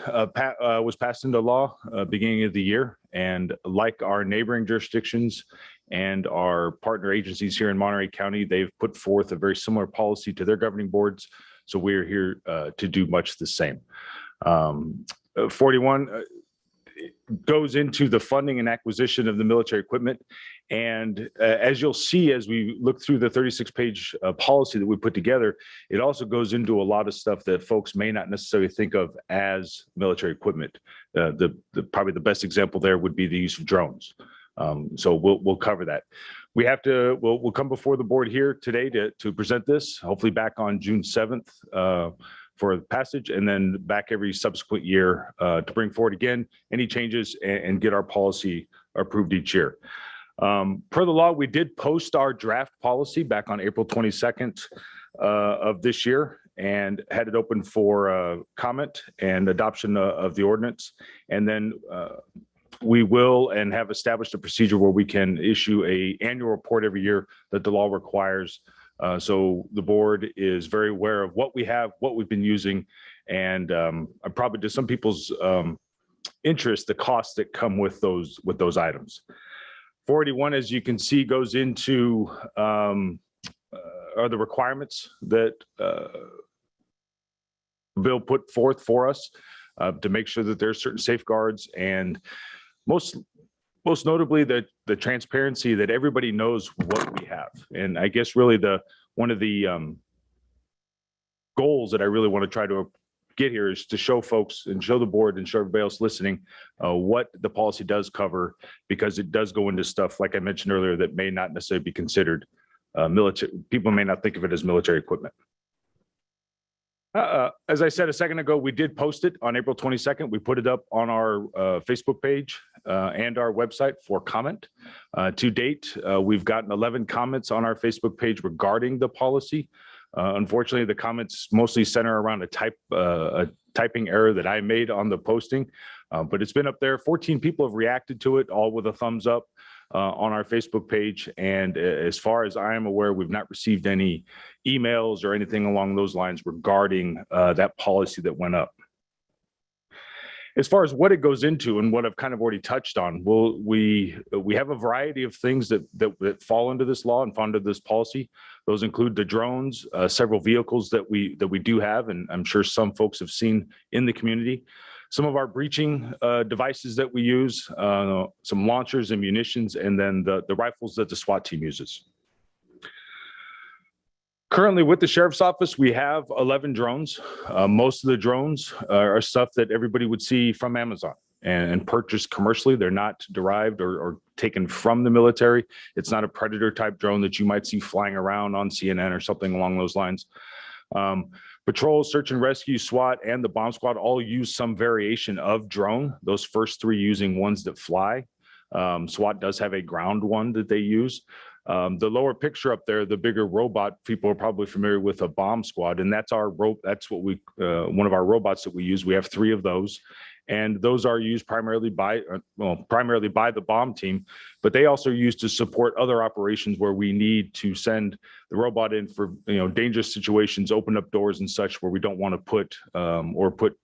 was passed into law beginning of the year, and like our neighboring jurisdictions and our partner agencies here in Monterey County, they've put forth a very similar policy to their governing boards. So we're here to do much the same. 41 goes into the funding and acquisition of the military equipment. And as you'll see, as we look through the 36-page policy that we put together, it also goes into a lot of stuff that folks may not necessarily think of as military equipment. Probably the best example there would be the use of drones. So we'll cover that. We'll come before the board here today to present this, hopefully back on June 7th for passage, and then back every subsequent year to bring forward again any changes and get our policy approved each year. Per the law, we did post our draft policy back on April 22nd of this year and had it open for comment and adoption of the ordinance. And then we will and have established a procedure where we can issue an annual report every year that the law requires. So the board is very aware of what we have, what we've been using, and probably to some people's interest, the costs that come with those items. 481, as you can see, goes into are the requirements that the bill put forth for us to make sure that there's certain safeguards, and most notably the transparency that everybody knows what we have. And I guess really one of the goals that I really want to try to get here is to show folks and show the board and show everybody else listening what the policy does cover, because it does go into stuff, like I mentioned earlier, that may not necessarily be considered military. People may not think of it as military equipment. As I said a second ago, we did post it on April 22nd. We put it up on our Facebook page and our website for comment. To date, we've gotten 11 comments on our Facebook page regarding the policy. Unfortunately, the comments mostly center around a typing error that I made on the posting, but it's been up there. 14 people have reacted to it, all with a thumbs up on our Facebook page. And as far as I am aware, we've not received any emails or anything along those lines regarding that policy that went up. As far as what it goes into and what I've kind of already touched on, we have a variety of things that fall into this law and fall into this policy. Those include the drones, several vehicles that we do have, and I'm sure some folks have seen in the community. Some of our breaching devices that we use, some launchers and munitions, and then the rifles that the SWAT team uses. Currently with the Sheriff's Office, we have 11 drones. Most of the drones are stuff that everybody would see from Amazon and purchased commercially. They're not derived or taken from the military. It's not a Predator type drone that you might see flying around on CNN or something along those lines. Patrol, search and rescue, SWAT, and the bomb squad all use some variation of drone. Those first three using ones that fly. SWAT does have a ground one that they use. The lower picture up there, the bigger robot, people are probably familiar with a bomb squad, and that's that's what one of our robots that we use. We have 3 of those, and those are used primarily by the bomb team, but they also are used to support other operations where we need to send the robot in for dangerous situations, open up doors and such, where we don't want to put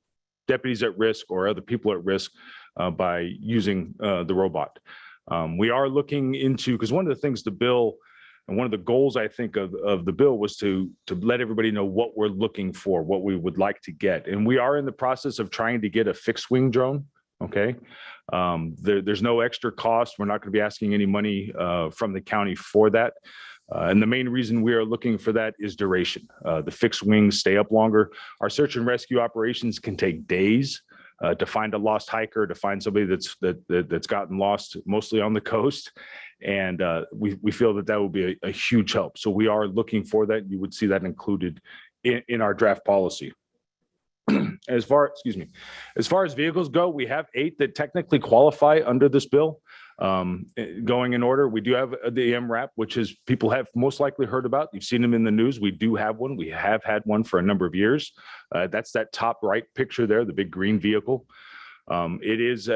deputies at risk or other people at risk by using the robot. We are looking into, because one of the things the bill and one of the goals I think of the bill was to let everybody know what we're looking for, what we would like to get. And we are in the process of trying to get a fixed wing drone. Okay. There's no extra cost. We're not going to be asking any money from the county for that. And the main reason we are looking for that is duration. The fixed wings stay up longer. Our search and rescue operations can take days. To find a lost hiker, to find somebody that's gotten lost, mostly on the coast. And we feel that that will be a huge help. So we are looking for that. You would see that included in our draft policy. As far as vehicles go, we have 8 that technically qualify under this bill. Going in order, we do have the MRAP, which is people have most likely heard about. You've seen them in the news. We do have one. We have had one for a number of years. That's that top right picture there, the big green vehicle. It is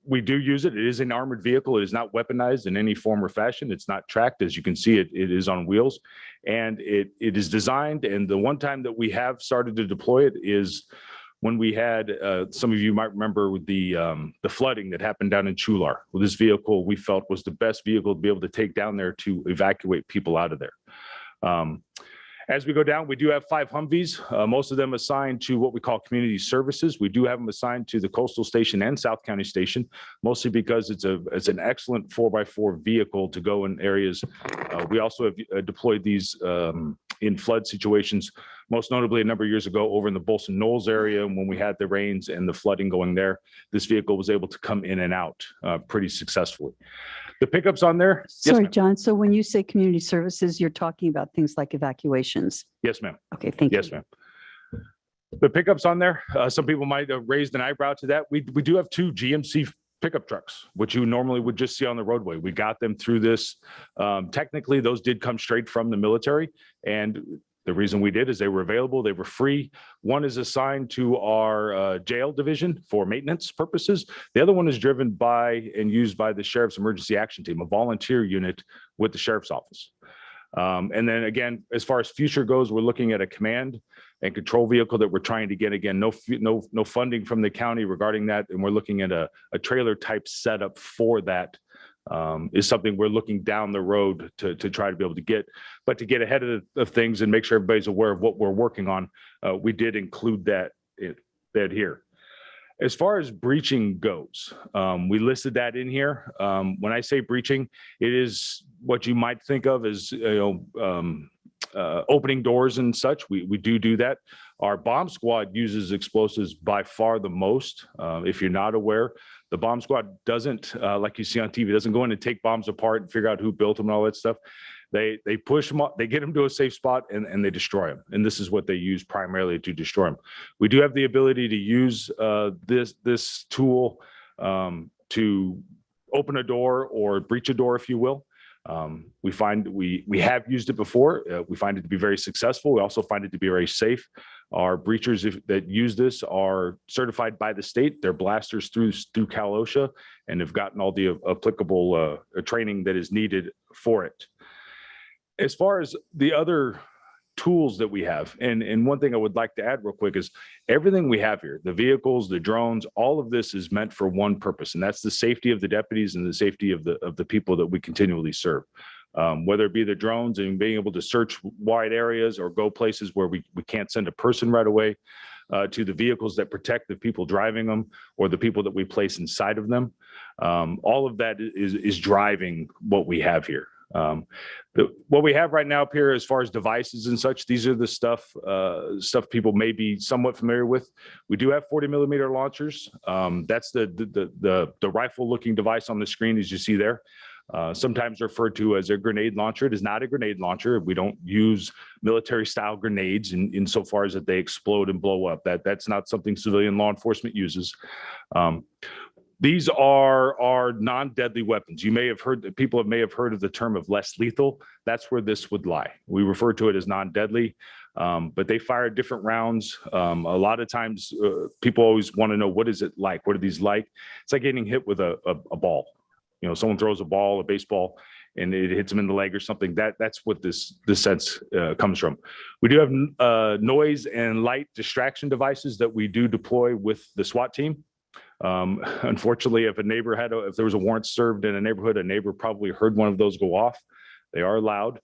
we do use it. It is an armored vehicle. It is not weaponized in any form or fashion. It's not tracked. As you can see, it is on wheels, and it is designed. And the one time that we have started to deploy it is when we had, some of you might remember with the flooding that happened down in Chular. Well, this vehicle we felt was the best vehicle to be able to take down there to evacuate people out of there. As we go down, we do have 5 Humvees, most of them assigned to what we call community services. We do have them assigned to the Coastal Station and South County Station, mostly because it's an excellent 4x4 vehicle to go in areas. We also have deployed these in flood situations, most notably a number of years ago over in the Bolson Knolls area when we had the rains and the flooding going there. This vehicle was able to come in and out pretty successfully. The pickups on there. Sorry, Yes, John. So when you say community services, you're talking about things like evacuations. yes, ma'am. Okay, thank you. Yes, ma'am. The pickups on there, some people might have raised an eyebrow to that. We do have 2 GMC pickup trucks, which you normally would just see on the roadway. We got them through this. Technically, those did come straight from the military, and the reason we did is they were available, they were free. One is assigned to our jail division for maintenance purposes. The other one is driven by and used by the Sheriff's Emergency Action Team, a volunteer unit with the Sheriff's Office. And then again, as far as future goes, we're looking at a command and control vehicle that we're trying to get. Again, no funding from the county regarding that. And we're looking at a trailer type setup for that. Is something we're looking down the road to try to be able to get, but to get ahead of things and make sure everybody's aware of what we're working on. We did include that here. As far as breaching goes, we listed that in here. When I say breaching, it is what you might think of as opening doors and such. We do that. Our bomb squad uses explosives by far the most. If you're not aware, the bomb squad doesn't, like you see on TV, doesn't go in and take bombs apart and figure out who built them and all that stuff. They push them up, they get them to a safe spot, and they destroy them. And this is what they use primarily to destroy them. We do have the ability to use this tool to open a door or breach a door, if you will. We find we have used it before. We find it to be very successful. We also find it to be very safe. Our breachers that use this are certified by the state. They're blasters through Cal OSHA and have gotten all the applicable training that is needed for it. As far as the other tools that we have, and one thing I would like to add real quick is everything we have here, the vehicles, the drones, all of this is meant for one purpose, and that's the safety of the deputies and the safety of the people that we continually serve. Whether it be the drones and being able to search wide areas or go places where we can't send a person right away, to the vehicles that protect the people driving them or the people that we place inside of them. All of that is driving what we have here. What we have right now up here as far as devices and such, these are the stuff people may be somewhat familiar with. We do have 40mm launchers. That's the rifle looking device on the screen as you see there. Sometimes referred to as a grenade launcher. It is not a grenade launcher. We don't use military style grenades insofar as that they explode and blow up. That's not something civilian law enforcement uses. These are non-deadly weapons. You may have heard, people may have heard of the term of less lethal. That's where this would lie. We refer to it as non-deadly, but they fire different rounds. A lot of times people always want to know, what is it like? What are these like? It's like getting hit with a ball. You know, someone throws a ball, a baseball, and it hits them in the leg or something. That's what this sense comes from. We do have noise and light distraction devices that we do deploy with the SWAT team. Unfortunately, if there was a warrant served in a neighborhood, a neighbor probably heard one of those go off. They are loud.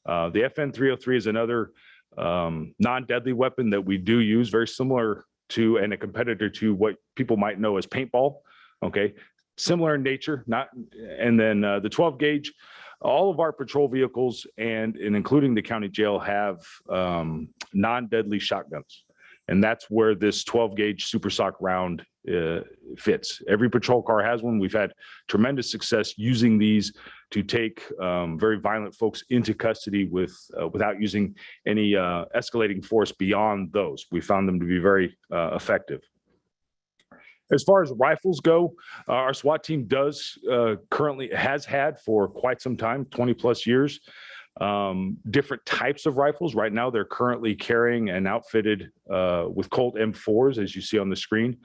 The FN 303 is another non-deadly weapon that we do use, very similar to and a competitor to what people might know as paintball. Okay, similar in nature. And then the 12 gauge. All of our patrol vehicles and including the county jail have non-deadly shotguns. And that's where this 12 gauge Super Sock round fits. Every patrol car has one. We've had tremendous success using these to take very violent folks into custody without using any escalating force beyond those. We found them to be very effective. As far as rifles go, our SWAT team does currently has had for quite some time, 20 plus years, different types of rifles. Right now, they're currently carrying and outfitted with Colt M4s, as you see on the screen.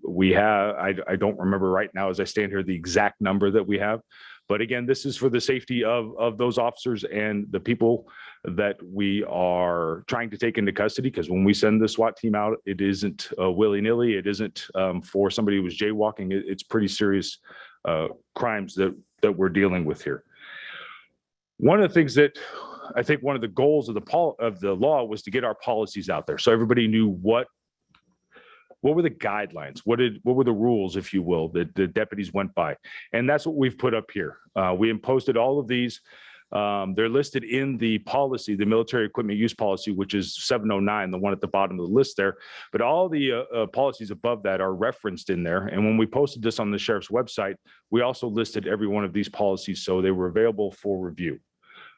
We have, I don't remember right now as I stand here the exact number that we have, but again, this is for the safety of those officers and the people that we are trying to take into custody, because when we send the SWAT team out, it isn't willy-nilly. It isn't for somebody who was jaywalking. It's pretty serious crimes that we're dealing with here. One of the things that I think one of the goals of the law was to get our policies out there, so everybody knew what were the guidelines, what were the rules, if you will, that the deputies went by, and that's what we've put up here. We posted all of these. They're listed in the policy, the military equipment use policy, which is 709, the one at the bottom of the list there. But all the policies above that are referenced in there. And when we posted this on the sheriff's website, we also listed every one of these policies, so they were available for review.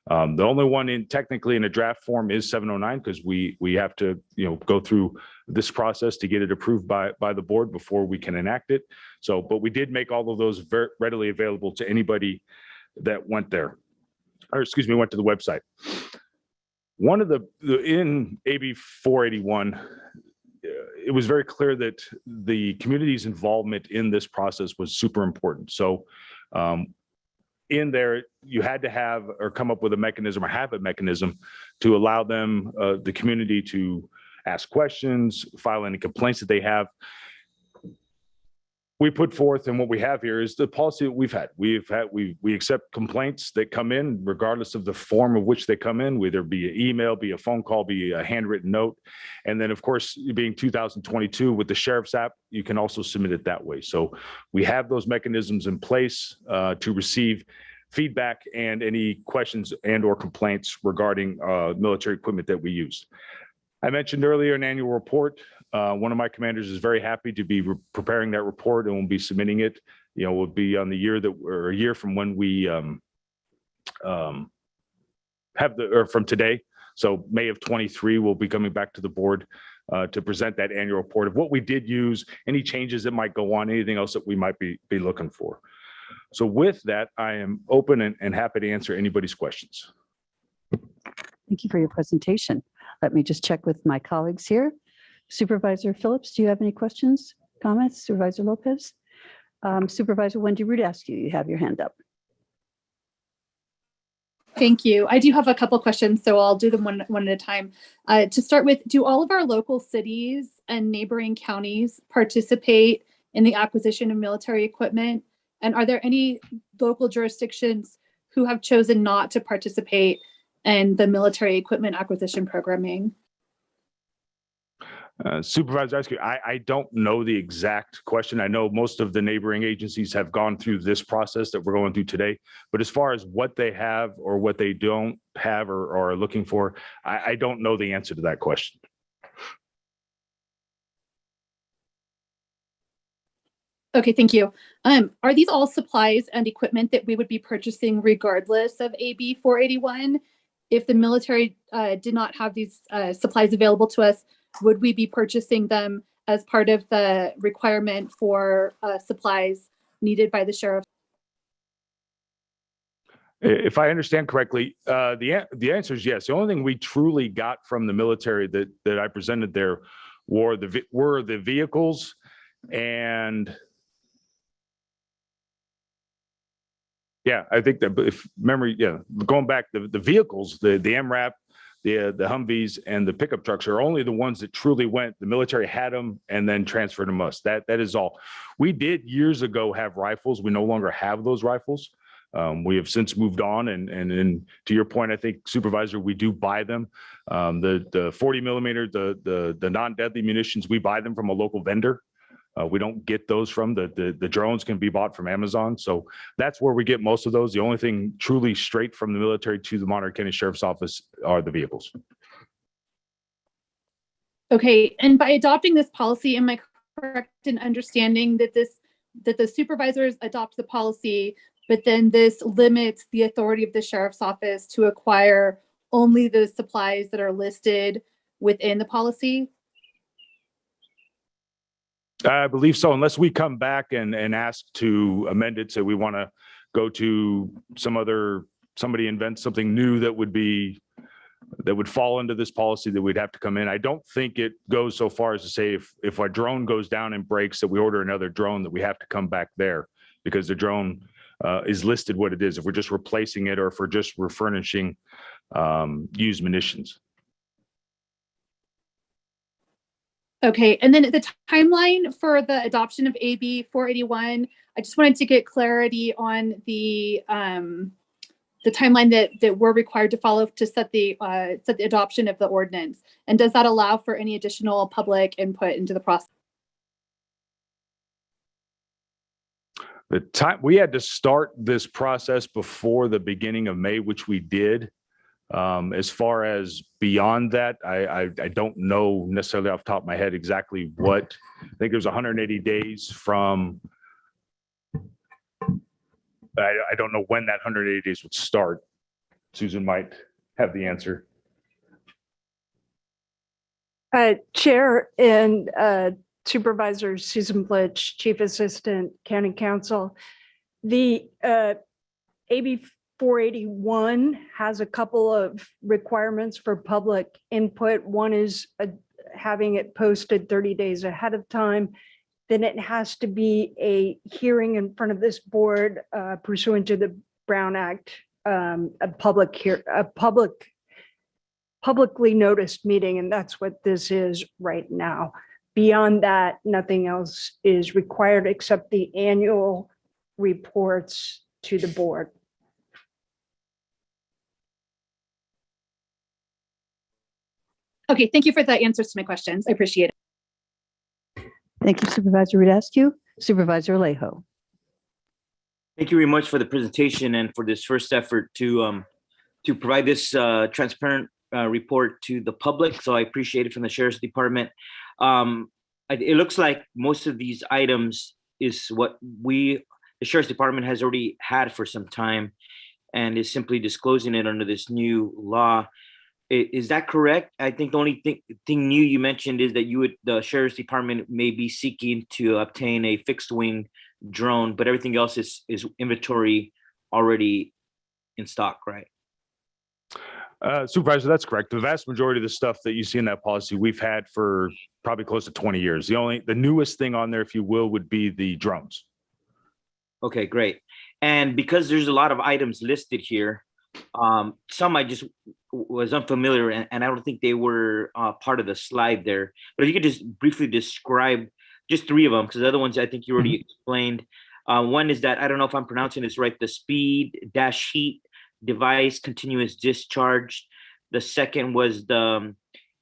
The only one technically in a draft form is 709, because we have to go through this process to get it approved by the board before we can enact it. So, but we did make all of those very readily available to anybody that went there, or excuse me, went to the website. One of in AB 481, it was very clear that the community's involvement in this process was super important. So in there, you had to have or come up with a mechanism or have a mechanism to allow them, the community, to ask questions, file any complaints that they have. We put forth, and what we have here is the policy that we've had. We accept complaints that come in, regardless of the form of which they come in, whether it be an email, be a phone call, be a handwritten note. And then, of course, being 2022 with the sheriff's app, you can also submit it that way. So we have those mechanisms in place to receive feedback and any questions and or complaints regarding military equipment that we use. I mentioned earlier an annual report. One of my commanders is very happy to be preparing that report, and we'll be submitting it. We'll be on the year or a year from when we from today. So May of 23, we'll be coming back to the board to present that annual report of what we did use, any changes that might go on, anything else that we might be looking for. So with that, I am open and happy to answer anybody's questions. Thank you for your presentation. Let me just check with my colleagues here. Supervisor Phillips, do you have any questions, comments? Supervisor Lopez? Supervisor Wendy Rudasky, you have your hand up. Thank you. I do have a couple questions, so I'll do them one at a time. To start with, do all of our local cities and neighboring counties participate in the acquisition of military equipment? And are there any local jurisdictions who have chosen not to participate in the military equipment acquisition programming? Supervisor, I don't know the exact question. I know most of the neighboring agencies have gone through this process that we're going through today. But as far as what they have or what they don't have or are looking for, I don't know the answer to that question. Okay, thank you. Are these all supplies and equipment that we would be purchasing regardless of AB 481? If the military did not have these supplies available to us, would we be purchasing them as part of the requirement for supplies needed by the sheriff? If I understand correctly, the answer is yes. The only thing we truly got from the military that I presented there were the vehicles and yeah, I think that if memory, going back, the vehicles, the MRAP, the Humvees and the pickup trucks are only the ones that truly went. The military had them and then transferred them to us. That is all. We did years ago have rifles. We no longer have those rifles. We have since moved on, and to your point, I think, Supervisor, we do buy them. The 40 millimeter, the non-deadly munitions, we buy them from a local vendor. We don't get those from the drones can be bought from Amazon. So that's where we get most of those. The only thing truly straight from the military to the Monterey County Sheriff's Office are the vehicles. Okay, and by adopting this policy, am I correct in understanding that the supervisors adopt the policy, but then this limits the authority of the sheriff's office to acquire only the supplies that are listed within the policy? I believe so, unless we come back and ask to amend it, so we want to go to somebody invent something new that would fall into this policy, that we'd have to come in. I don't think it goes so far as to say if our drone goes down and breaks, that we order another drone, that we have to come back there, because the drone is listed what it is, if we're just replacing it or if we're just refurnishing used munitions. Okay, and then the timeline for the adoption of AB 481, I just wanted to get clarity on the timeline that we're required to follow to set the adoption of the ordinance. And does that allow for any additional public input into the process? The time we had to start this process before the beginning of May, which we did. As far as beyond that, I don't know necessarily off the top of my head exactly what. I think it was 180 days from. I don't know when that 180 days would start. Susan might have the answer. Chair and Supervisor Susan Blitch, Chief Assistant County Counsel. The AB 481 has a couple of requirements for public input. One is having it posted 30 days ahead of time. Then it has to be a hearing in front of this board pursuant to the Brown Act, a publicly noticed meeting, and that's what this is right now. Beyond that, nothing else is required except the annual reports to the board. Okay, thank you for the answers to my questions. I appreciate it. Thank you, Supervisor Rudescu. Supervisor Alejo. Thank you very much for the presentation and for this first effort to provide this transparent report to the public. So I appreciate it from the Sheriff's Department. It looks like most of these items is what the Sheriff's Department has already had for some time and is simply disclosing it under this new law. Is that correct? I think the only thing new you mentioned is that the Sheriff's Department may be seeking to obtain a fixed wing drone, but everything else is inventory already in stock, right? Supervisor, that's correct. The vast majority of the stuff that you see in that policy, we've had for probably close to 20 years. The newest thing on there, if you will, would be the drones. Okay, great. And because there's a lot of items listed here, some I just was unfamiliar and I don't think they were part of the slide there. But if you could just briefly describe just three of them, because the other ones I think you already explained. One is that, I don't know if I'm pronouncing this right, the speed dash heat device continuous discharge. The second was the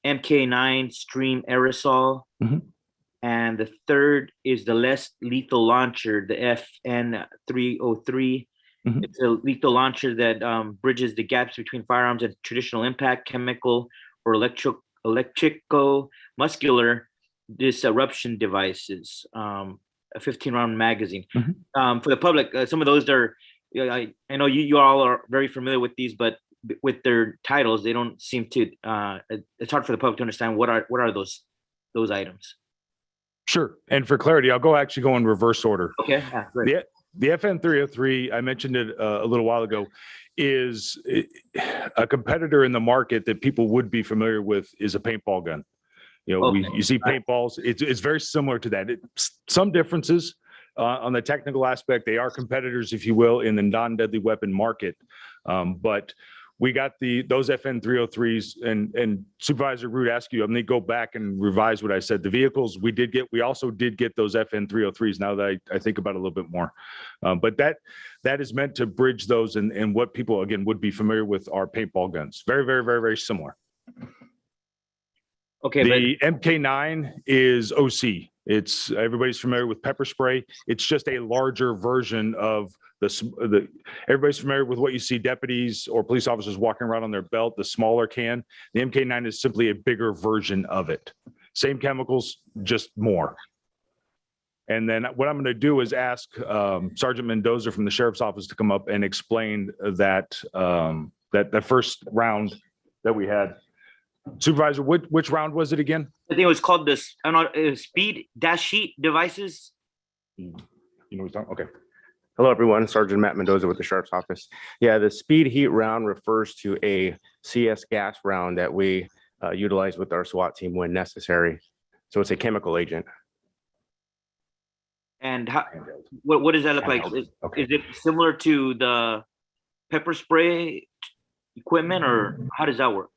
MK9 stream aerosol. And the third is the less lethal launcher, the FN303. It's a lethal launcher that bridges the gaps between firearms and traditional impact, chemical, or electrico-muscular disruption devices, a 15-round magazine. For the public, some of those are, I know you all are very familiar with these, but with their titles, they don't seem to, it's hard for the public to understand what are those items. Sure. And for clarity, I'll go in reverse order. Okay. Yeah, great. The FN303, I mentioned it a little while ago, is a competitor in the market that people would be familiar with is a paintball gun. You see paintballs. It's very similar to that. Some differences on the technical aspect. They are competitors, if you will, in the non-deadly weapon market. But we got those FN303s and Supervisor Rudescu, I'm going to go back and revise what I said. The vehicles we also did get those FN303s now that I think about it a little bit more. But that is meant to bridge those and what people, again, would be familiar with are paintball guns. Very, very, very, very similar. Okay. The MK9 is OC. Everybody's familiar with pepper spray. It's just a larger version of everybody's familiar with what you see deputies or police officers walking around on their belt, the smaller can. The MK9 is simply a bigger version of it. same chemicals, just more. And then what I'm going to do is ask Sergeant Mendoza from the Sheriff's Office to come up and explain that that first round that we had. Supervisor, which round was it again? I think it was called this, I don't know, speed dash sheet devices. You know what he's talking, okay. Hello, everyone. Sergeant Matt Mendoza with the Sheriff's Office. Yeah, the speed heat round refers to a CS gas round that we utilize with our SWAT team when necessary. So it's a chemical agent. And how, what does that look like? Is it similar to the pepper spray equipment, or how does that work?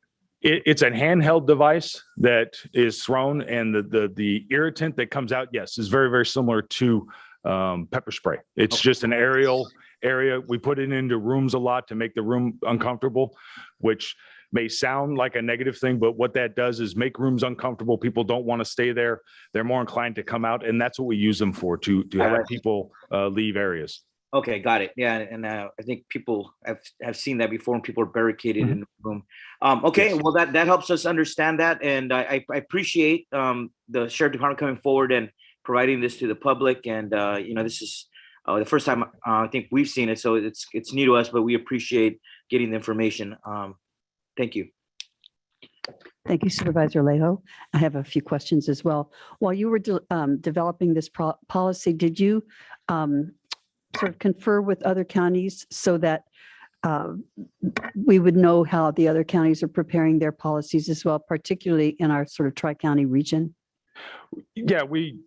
It's a handheld device that is thrown, and the irritant that comes out, yes, is very, very similar to pepper spray. It's just an aerial area. We put it into rooms a lot to make the room uncomfortable, which may sound like a negative thing, but what that does is make rooms uncomfortable. People don't want to stay there. They're more inclined to come out, and that's what we use them for, to have people leave areas. Okay, got it. Yeah, and I think people have seen that before, and people are barricaded in the room. Okay, well that helps us understand that, and I appreciate the Sheriff Department coming forward and providing this to the public. And this is the first time I think we've seen it, so it's new to us, but we appreciate getting the information. Thank you. Thank you, Supervisor Alejo. I have a few questions as well. While you were developing this policy, did you sort of confer with other counties so that we would know how the other counties are preparing their policies as well, particularly in our sort of tri-county region? Yeah, we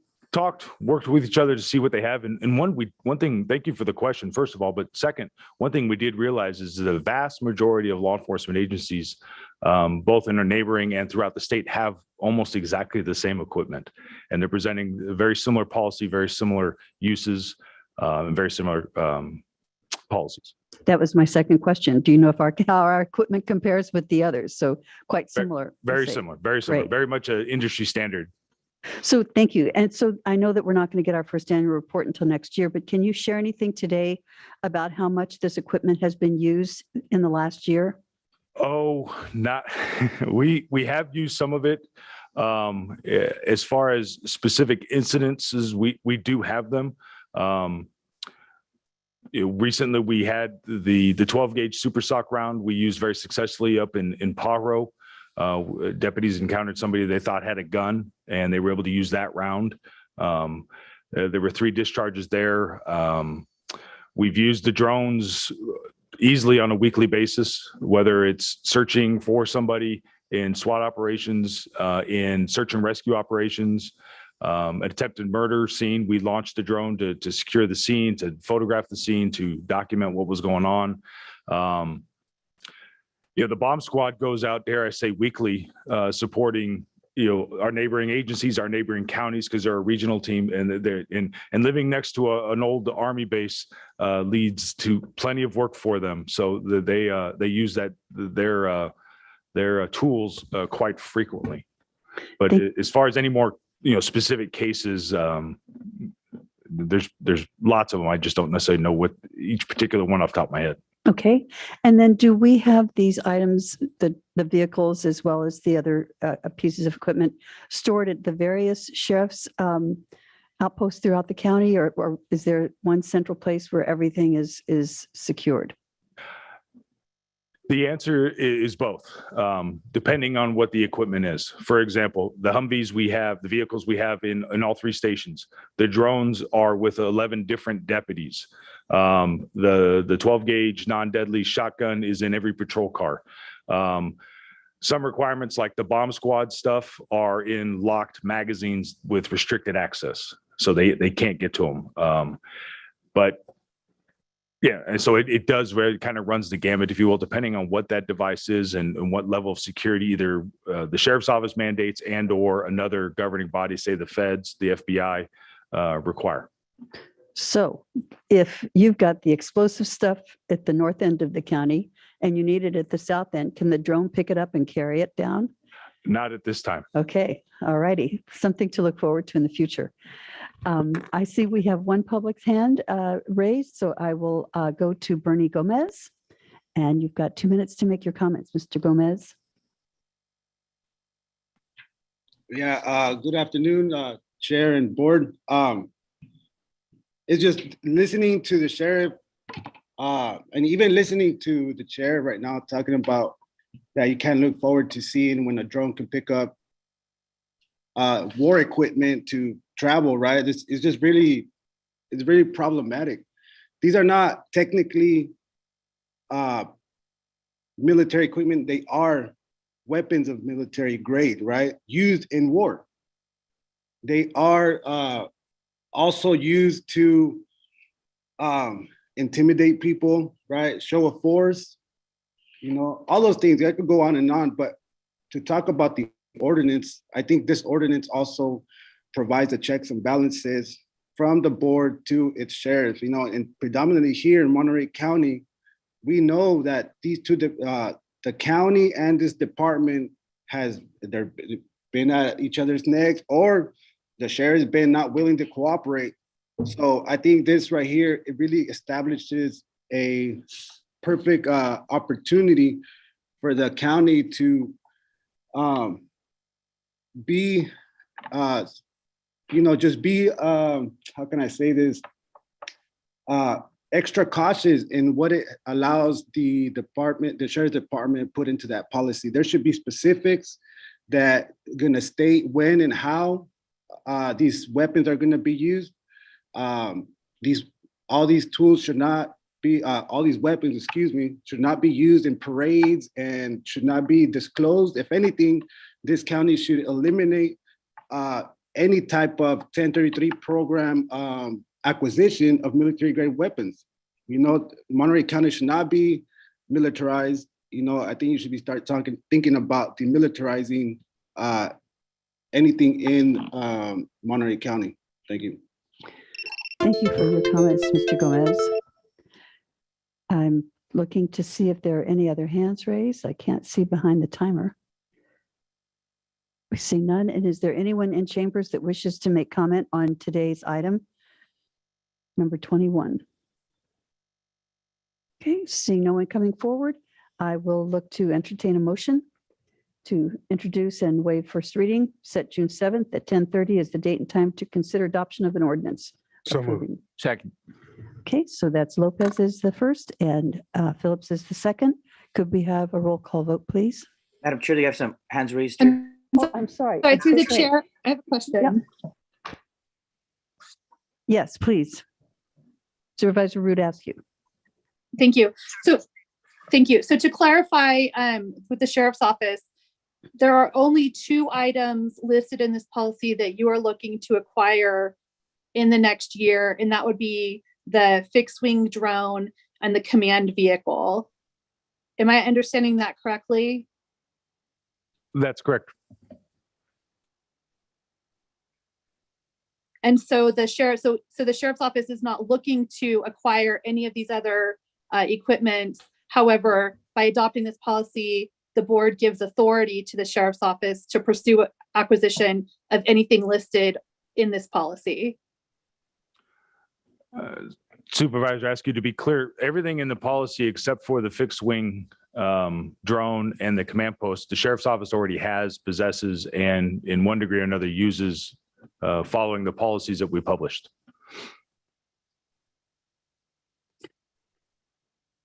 worked with each other to see what they have. And one thing, thank you for the question, first of all, but second, one thing we did realize is the vast majority of law enforcement agencies, both in our neighboring and throughout the state, have almost exactly the same equipment. And they're presenting a very similar policy, very similar uses, and very similar policies. That was my second question. Do you know if how our equipment compares with the others? So quite similar. Very similar, very similar, Great. very much an industry standard. So thank you. And so I know that we're not going to get our first annual report until next year, but can you share anything today about how much this equipment has been used in the last year? Oh, not, we have used some of it. As far as specific incidences, we do have them. Recently we had the 12 gauge super sock round we used very successfully up in Pajaro. Deputies encountered somebody they thought had a gun, and they were able to use that round. There were 3 discharges there. We've used the drones easily on a weekly basis, whether it's searching for somebody in SWAT operations, in search and rescue operations, an attempted murder scene. We launched the drone to secure the scene, to photograph the scene, to document what was going on. The bomb squad goes out, dare I say, weekly, supporting our neighboring agencies, our neighboring counties, because they're a regional team, and living next to an old Army base leads to plenty of work for them. So they use their tools quite frequently. But as far as any more specific cases, there's lots of them. I just don't necessarily know what each particular one off the top of my head. Okay. And then do we have these items, the vehicles as well as the other pieces of equipment, stored at the various sheriff's outposts throughout the county, or is there one central place where everything is secured? The answer is both, depending on what the equipment is. For example, the Humvees we have, the vehicles we have in all 3 stations. The drones are with 11 different deputies. The 12 gauge non-deadly shotgun is in every patrol car. Some requirements like the bomb squad stuff are in locked magazines with restricted access, so they can't get to them. But yeah, and so it does very kind of runs the gamut, if you will, depending on what that device is and what level of security either the sheriff's office mandates and or another governing body, say the feds, the FBI, require. So if you've got the explosive stuff at the north end of the county and you need it at the south end, can the drone pick it up and carry it down? Not at this time. Okay, all righty. Something to look forward to in the future. I see we have one public's hand raised, so I will go to Bernie Gomez. And you've got 2 minutes to make your comments, Mr. Gomez. Yeah, good afternoon, Chair and Board. It's just listening to the sheriff and even listening to the chair right now talking about that you can't look forward to seeing when a drone can pick up war equipment to travel, right? It's just really, it's really problematic. These are not technically military equipment. They are weapons of military grade, right? Used in war. They are also used to intimidate people, right? Show of force, you know, all those things. I could go on, but to talk about the ordinance, I think this ordinance also provides the checks and balances from the board to its sheriff, you know, and predominantly here in Monterey County, we know that these two, the county and this department they're been at each other's necks, or the sheriff's been not willing to cooperate. So I think this right here, it really establishes a perfect opportunity for the county to be, you know, just be, how can I say this? Extra cautious in what it allows the department, the sheriff's department put into that policy. There should be specifics that are gonna state when and how these weapons are gonna be used. All these tools should not be, all these weapons, excuse me, should not be used in parades and should not be disclosed. If anything, this county should eliminate any type of 1033 program acquisition of military grade weapons. You know, Monterey County should not be militarized. You know, I think you should be thinking about demilitarizing anything in Monterey County. Thank you. Thank you for your comments, Mr. Gomez. I'm looking to see if there are any other hands raised. I can't see behind the timer. We see none. And is there anyone in chambers that wishes to make comment on today's item? Number 21. Okay, seeing no one coming forward, I will look to entertain a motion to introduce and waive first reading, set June 7th at 10:30 as the date and time to consider adoption of an ordinance. So moved. Second. Okay, so that's Lopez is the first and Phillips is the second. Could we have a roll call vote, please? Madam Chair, you have some hands raised here. I'm sorry. Sorry, I'm through so the sorry. chair, I have a question. Yes, please. Supervisor Root asked you. Thank you. So, thank you. So to clarify, with the sheriff's office, there are only 2 items listed in this policy that you are looking to acquire in the next year, and that would be the fixed wing drone and the command vehicle. Am I understanding that correctly? That's correct. And so the sheriff, so the sheriff's office is not looking to acquire any of these other equipment. However, by adopting this policy, the board gives authority to the sheriff's office to pursue acquisition of anything listed in this policy. Supervisor, I ask you to be clear, everything in the policy except for the fixed wing drone and the command post, the sheriff's office already has, possesses, and in one degree or another uses following the policies that we published.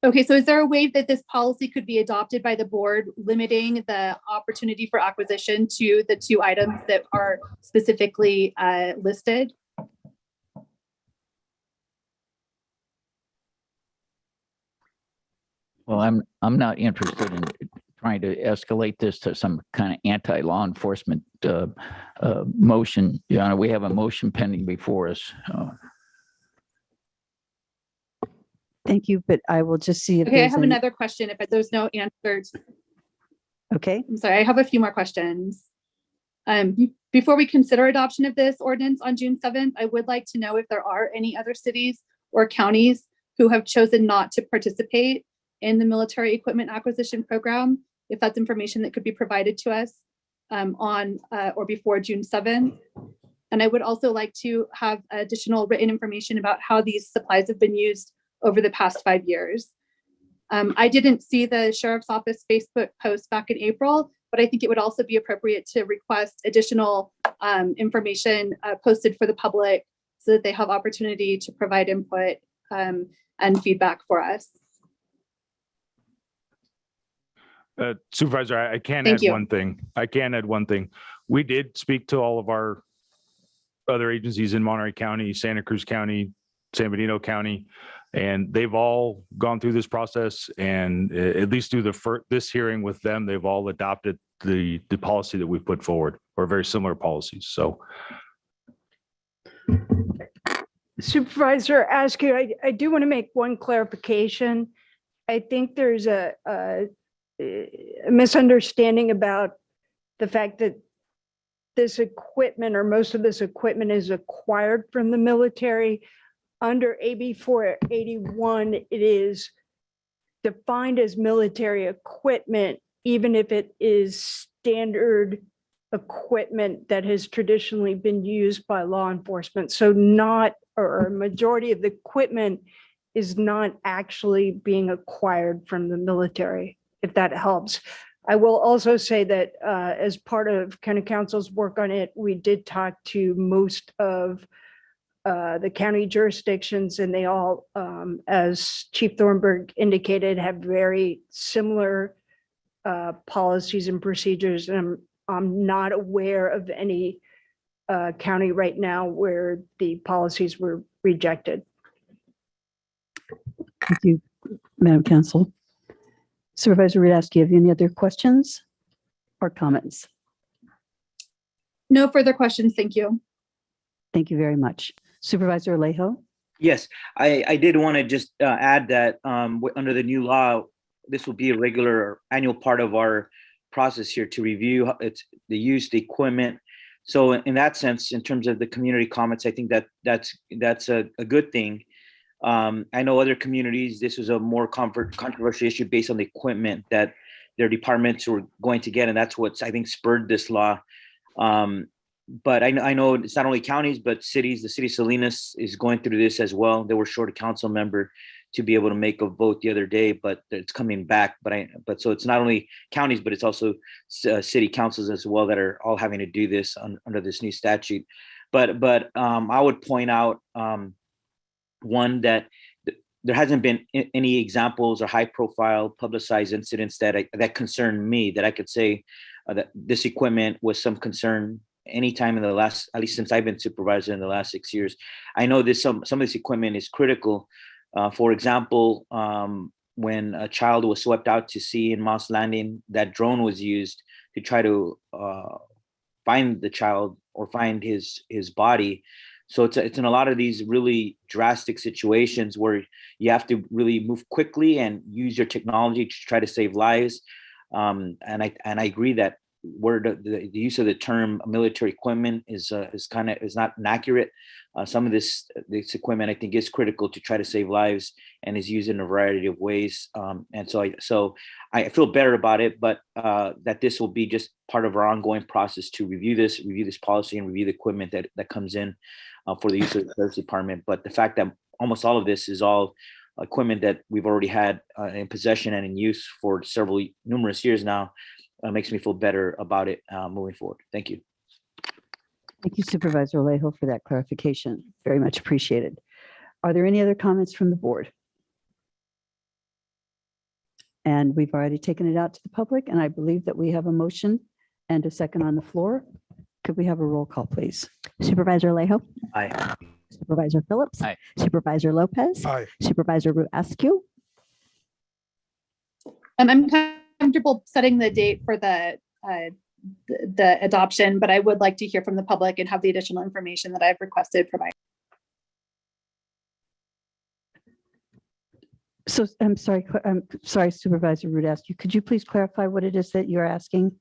Okay, so is there a way that this policy could be adopted by the board, limiting the opportunity for acquisition to the 2 items that are specifically listed? Well, I'm not interested in trying to escalate this to some kind of anti-law enforcement motion. You know, we have a motion pending before us. Thank you, but I will just see if Okay, I there's have any- another question if there's no answers. Okay. I'm sorry, I have a few more questions. Before we consider adoption of this ordinance on June 7th, I would like to know if there are any other cities or counties who have chosen not to participate in the military equipment acquisition program, if that's information that could be provided to us on or before June 7th. And I would also like to have additional written information about how these supplies have been used over the past 5 years. I didn't see the sheriff's office Facebook post back in April, but I think it would also be appropriate to request additional information posted for the public so that they have opportunity to provide input and feedback for us. Supervisor, I can Thank add you. one thing. We did speak to all of our other agencies in Monterey County, Santa Cruz County, San Bernardino County, and they've all gone through this process, and at least through this hearing with them, they've all adopted the policy that we've put forward, or very similar policies. So Supervisor Askew, I do want to make one clarification. I think there's a misunderstanding about the fact that this equipment or most of this equipment is acquired from the military. Under AB 481, it is defined as military equipment, even if it is standard equipment that has traditionally been used by law enforcement. So a majority of the equipment is not actually being acquired from the military, if that helps. I will also say that as part of County Council's work on it, we did talk to most of the county jurisdictions, and they all, as Chief Thornburg indicated, have very similar policies and procedures. And I'm not aware of any county right now where the policies were rejected. Thank you, Madam Council. Supervisor Rudaski, do you have any other questions or comments? No further questions. Thank you. Thank you very much. Supervisor Alejo? Yes, I did want to just add that under the new law, this will be a regular annual part of our process here to review the use, the equipment. So in that sense, in terms of the community comments, I think that's a good thing. I know other communities, this was a more controversial issue based on the equipment that their departments were going to get, and that's what's, I think, spurred this law. But I know it's not only counties, but cities. The city of Salinas is going through this as well. They were short a council member to be able to make a vote the other day, but it's coming back. But so it's not only counties, but it's also city councils as well that are all having to do this under this new statute. But I would point out one, that there hasn't been any examples or high-profile publicized incidents that concern me, that I could say that this equipment was some concern anytime in the last, at least since I've been supervisor in the last 6 years. I know some of this equipment is critical. For example, when a child was swept out to sea in Moss Landing, that drone was used to try to find the child or find his body. So it's in a lot of these really drastic situations where you have to really move quickly and use your technology to try to save lives. And I agree that where the use of the term military equipment is not inaccurate. Some of this equipment, I think, is critical to try to save lives and is used in a variety of ways. And so I feel better about it, but that this will be just part of our ongoing process to review this policy and review the equipment that comes in for the use of the Sheriff's Department. But the fact that almost all of this is all equipment that we've already had in possession and in use for numerous years now makes me feel better about it moving forward. Thank you. Thank you, Supervisor Alejo, for that clarification. Very much appreciated. Are there any other comments from the board? And we've already taken it out to the public, and I believe that we have a motion and a second on the floor. Could we have a roll call, please? Supervisor Alejo? Aye. Supervisor Phillips? Aye. Supervisor Lopez? Aye. Supervisor Rudaski? I'm comfortable setting the date for the adoption, but I would like to hear from the public and have the additional information that I've requested provided. So I'm sorry, Supervisor Rudaski. Could you please clarify what it is that you're asking?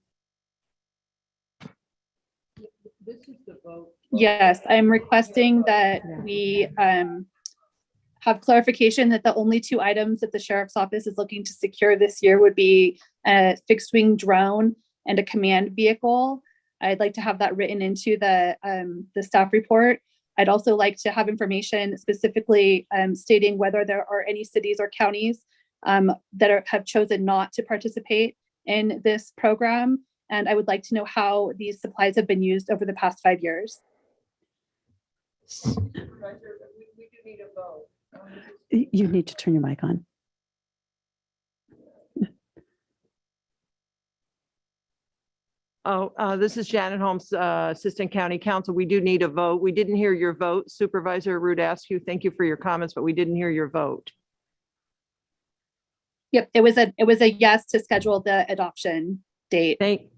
Yes, I'm requesting that we have clarification that the only two items that the Sheriff's Office is looking to secure this year would be a fixed wing drone and a command vehicle. I'd like to have that written into the staff report. I'd also like to have information specifically stating whether there are any cities or counties that have chosen not to participate in this program, and I would like to know how these supplies have been used over the past 5 years. You need to turn your mic on. This is Janet Holmes, Assistant County Counsel. We do need a vote. We didn't hear your vote. Supervisor Rudascu, thank you for your comments, but we didn't hear your vote. Yep, it was a yes to schedule the adoption date. Thank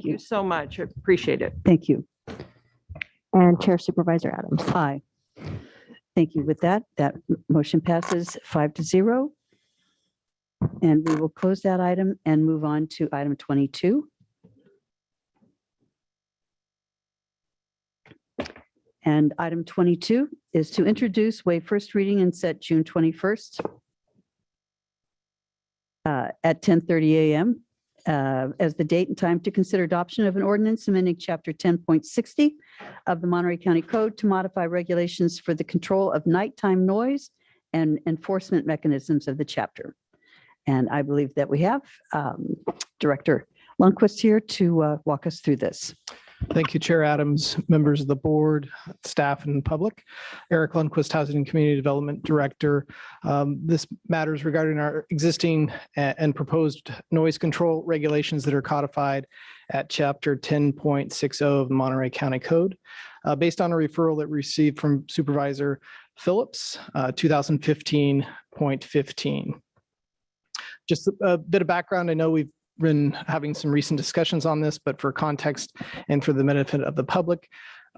you so much. I appreciate it. Thank you. And Chair Supervisor Adams. Aye. Thank you. With that, that motion passes 5-0. And we will close that item and move on to item 22. And item 22 is to introduce, waive first reading, and set June 21st at 10:30 a.m. As the date and time to consider adoption of an ordinance amending Chapter 10.60 of the Monterey County Code to modify regulations for the control of nighttime noise and enforcement mechanisms of the chapter. And I believe that we have Director Lundquist here to walk us through this. Thank you, Chair Adams, members of the board, staff, and public. Eric Lundquist, Housing and Community Development Director. This matters regarding our existing and proposed noise control regulations that are codified at Chapter 10.60 of the Monterey County Code. Based on a referral that we received from Supervisor Phillips, 2015.15. Just a bit of background. I know we've been having some recent discussions on this, but for context and for the benefit of the public,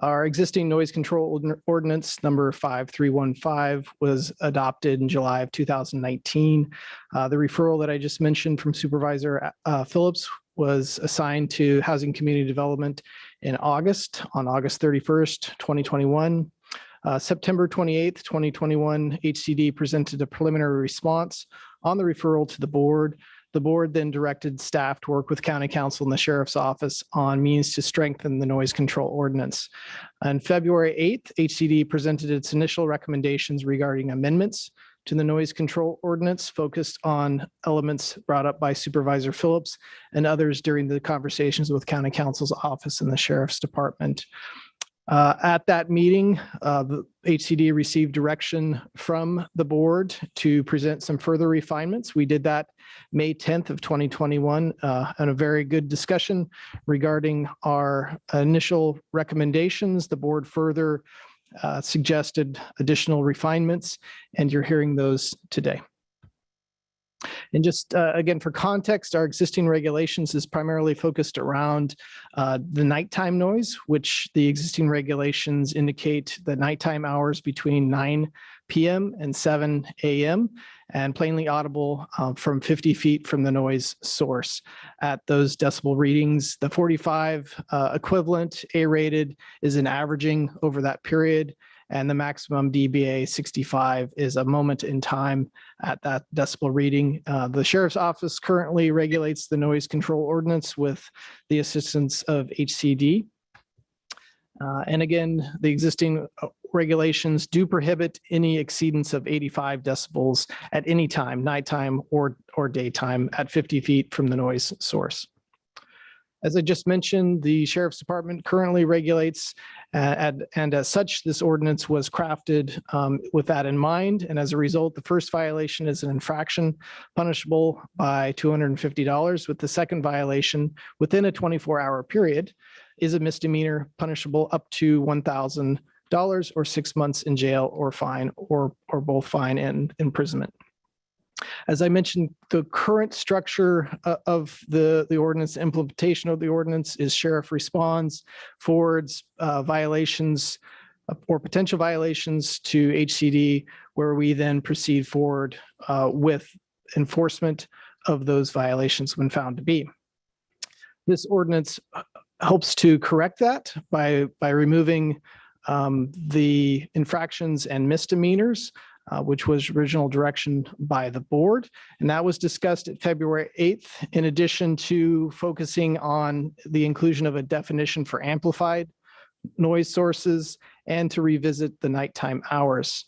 our existing noise control ordinance number 5315 was adopted in July of 2019. The referral that I just mentioned from Supervisor Phillips was assigned to Housing Community Development in August, on August 31st, 2021. September 28th, 2021, HCD presented a preliminary response on the referral to the board. The board then directed staff to work with County Counsel and the Sheriff's Office on means to strengthen the noise control ordinance. On February 8th, HCD presented its initial recommendations regarding amendments to the noise control ordinance focused on elements brought up by Supervisor Phillips and others during the conversations with County Counsel's Office and the Sheriff's Department. At that meeting, the HCD received direction from the board to present some further refinements. We did that May 10th of 2021, and a very good discussion regarding our initial recommendations. The board further suggested additional refinements, and you're hearing those today. And just again, for context, our existing regulations is primarily focused around the nighttime noise, which the existing regulations indicate the nighttime hours between 9 p.m. and 7 a.m. and plainly audible from 50 feet from the noise source. At those decibel readings, the 45 equivalent A-rated is an averaging over that period, and the maximum dBA 65 is a moment in time at that decibel reading. The Sheriff's Office currently regulates the noise control ordinance with the assistance of HCD. And again, the existing regulations do prohibit any exceedance of 85 decibels at any time, nighttime or daytime, at 50 feet from the noise source. As I just mentioned, the Sheriff's Department currently regulates, and as such, this ordinance was crafted with that in mind. And as a result, the first violation is an infraction punishable by $250, with the second violation within a 24-hour period is a misdemeanor punishable up to $1,000 or 6 months in jail or fine, or both fine and imprisonment. As I mentioned, the current structure of the ordinance, implementation of the ordinance, is sheriff responds, forwards violations or potential violations to HCD, where we then proceed forward with enforcement of those violations when found to be. This ordinance helps to correct that by removing the infractions and misdemeanors, which was original direction by the board. And that was discussed at February 8th, in addition to focusing on the inclusion of a definition for amplified noise sources and to revisit the nighttime hours.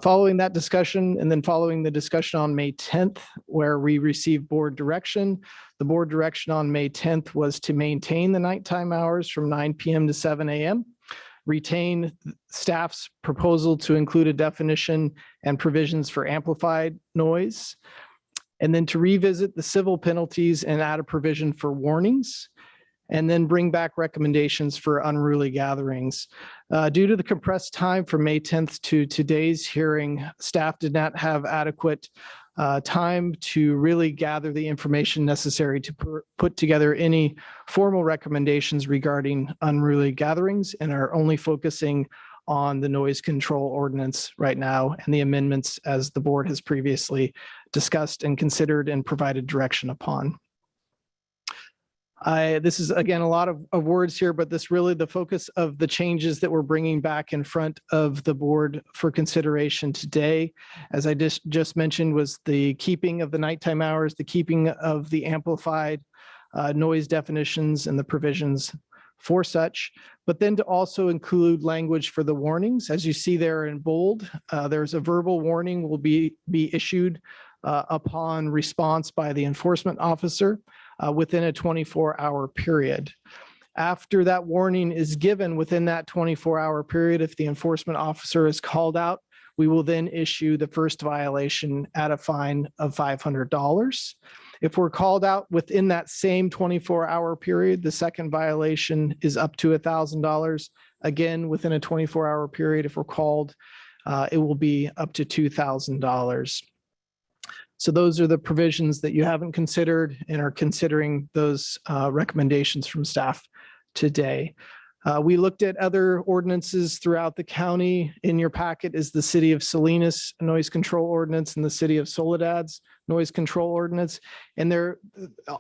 Following that discussion and then following the discussion on May 10th, where we received board direction, the board direction on May 10th was to maintain the nighttime hours from 9 p.m. to 7 a.m., retain staff's proposal to include a definition and provisions for amplified noise, and then to revisit the civil penalties and add a provision for warnings, and then bring back recommendations for unruly gatherings. Due to the compressed time from May 10th to today's hearing, staff did not have adequate time to really gather the information necessary to put together any formal recommendations regarding unruly gatherings, and are only focusing on the noise control ordinance right now and the amendments as the board has previously discussed and considered and provided direction upon. This is, again, a lot of words here, but this really the focus of the changes that we're bringing back in front of the board for consideration today, as I just mentioned, was the keeping of the nighttime hours, the keeping of the amplified noise definitions and the provisions for such, but then to also include language for the warnings. As you see there in bold, there's a verbal warning will be issued upon response by the enforcement officer within a 24-hour period. After that warning is given within that 24-hour period, if the enforcement officer is called out, we will then issue the first violation at a fine of $500. If we're called out within that same 24-hour period, the second violation is up to $1,000. Again, within a 24-hour period, if we're called, it will be up to $2,000. So those are the provisions that you haven't considered and are considering those recommendations from staff today. We looked at other ordinances throughout the county. In your packet is the City of Salinas Noise Control Ordinance and the City of Soledad's Noise Control Ordinance. And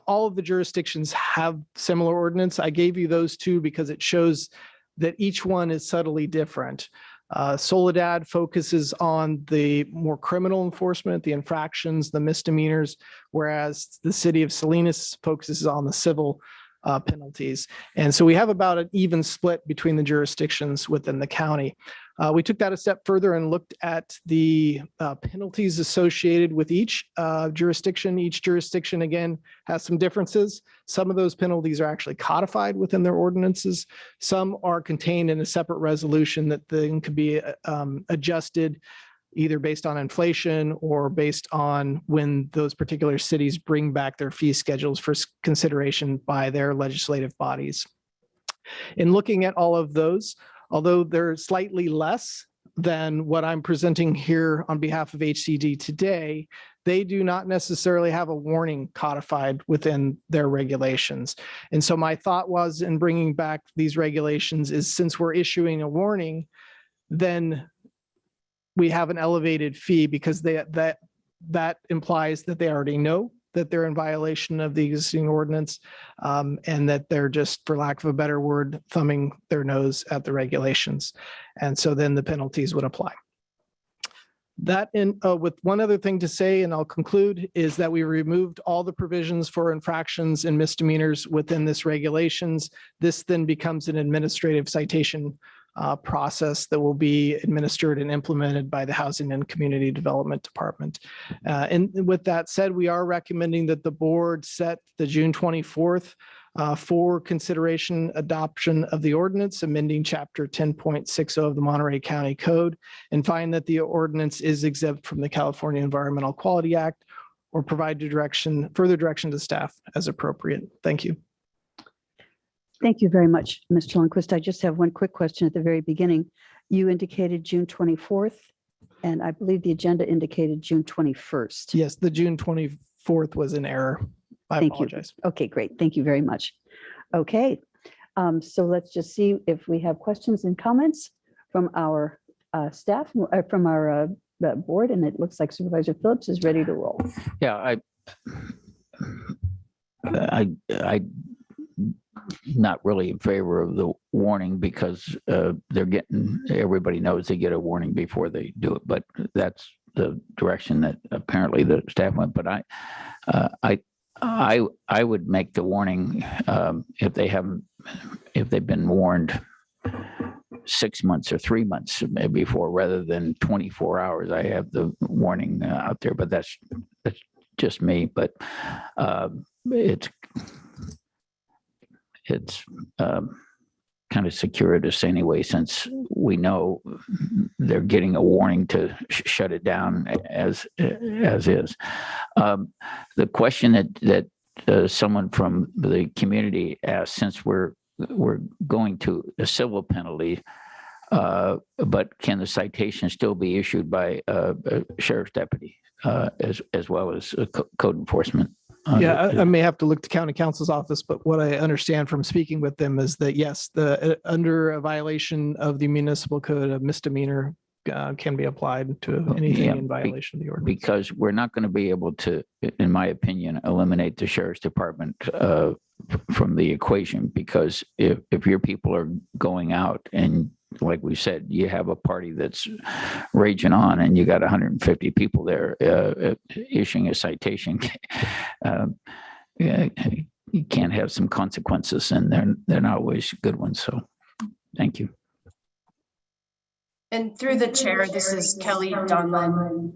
all of the jurisdictions have similar ordinance. I gave you those two because it shows that each one is subtly different. Soledad focuses on the more criminal enforcement, the infractions, the misdemeanors, whereas the City of Salinas focuses on the civil penalties. And so we have about an even split between the jurisdictions within the county. We took that a step further and looked at the penalties associated with each jurisdiction. Each jurisdiction, again, has some differences. Some of those penalties are actually codified within their ordinances. Some are contained in a separate resolution that then can be adjusted either based on inflation or based on when those particular cities bring back their fee schedules for consideration by their legislative bodies. In looking at all of those, although they're slightly less than what I'm presenting here on behalf of HCD today, they do not necessarily have a warning codified within their regulations. And so my thought was in bringing back these regulations is since we're issuing a warning, then we have an elevated fee because that implies that they already know that they're in violation of the existing ordinance and that they're just, for lack of a better word, thumbing their nose at the regulations. And so then the penalties would apply. That with one other thing to say, and I'll conclude, is that we removed all the provisions for infractions and misdemeanors within this regulations. This then becomes an administrative citation process that will be administered and implemented by the Housing and Community Development Department. And with that said, we are recommending that the board set the June 24th for consideration adoption of the ordinance amending Chapter 10.60 of the Monterey County Code and find that the ordinance is exempt from the California Environmental Quality Act or provide further direction to staff as appropriate. Thank you. Thank you very much, Mr. Lundquist. I just have one quick question at the very beginning. You indicated June 24th, and I believe the agenda indicated June 21st. Yes, the June 24th was an error. I apologize. Okay, great. Thank you very much. Okay, so let's just see if we have questions and comments from our staff, from our board, and it looks like Supervisor Phillips is ready to roll. Yeah, I not really in favor of the warning because everybody knows they get a warning before they do it, but that's the direction that apparently the staff went. But I would make the warning if they've been warned 6 months or 3 months before, rather than 24 hours. I have the warning out there, but that's just me. But it's kind of circuitous anyway, since we know they're getting a warning to shut it down as is. The question that someone from the community asked, since we're going to a civil penalty, but can the citation still be issued by a sheriff's deputy as well as code enforcement? Yeah, I may have to look to county counsel's office, but what I understand from speaking with them is that yes, under a violation of the municipal code, a misdemeanor can be applied to anything in violation of the ordinance. Because we're not going to be able to, in my opinion, eliminate the sheriff's department from the equation, because if your people are going out and, like we said, you have a party that's raging on and you got 150 people there issuing a citation, you can't have some consequences, and they're not always good ones. So thank you. And through the chair, this is Kelly Donlin.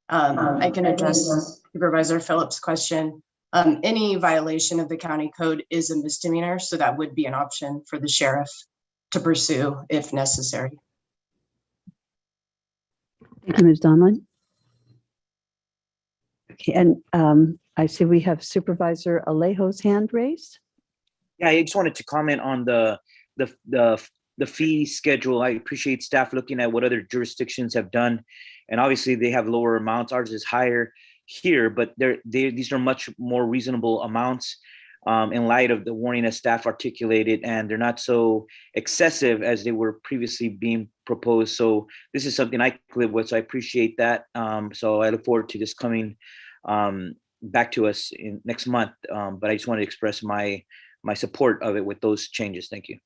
I can address Supervisor Phillips' question. Any violation of the county code is a misdemeanor, so that would be an option for the sheriff to pursue if necessary. Thank you, Ms. Donlin. Okay, and I see we have Supervisor Alejo's hand raised. Yeah, I just wanted to comment on the fee schedule. I appreciate staff looking at what other jurisdictions have done, and obviously they have lower amounts. Ours is higher here, but these are much more reasonable amounts in light of the warning that staff articulated, and they're not so excessive as they were previously being proposed. So this is something I can live with, so I appreciate that. So I look forward to this coming back to us in next month, but I just wanted to express my support of it with those changes. Thank you.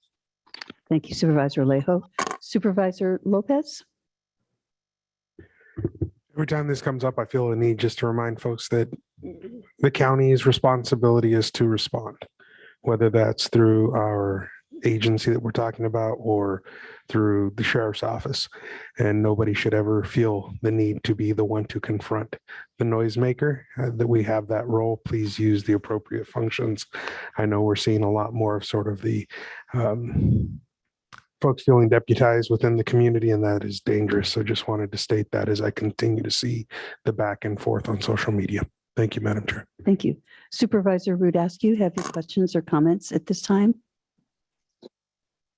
Thank you, Supervisor Alejo. Supervisor Lopez? Every time this comes up, I feel a need just to remind folks that the county's responsibility is to respond, whether that's through our agency that we're talking about or through the sheriff's office. And nobody should ever feel the need to be the one to confront the noisemaker. That we have that role. Please use the appropriate functions. I know we're seeing a lot more of sort of the folks feeling deputized within the community, and that is dangerous. So just wanted to state that as I continue to see the back and forth on social media. Thank you, Madam Chair. Thank you. Supervisor Rudasky, have your questions or comments at this time?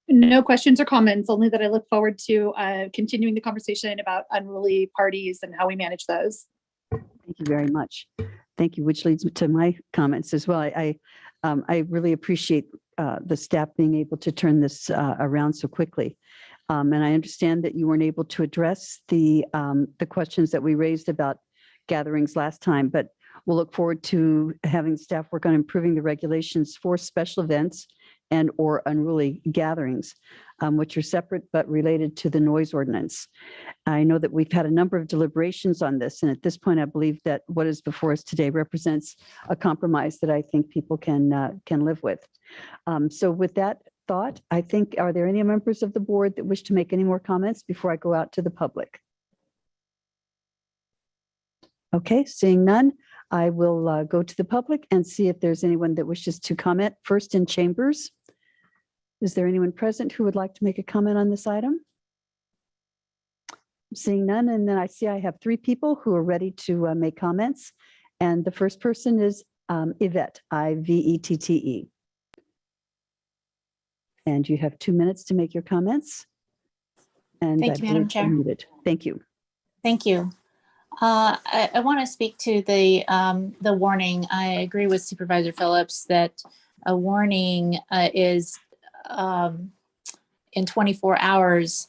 No questions or comments, only that I look forward to continuing the conversation about unruly parties and how we manage those. Thank you very much. Thank you, which leads to my comments as well. I really appreciate the staff being able to turn this around so quickly. And I understand that you weren't able to address the questions that we raised about gatherings last time, but we'll look forward to having staff work on improving the regulations for special events and or unruly gatherings, which are separate but related to the noise ordinance. I know that we've had a number of deliberations on this, and at this point, I believe that what is before us today represents a compromise that I think people can live with. So with that thought, I think, are there any members of the board that wish to make any more comments before I go out to the public? Okay, seeing none, I will go to the public and see if there's anyone that wishes to comment. First in chambers. Is there anyone present who would like to make a comment on this item? Seeing none, and then I see I have 3 people who are ready to make comments. And the first person is Yvette, I-V-E-T-T-E. And you have 2 minutes to make your comments. And Thank you, Madam Chair. Muted. Thank you. Thank you. I want to speak to the warning. I agree with Supervisor Phillips that a warning is in 24 hours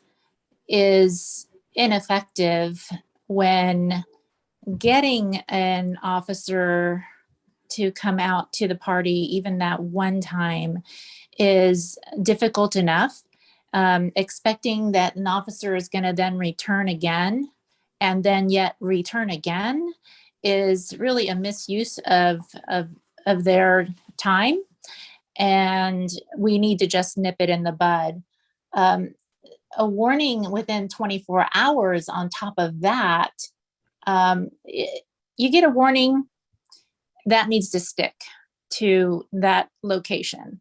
is ineffective when getting an officer to come out to the party, even that one time, is difficult enough. Expecting that an officer is going to then return again and then yet return again is really a misuse of their time. And we need to just nip it in the bud. a warning within 24 hours on top of that, you get a warning that needs to stick to that location.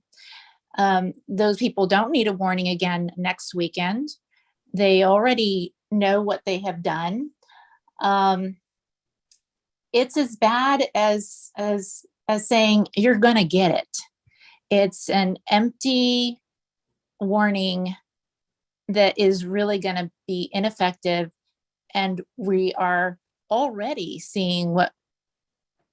Those people don't need a warning again next weekend. They already know what they have done. It's as bad as saying you're gonna get it. It's an empty warning that is really going to be ineffective. And we are already seeing what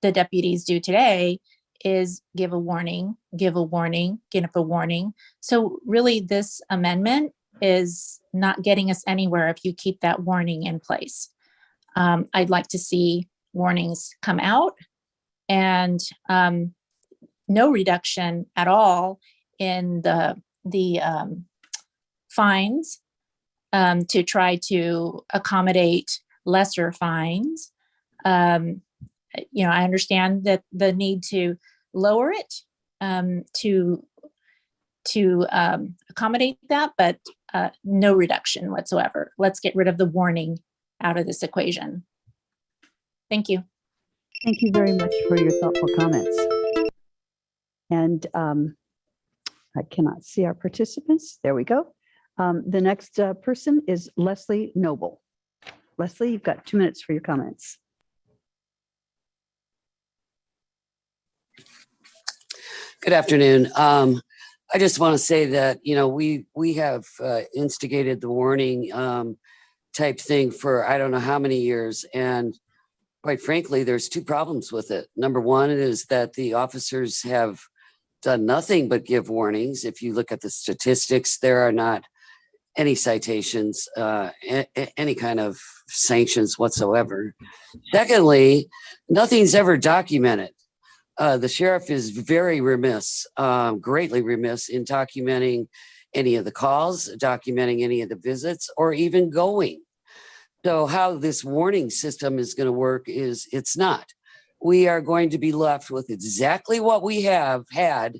the deputies do today is give a warning, give a warning, give a warning. So really this amendment is not getting us anywhere if you keep that warning in place. I'd like to see warnings come out and no reduction at all in the fines to try to accommodate lesser fines. I understand that the need to lower it to accommodate that, but no reduction whatsoever. Let's get rid of the warning out of this equation. Thank you. Thank you very much for your thoughtful comments. And I cannot see our participants. There we go. The next person is Leslie Noble. Leslie, you've got 2 minutes for your comments. Good afternoon. I just want to say that, we have instigated the warning type thing for I don't know how many years. And quite frankly, there's two problems with it. Number one is that the officers have done nothing but give warnings. If you look at the statistics, there are not any citations, any kind of sanctions whatsoever. Secondly, nothing's ever documented. The sheriff is very remiss, greatly remiss in documenting any of the calls, documenting any of the visits, or even going. So how this warning system is going to work is it's not. We are going to be left with exactly what we have had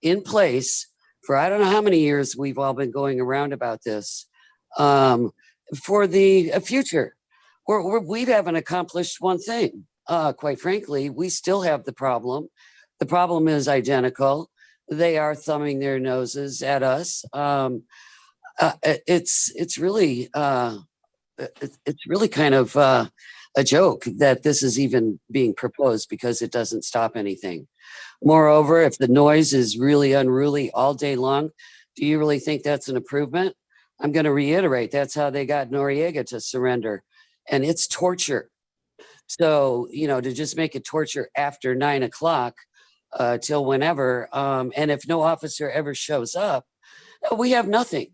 in place for I don't know how many years we've all been going around about this for the future. We haven't accomplished one thing. Quite frankly, we still have the problem. The problem is identical. They are thumbing their noses at us. It's really kind of a joke that this is even being proposed because it doesn't stop anything. Moreover, if the noise is really unruly all day long, do you really think that's an improvement? I'm going to reiterate, that's how they got Noriega to surrender. And it's torture. So, to just make it torture after 9 o'clock till whenever, and if no officer ever shows up, we have nothing.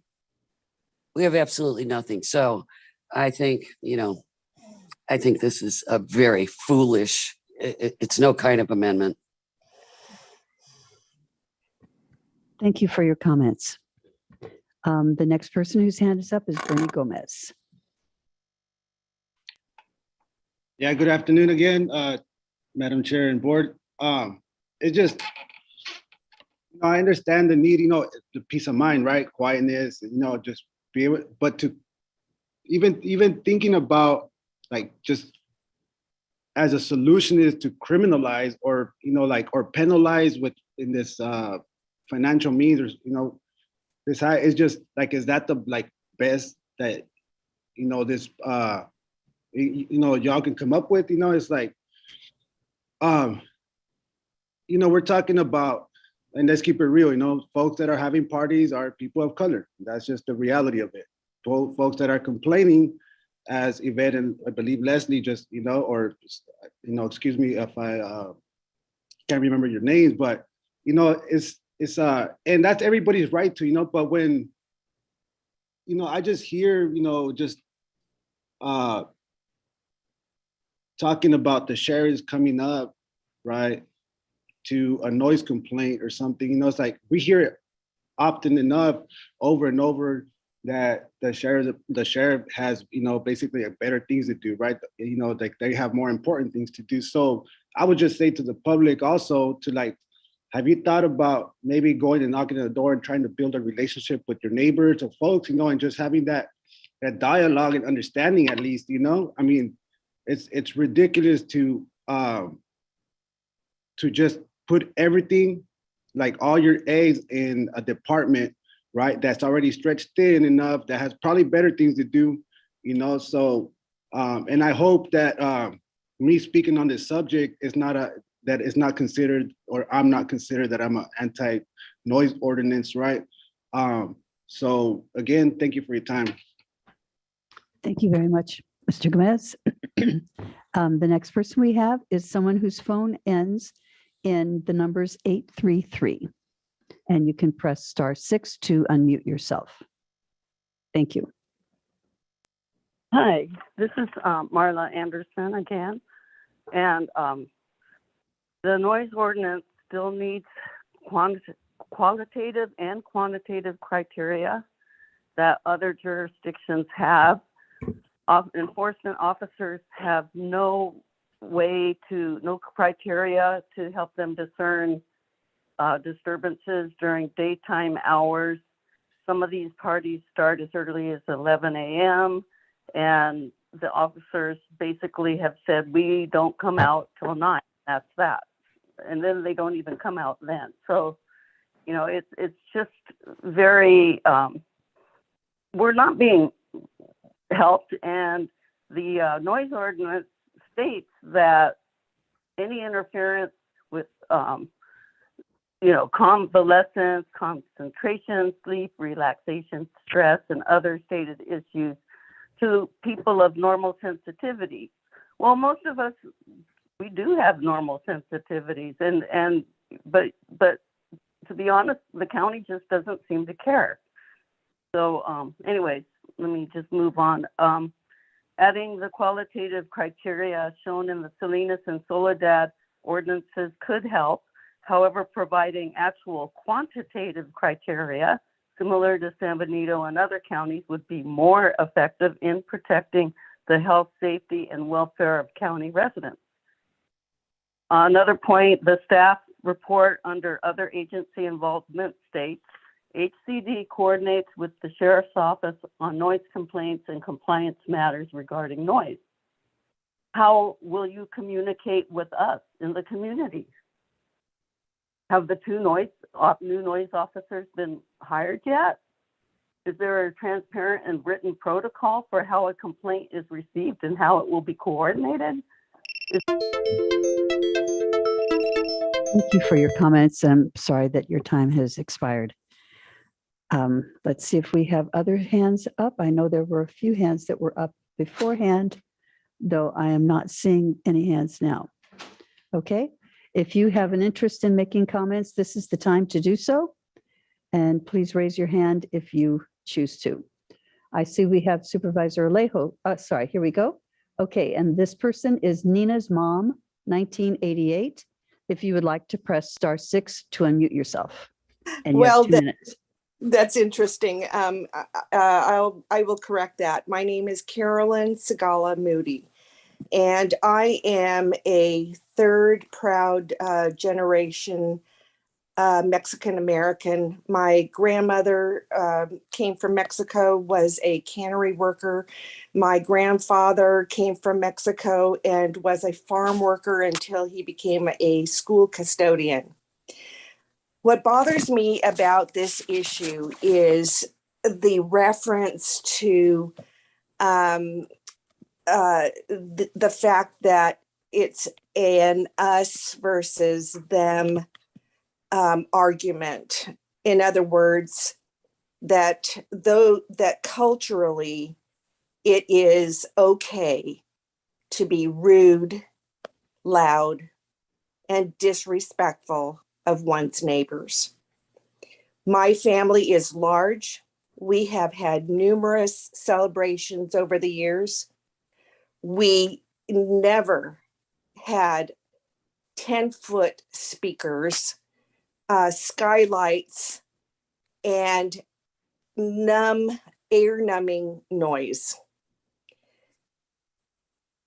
We have absolutely nothing. So I think, this is a very foolish, it's no kind of amendment. Thank you for your comments. The next person whose hand is up is Bernie Gomez. Yeah, good afternoon again, Madam Chair and Board. It's just, I understand the need, the peace of mind, right? Quietness, just be able, but to even thinking about just as a solution is to criminalize or, or penalize in this financial means or, this is just is that the best that, this, y'all can come up with, it's we're talking about, and let's keep it real, folks that are having parties are people of color. That's just the reality of it. Folks that are complaining, as Yvette and I believe Leslie just, or, excuse me if I can't remember your names, but, it's and that's everybody's right to, but when, I just hear, just talking about the sheriffs coming up, right, to a noise complaint or something, it's we hear it often enough over and over that the sheriff has, basically better things to do, right? They have more important things to do. So I would just say to the public also to have you thought about maybe going and knocking on the door and trying to build a relationship with your neighbors or folks, and just having that dialogue and understanding at least, I mean, it's ridiculous to just put everything, like all your eggs in a department, right? That's already stretched thin enough, that has probably better things to do, so, and I hope that me speaking on this subject is that it's not considered, or I'm not considered that I'm an anti-noise ordinance, right? So again, thank you for your time. Thank you very much, Mr. Gomez. The next person we have is someone whose phone ends in the numbers 833. And you can press *6 to unmute yourself. Thank you. Hi, this is Marla Anderson again. And the noise ordinance still needs qualitative and quantitative criteria that other jurisdictions have. Enforcement officers have no criteria to help them discern disturbances during daytime hours. Some of these parties start as early as 11 a.m. and the officers basically have said, we don't come out till 9. That's that. And then they don't even come out then. So, it's just very, we're not being helped. And the noise ordinance states that any interference with, convalescence, concentration, sleep, relaxation, stress, and other stated issues to people of normal sensitivity. Well, most of us, we do have normal sensitivities, but to be honest, the county just doesn't seem to care. So, anyways, let me just move on. Adding the qualitative criteria shown in the Salinas and Soledad ordinances could help. However, providing actual quantitative criteria similar to San Benito and other counties would be more effective in protecting the health, safety, and welfare of county residents. Another point, the staff report under other agency involvement states, HCD coordinates with the Sheriff's Office on noise complaints and compliance matters regarding noise. How will you communicate with us in the community? Have the two new noise officers been hired yet? Is there a transparent and written protocol for how a complaint is received and how it will be coordinated? Thank you for your comments. I'm sorry that your time has expired. Let's see if we have other hands up. I know there were a few hands that were up beforehand, though I am not seeing any hands now. Okay. If you have an interest in making comments, this is the time to do so. And please raise your hand if you choose to. I see we have Supervisor Alejo. Sorry, here we go. Okay, and this person is Nina's mom, 1988. If you would like to press *6 to unmute yourself. And you have 2 minutes. That's interesting. I will correct that. My name is Carolyn Segala Moody. And I am a third proud generation Mexican American. My grandmother came from Mexico, was a cannery worker. My grandfather came from Mexico and was a farm worker until he became a school custodian. What bothers me about this issue is the reference to the fact that it's an us versus them argument. In other words, that culturally it is okay to be rude, loud, and disrespectful of one's neighbors. My family is large. We have had numerous celebrations over the years. We never had 10-foot speakers, skylights, and ear-numbing noise.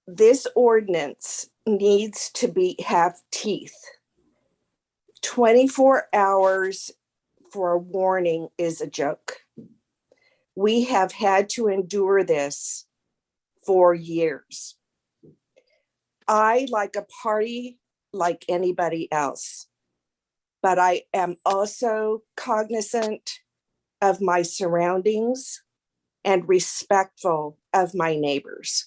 This ordinance needs to have teeth 24 hours for a warning is a joke. We have had to endure this for years. I like a party like anybody else, but I am also cognizant of my surroundings and respectful of my neighbors.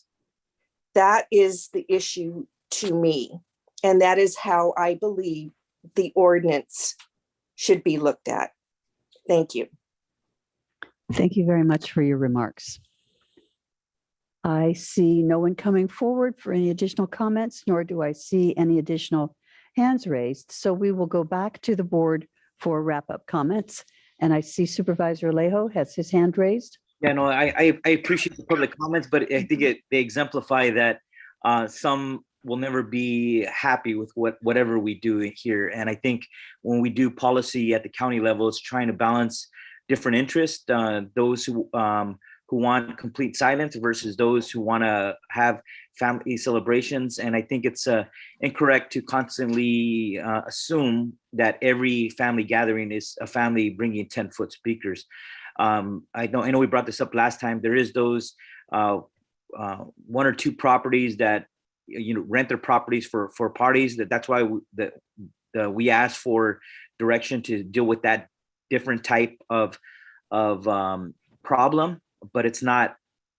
That is the issue to me, and that is how I believe the ordinance should be looked at. Thank you. Thank you very much for your remarks. I see no one coming forward for any additional comments, nor do I see any additional hands raised. So we will go back to the board for wrap-up comments. And I see Supervisor Alejo has his hand raised. Yeah, no, I appreciate the public comments, but I think they exemplify that some will never be happy with whatever we do here. And I think when we do policy at the county level, it's trying to balance different interests, those who want complete silence versus those who want to have family celebrations. And I think it's incorrect to constantly assume that every family gathering is a family bringing 10-foot speakers. I know we brought this up last time. There is those one or two properties that rent their properties for parties. That's why we asked for direction to deal with that different type of problem. But it's not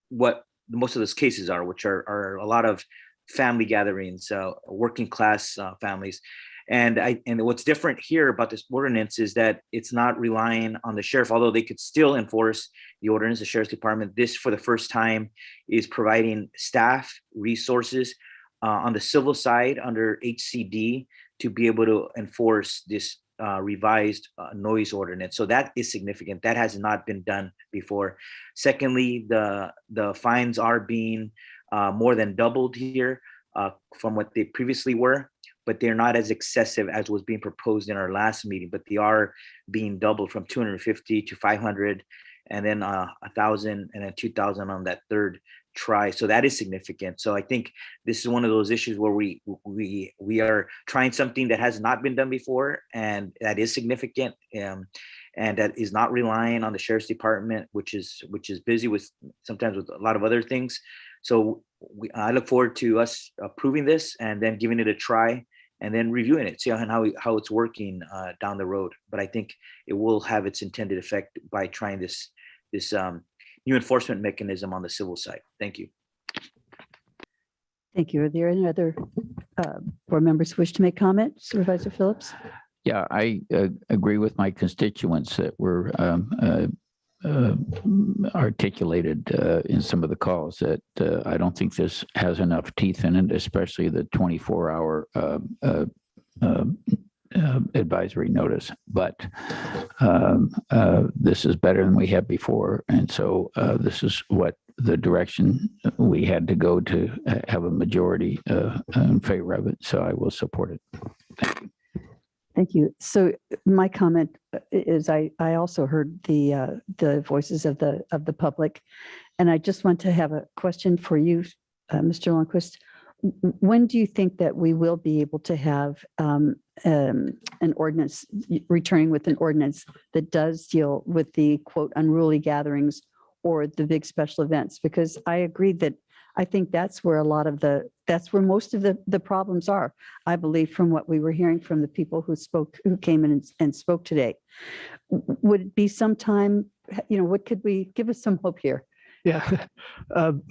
what most of those cases are, which are a lot of family gatherings, working class families. And what's different here about this ordinance is that it's not relying on the sheriff, although they could still enforce the ordinance, the sheriff's department. This, for the first time, is providing staff resources on the civil side under HCD to be able to enforce this revised noise ordinance. So that is significant. That has not been done before. Secondly, the fines are being more than doubled here from what they previously were, but they're not as excessive as was being proposed in our last meeting, but they are being doubled from 250 to 500, and then 1,000 and then 2,000 on that third try. So that is significant. So I think this is one of those issues where we are trying something that has not been done before, and that is significant, and that is not relying on the sheriff's department, which is busy with sometimes with a lot of other things. So I look forward to us approving this and then giving it a try and then reviewing it, see how it's working down the road. But I think it will have its intended effect by trying this new enforcement mechanism on the civil side. Thank you. Thank you. Are there any other board members who wish to make comment? Supervisor Phillips? Yeah, I agree with my constituents that were articulated in some of the calls that I don't think this has enough teeth in it, especially the 24-hour advisory notice. But this is better than we had before. And so this is what the direction we had to go to have a majority in favor of it. So I will support it. Thank you. Thank you. So my comment is I also heard the voices of the public, and I just want to have a question for you, Mr. Lundquist. When do you think that we will be able to have an ordinance, returning with an ordinance that does deal with the quote unruly gatherings or the big special events? Because I agree that I think that's where most of the problems are, I believe, from what we were hearing from the people who came in and spoke today. Would it be sometime, what could we give us some hope here? Yeah,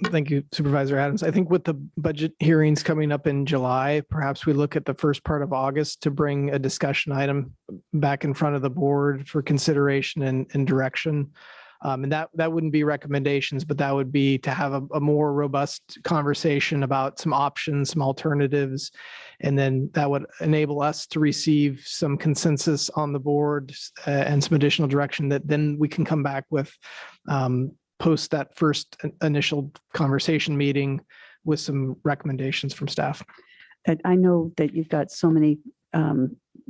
thank you, Supervisor Adams. I think with the budget hearings coming up in July, perhaps we look at the first part of August to bring a discussion item back in front of the board for consideration and direction. And that wouldn't be recommendations, but that would be to have a more robust conversation about some options, some alternatives, and then that would enable us to receive some consensus on the board and some additional direction that then we can come back with post that first initial conversation meeting with some recommendations from staff. And I know that you've got so many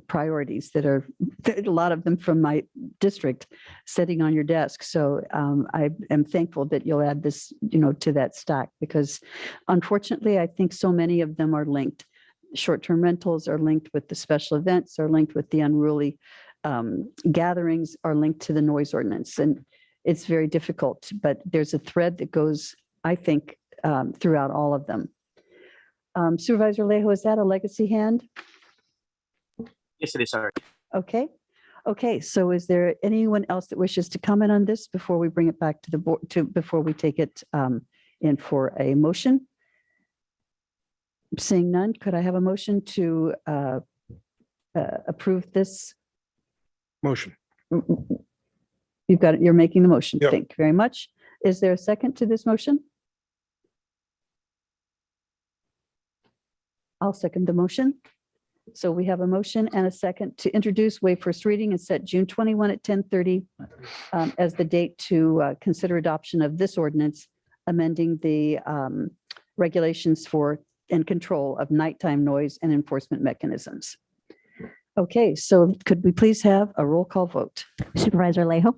priorities that are a lot of them from my district sitting on your desk. So I am thankful that you'll add this, to that stack, because unfortunately, I think so many of them are linked. short-term rentals are linked with the special events, are linked with the unruly gatherings, are linked to the noise ordinance. And it's very difficult, but there's a thread that goes, I think, throughout all of them. Supervisor Lejo, is that a legacy hand? Yes, it is, sorry. Okay. Okay, so is there anyone else that wishes to comment on this before we bring it back to the board, before we take it in for a motion? Seeing none, could I have a motion to approve this? Motion. You've got it. You're making the motion. Yep. Thank you very much. Is there a second to this motion? I'll second the motion. So we have a motion and a second to introduce, waive first reading, and set June 21 at 10:30 as the date to consider adoption of this ordinance, amending the regulations for and control of nighttime noise and enforcement mechanisms. Okay, so could we please have a roll call vote? Supervisor Lejo?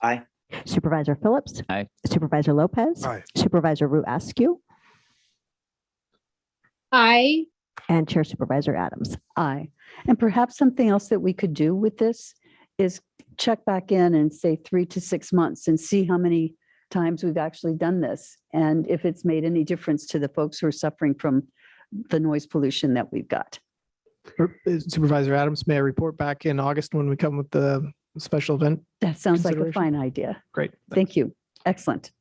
Aye. Supervisor Phillips? Aye. Supervisor Lopez? Aye. Supervisor Ruascu? Aye. And Chair Supervisor Adams. Aye. And perhaps something else that we could do with this is check back in and say 3 to 6 months and see how many times we've actually done this. And if it's made any difference to the folks who are suffering from the noise pollution that we've got. Supervisor Adams, may I report back in August when we come with the special event? That sounds like a consideration? fine idea. Great. Thank you. Excellent.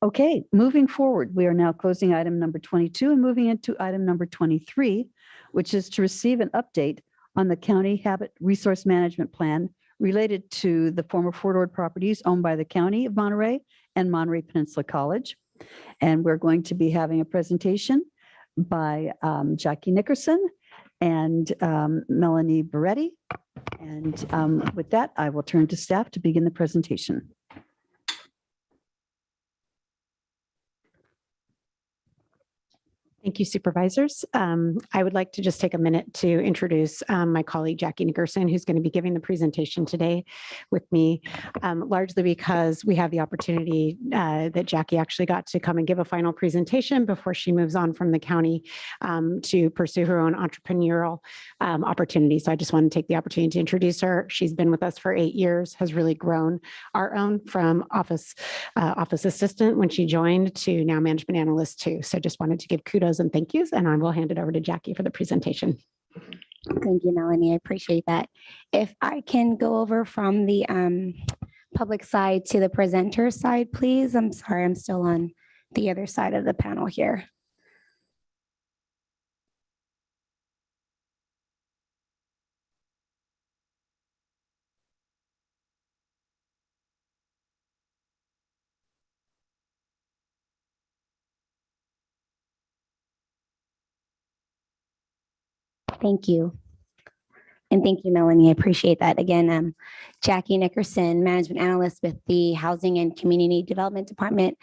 Okay, moving forward, we are now closing item number 22 and moving into item number 23, which is to receive an update on the county habit resource management plan related to the former Fort Ord properties owned by the County of Monterey and Monterey Peninsula College. And we're going to be having a presentation by Jackie Nickerson and Melanie Beretti. And with that, I will turn to staff to begin the presentation. Thank you, supervisors. I would like to just take a minute to introduce my colleague, Jackie Nickerson, who's going to be giving the presentation today with me, largely because we have the opportunity that Jackie actually got to come and give a final presentation before she moves on from the county to pursue her own entrepreneurial opportunities. So I just want to take the opportunity to introduce her. She's been with us for 8 years, has really grown our own from office assistant when she joined to now management analyst too. So just wanted to give kudos and thank yous, and I will hand it over to Jackie for the presentation. Thank you, Melanie. I appreciate that. If I can go over from the public side to the presenter side, please. I'm sorry, I'm still on the other side of the panel here. Thank you. And thank you, Melanie. I appreciate that. Again, Jackie Nickerson, Management Analyst with the Housing and Community Development Department,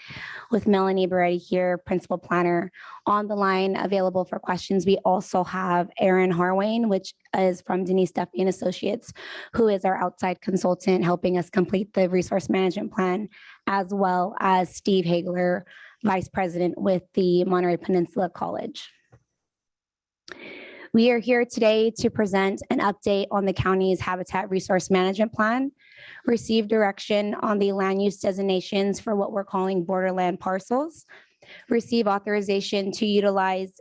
with Melanie Beretti here, Principal Planner, on the line available for questions. We also have Erin Harwain, which is from Denise Duffy and Associates, who is our outside consultant helping us complete the resource management plan, as well as Steve Hagler, Vice President with the Monterey Peninsula College. We are here today to present an update on the county's Habitat Resource Management Plan, receive direction on the land use designations for what we're calling borderland parcels, receive authorization to utilize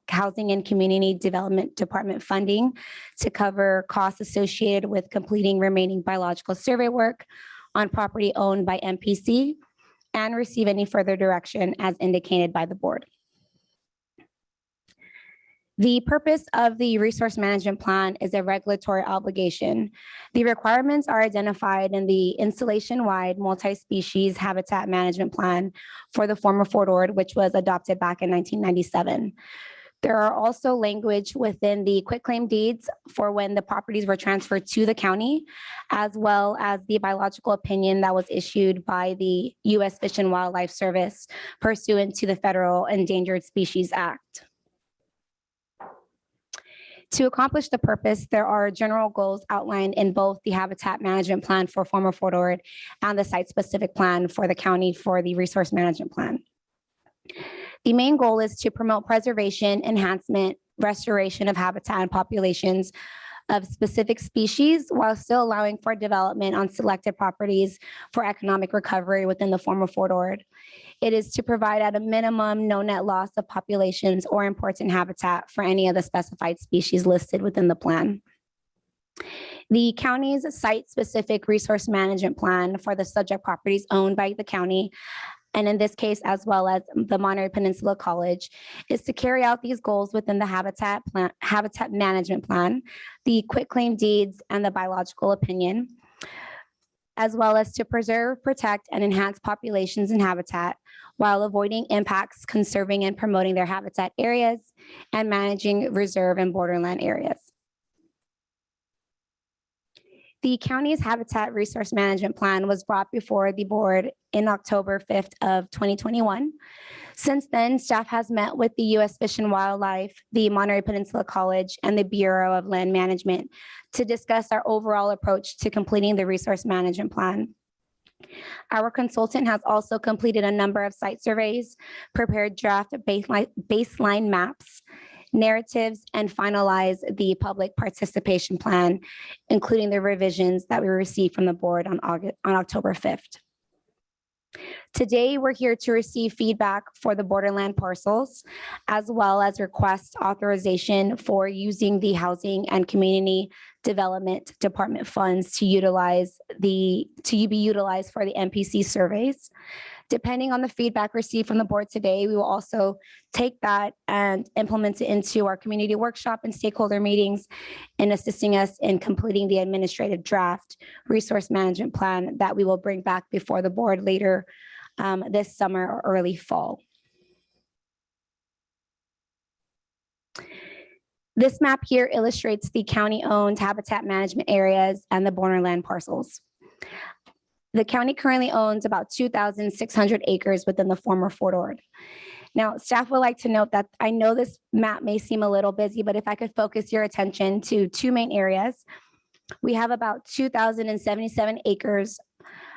Housing and Community Development Department funding to cover costs associated with completing remaining biological survey work on property owned by MPC, and receive any further direction as indicated by the board. The purpose of the resource management plan is a regulatory obligation. The requirements are identified in the installation-wide multi-species habitat management plan for the former Fort Ord, which was adopted back in 1997. There are also language within the quitclaim deeds for when the properties were transferred to the county, as well as the biological opinion that was issued by the U.S. Fish and Wildlife Service pursuant to the Federal Endangered Species Act. To accomplish the purpose, there are general goals outlined in both the habitat management plan for former Fort Ord and the site-specific plan for the county for the resource management plan. The main goal is to promote preservation, enhancement, restoration of habitat and populations of specific species while still allowing for development on selected properties for economic recovery within the former Fort Ord. It is to provide at a minimum no net loss of populations or important habitat for any of the specified species listed within the plan. The county's site-specific resource management plan for the subject properties owned by the county, and in this case, as well as the Monterey Peninsula College, is to carry out these goals within the habitat management plan, the quitclaim deeds, and the biological opinion, as well as to preserve, protect, and enhance populations and habitat while avoiding impacts, conserving and promoting their habitat areas, and managing reserve and borderland areas. The county's Habitat Resource Management Plan was brought before the board in October 5th of 2021. Since then, staff has met with the U.S. Fish and Wildlife, the Monterey Peninsula College, and the Bureau of Land Management to discuss our overall approach to completing the resource management plan. Our consultant has also completed a number of site surveys, prepared draft baseline maps, narratives, and finalize the public participation plan, including the revisions that we received from the board on October 5th. Today, we're here to receive feedback for the borderland parcels, as well as request authorization for using the Housing and Community Development Department funds to be utilized for the MPC surveys. Depending on the feedback received from the board today, we will also take that and implement it into our community workshop and stakeholder meetings in assisting us in completing the administrative draft resource management plan that we will bring back before the board later this summer or early fall. This map here illustrates the county-owned habitat management areas and the borderland parcels. The county currently owns about 2,600 acres within the former Fort Ord. Now, staff would like to note that I know this map may seem a little busy, but if I could focus your attention to two main areas. We have about 2,077 acres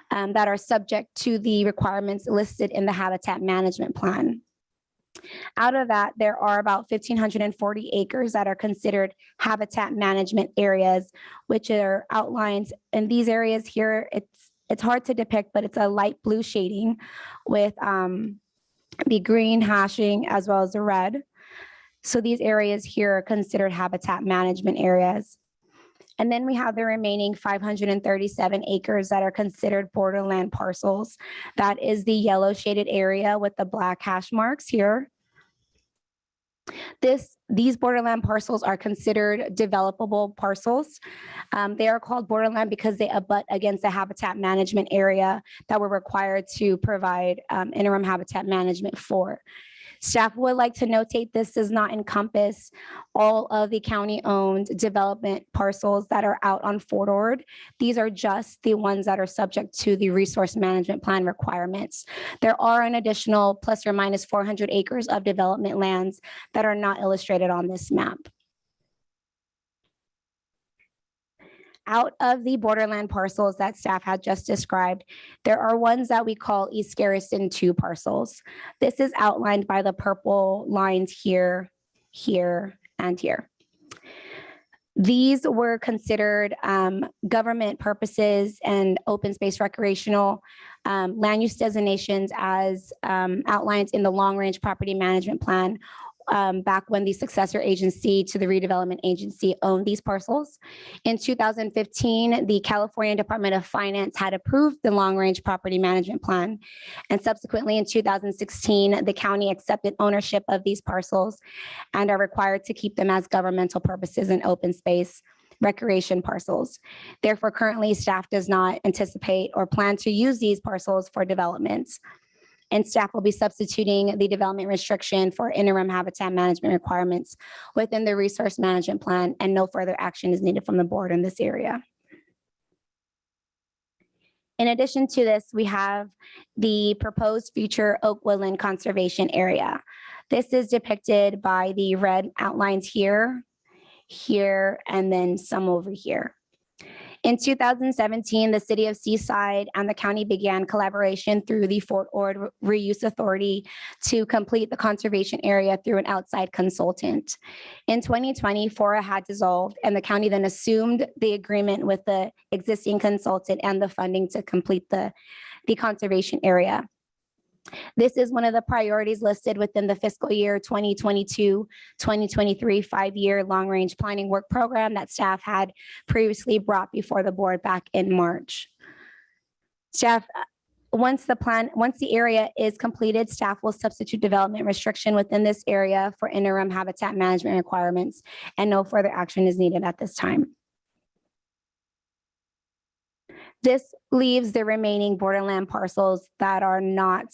that are subject to the requirements listed in the habitat management plan. Out of that, there are about 1,540 acres that are considered habitat management areas, which are outlined in these areas here. It's hard to depict, but it's a light blue shading with the green hashing as well as the red. So these areas here are considered habitat management areas. And then we have the remaining 537 acres that are considered borderland parcels. That is the yellow shaded area with the black hash marks here. These borderland parcels are considered developable parcels. They are called borderland because they abut against the habitat management area that we're required to provide interim habitat management for. Staff would like to notate this does not encompass all of the county-owned development parcels that are out on Fort Ord. These are just the ones that are subject to the resource management plan requirements. There are an additional plus or minus 400 acres of development lands that are not illustrated on this map. Out of the borderland parcels that staff had just described, there are ones that we call East Garrison 2 parcels. This is outlined by the purple lines here, here, and here. These were considered government purposes and open space recreational land use designations as outlined in the long range property management plan back when the successor agency to the redevelopment agency owned these parcels. In 2015, the California Department of Finance had approved the long range property management plan. And subsequently in 2016, the county accepted ownership of these parcels and are required to keep them as governmental purposes and open space recreation parcels. Therefore, currently staff does not anticipate or plan to use these parcels for developments. And staff will be substituting the development restriction for interim habitat management requirements within the resource management plan, and no further action is needed from the board in this area. In addition to this, we have the proposed future Oak Woodland Conservation Area. This is depicted by the red outlines here, here, and then some over here. In 2017, the city of Seaside and the county began collaboration through the Fort Ord Reuse Authority to complete the conservation area through an outside consultant. In 2020, FORA had dissolved, and the county then assumed the agreement with the existing consultant and the funding to complete the conservation area. This is one of the priorities listed within the fiscal year 2022-2023 5-year long-range planning work program that staff had previously brought before the board back in March. Staff, once the area is completed, staff will substitute development restriction within this area for interim habitat management requirements, and no further action is needed at this time. This leaves the remaining borderland parcels that are not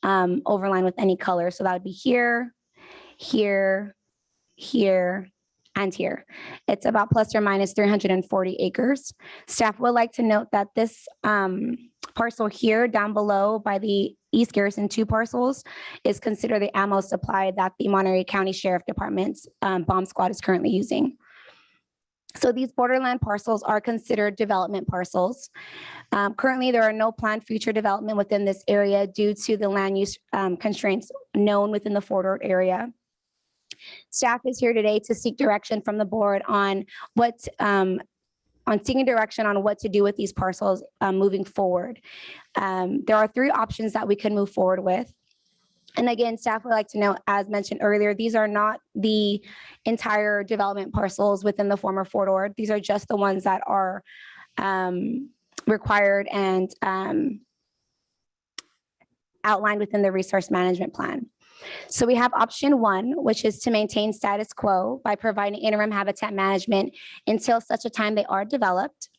overlined with any color. So that would be here, here, here, and here. It's about plus or minus 340 acres. Staff would like to note that this parcel here down below by the East Garrison 2 parcels is considered the ammo supply that the Monterey County Sheriff Department's bomb squad is currently using. So these borderland parcels are considered development parcels. Currently, there are no planned future development within this area due to the land use constraints known within the Fort Ord area. Staff is here today to seek direction from the board on what seeking direction on what to do with these parcels moving forward. There are 3 options that we can move forward with. And again, staff would like to know, as mentioned earlier, these are not the entire development parcels within the former Fort Ord. These are just the ones that are required and outlined within the resource management plan. So we have option 1, which is to maintain status quo by providing interim habitat management until such a time they are developed.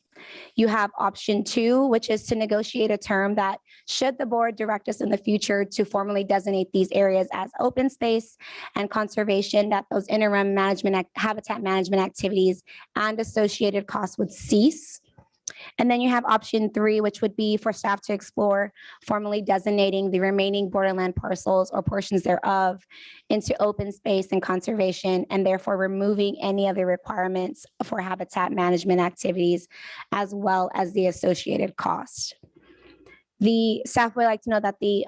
You have option 2, which is to negotiate a term that, should the board direct us in the future to formally designate these areas as open space and conservation, that those interim habitat management activities and associated costs would cease. And then you have option 3, which would be for staff to explore formally designating the remaining borderland parcels or portions thereof into open space and conservation, and therefore removing any of the requirements for habitat management activities, as well as the associated cost. The staff would like to know that the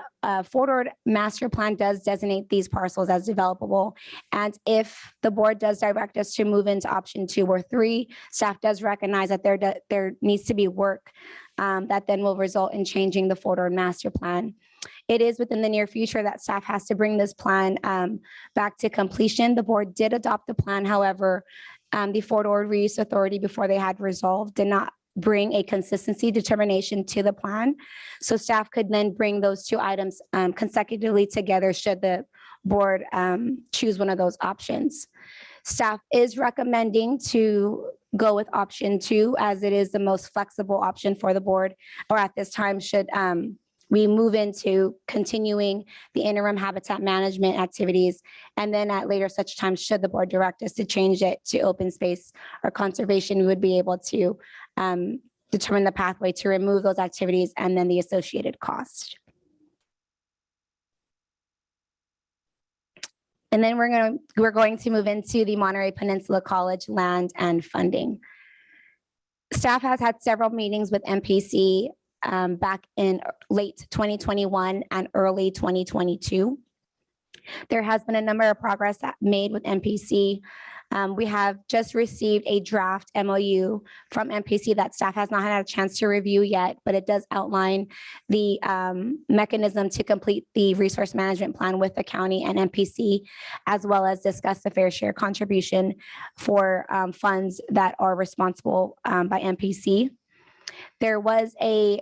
Fort Ord master plan does designate these parcels as developable. And if the board does direct us to move into option 2 or 3, staff does recognize that there needs to be work that then will result in changing the Fort Ord master plan. It is within the near future that staff has to bring this plan back to completion. The board did adopt the plan. However, the Fort Ord Reuse Authority, before they had resolved, did not bring a consistency determination to the plan. So staff could then bring those 2 items consecutively together should the board choose one of those options. Staff is recommending to go with option 2 as it is the most flexible option for the board, or at this time should we move into continuing the interim habitat management activities. And then at later such time, should the board direct us to change it to open space or conservation, we would be able to determine the pathway to remove those activities and then the associated cost. And then we're going to move into the Monterey Peninsula College land and funding. Staff has had several meetings with MPC back in late 2021 and early 2022. There has been a number of progress made with MPC. We have just received a draft MOU from MPC that staff has not had a chance to review yet, but it does outline the mechanism to complete the resource management plan with the county and MPC, as well as discuss the fair share contribution for funds that are responsible by MPC. There was a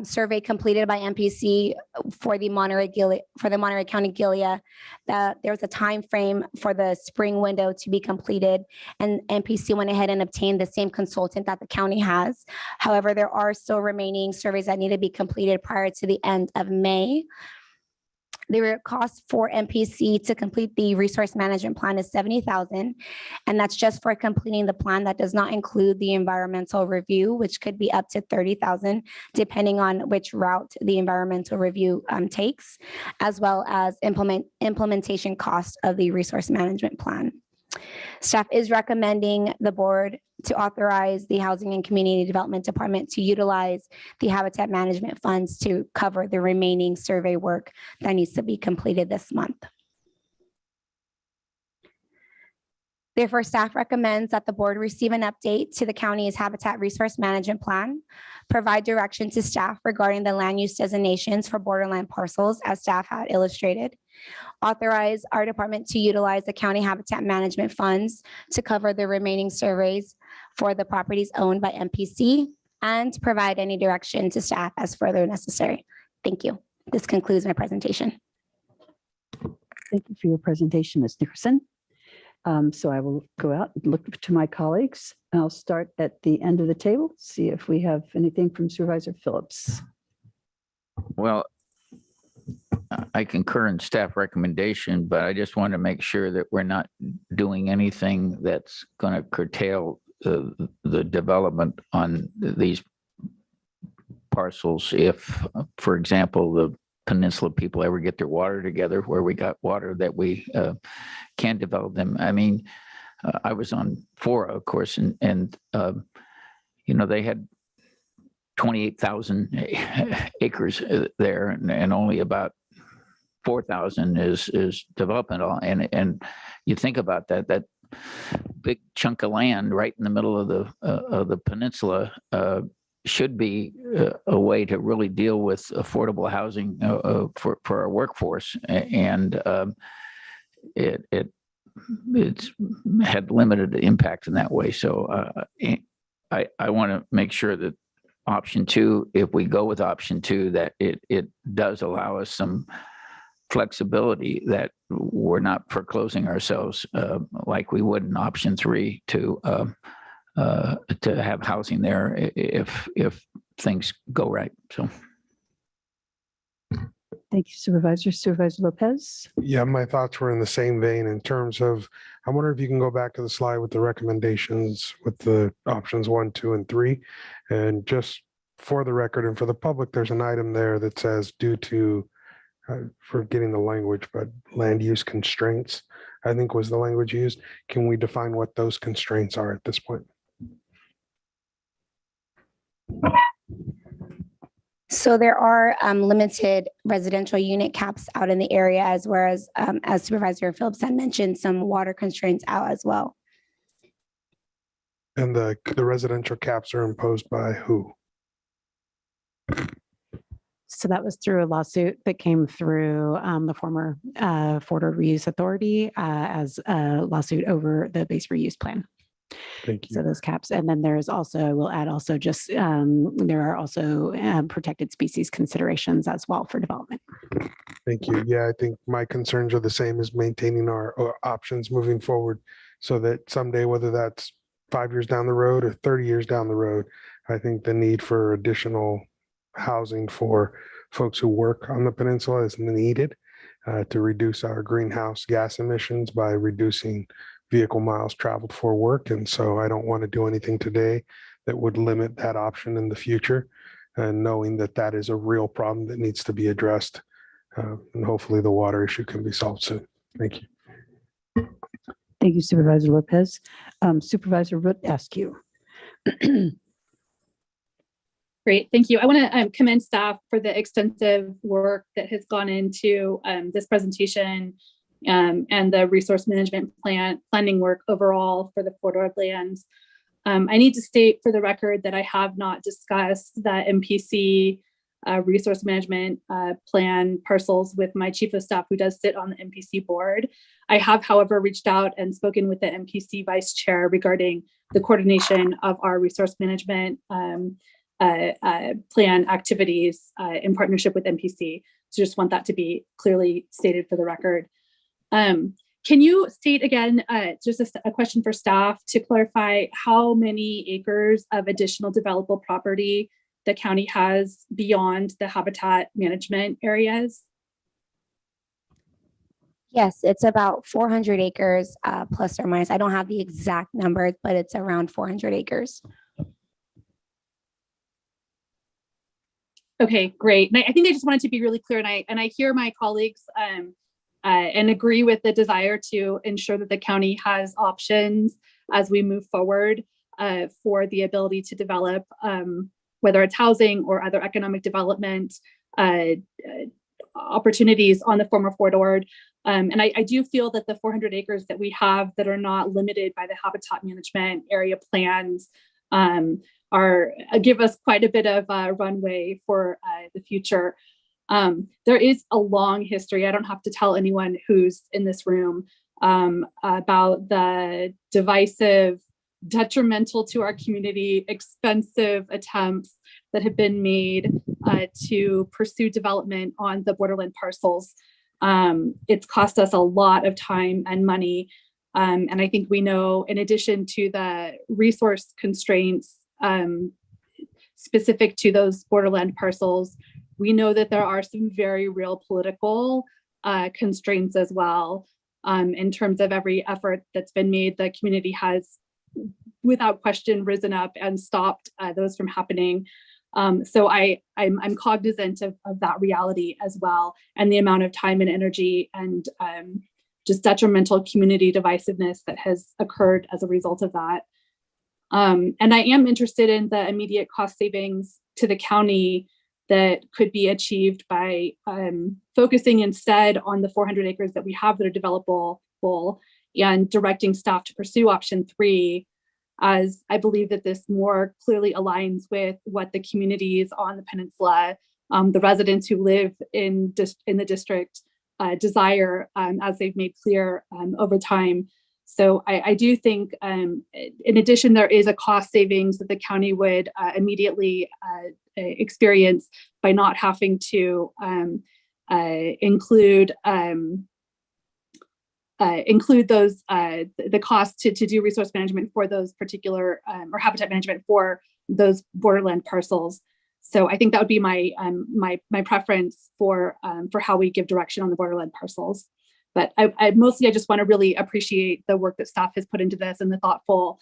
survey completed by MPC for the Monterey County Gilead. There was a time frame for the spring window to be completed, and MPC went ahead and obtained the same consultant that the county has. However, there are still remaining surveys that need to be completed prior to the end of May. The cost for MPC to complete the resource management plan is $70,000, and that's just for completing the plan. That does not include the environmental review, which could be up to $30,000, depending on which route the environmental review takes, as well as implementation cost of the resource management plan. Staff is recommending the board to authorize the Housing and Community Development Department to utilize the Habitat Management funds to cover the remaining survey work that needs to be completed this month. Therefore, staff recommends that the board receive an update to the county's Habitat Resource Management Plan, provide direction to staff regarding the land use designations for borderland parcels as staff had illustrated, authorize our department to utilize the county Habitat Management funds to cover the remaining surveys for the properties owned by MPC, and provide any direction to staff as further necessary. Thank you. This concludes my presentation. Thank you for your presentation, Ms. Nickerson. So I will go out and look to my colleagues. I'll start at the end of the table, see if we have anything from Supervisor Phillips. Well, I concur in staff recommendation, but I just want to make sure that we're not doing anything that's going to curtail the development on these parcels. If, for example, the Peninsula people ever get their water together, where we got water that we can develop them. I mean, I was on Fora, of course, and you know, they had 28,000 acres there, and only about 4,000 is developmental. And you think about that big chunk of land right in the middle of the peninsula should be a way to really deal with affordable housing for our workforce. And it's had limited impact in that way. So I want to make sure that option two, if we go with option two, that it does allow us some flexibility, that we're not foreclosing ourselves like we would in option three to have housing there if things go right. So. Thank you, Supervisor. Supervisor Lopez. Yeah, my thoughts were in the same vein in terms of, I wonder if you can go back to the slide with the recommendations with the options 1, 2, and 3. And just for the record and for the public, there's an item there that says due to, forgetting the language, but land use constraints, I think was the language used. Can we define what those constraints are at this point? So there are limited residential unit caps out in the area, as well as Supervisor Phillips had mentioned, some water constraints out as well. And the residential caps are imposed by who? So that was through a lawsuit that came through the former Florida Reuse Authority as a lawsuit over the base reuse plan. Thank you. So those caps. And then there's also, I will add also just, there are also protected species considerations as well for development. Thank you. Yeah, I think my concerns are the same as maintaining our options moving forward so that someday, whether that's 5 years down the road or 30 years down the road, I think the need for additional housing for folks who work on the peninsula is needed to reduce our greenhouse gas emissions by reducing vehicle miles traveled for work. And so I don't want to do anything today that would limit that option in the future, and knowing that that is a real problem that needs to be addressed. And hopefully the water issue can be solved soon. Thank you. Thank you, Supervisor Lopez. Supervisor Root Askew. Great, thank you. I want to commend staff for the extensive work that has gone into this presentation and the resource management planning work overall for the Port lands. I need to state for the record that I have not discussed that MPC resource management plan parcels with my chief of staff, who does sit on the MPC board. I have, however, reached out and spoken with the MPC vice chair regarding the coordination of our resource management plan activities in partnership with MPC. So just want that to be clearly stated for the record. Can you state again, just a question for staff to clarify how many acres of additional developable property the county has beyond the habitat management areas? Yes, it's about 400 acres plus or minus. I don't have the exact number, but it's around 400 acres. Okay, great. And I think I just wanted to be really clear, and I hear my colleagues and agree with the desire to ensure that the county has options as we move forward for the ability to develop, whether it's housing or other economic development opportunities on the former Fort Ord. And I do feel that the 400 acres that we have that are not limited by the habitat management area plans give us quite a bit of runway for the future. There is a long history. I don't have to tell anyone who's in this room about the divisive, detrimental to our community, expensive attempts that have been made to pursue development on the borderland parcels. It's cost us a lot of time and money. And I think we know, in addition to the resource constraints specific to those borderland parcels, we know that there are some very real political constraints as well. In terms of every effort that's been made, the community has, without question, risen up and stopped those from happening. So I'm cognizant of that reality as well, and the amount of time and energy and just detrimental community divisiveness that has occurred as a result of that. And I am interested in the immediate cost savings to the county that could be achieved by focusing instead on the 400 acres that we have that are developable and directing staff to pursue option 3, as I believe that this more clearly aligns with what the communities on the peninsula, the residents who live in the district desire, as they've made clear over time. So I do think, in addition, there is a cost savings that the county would immediately experience by not having to include those the cost to do resource management for those particular or habitat management for those borderland parcels. So I think that would be my my preference for how we give direction on the borderland parcels. But I mostly just want to really appreciate the work that staff has put into this and the thoughtful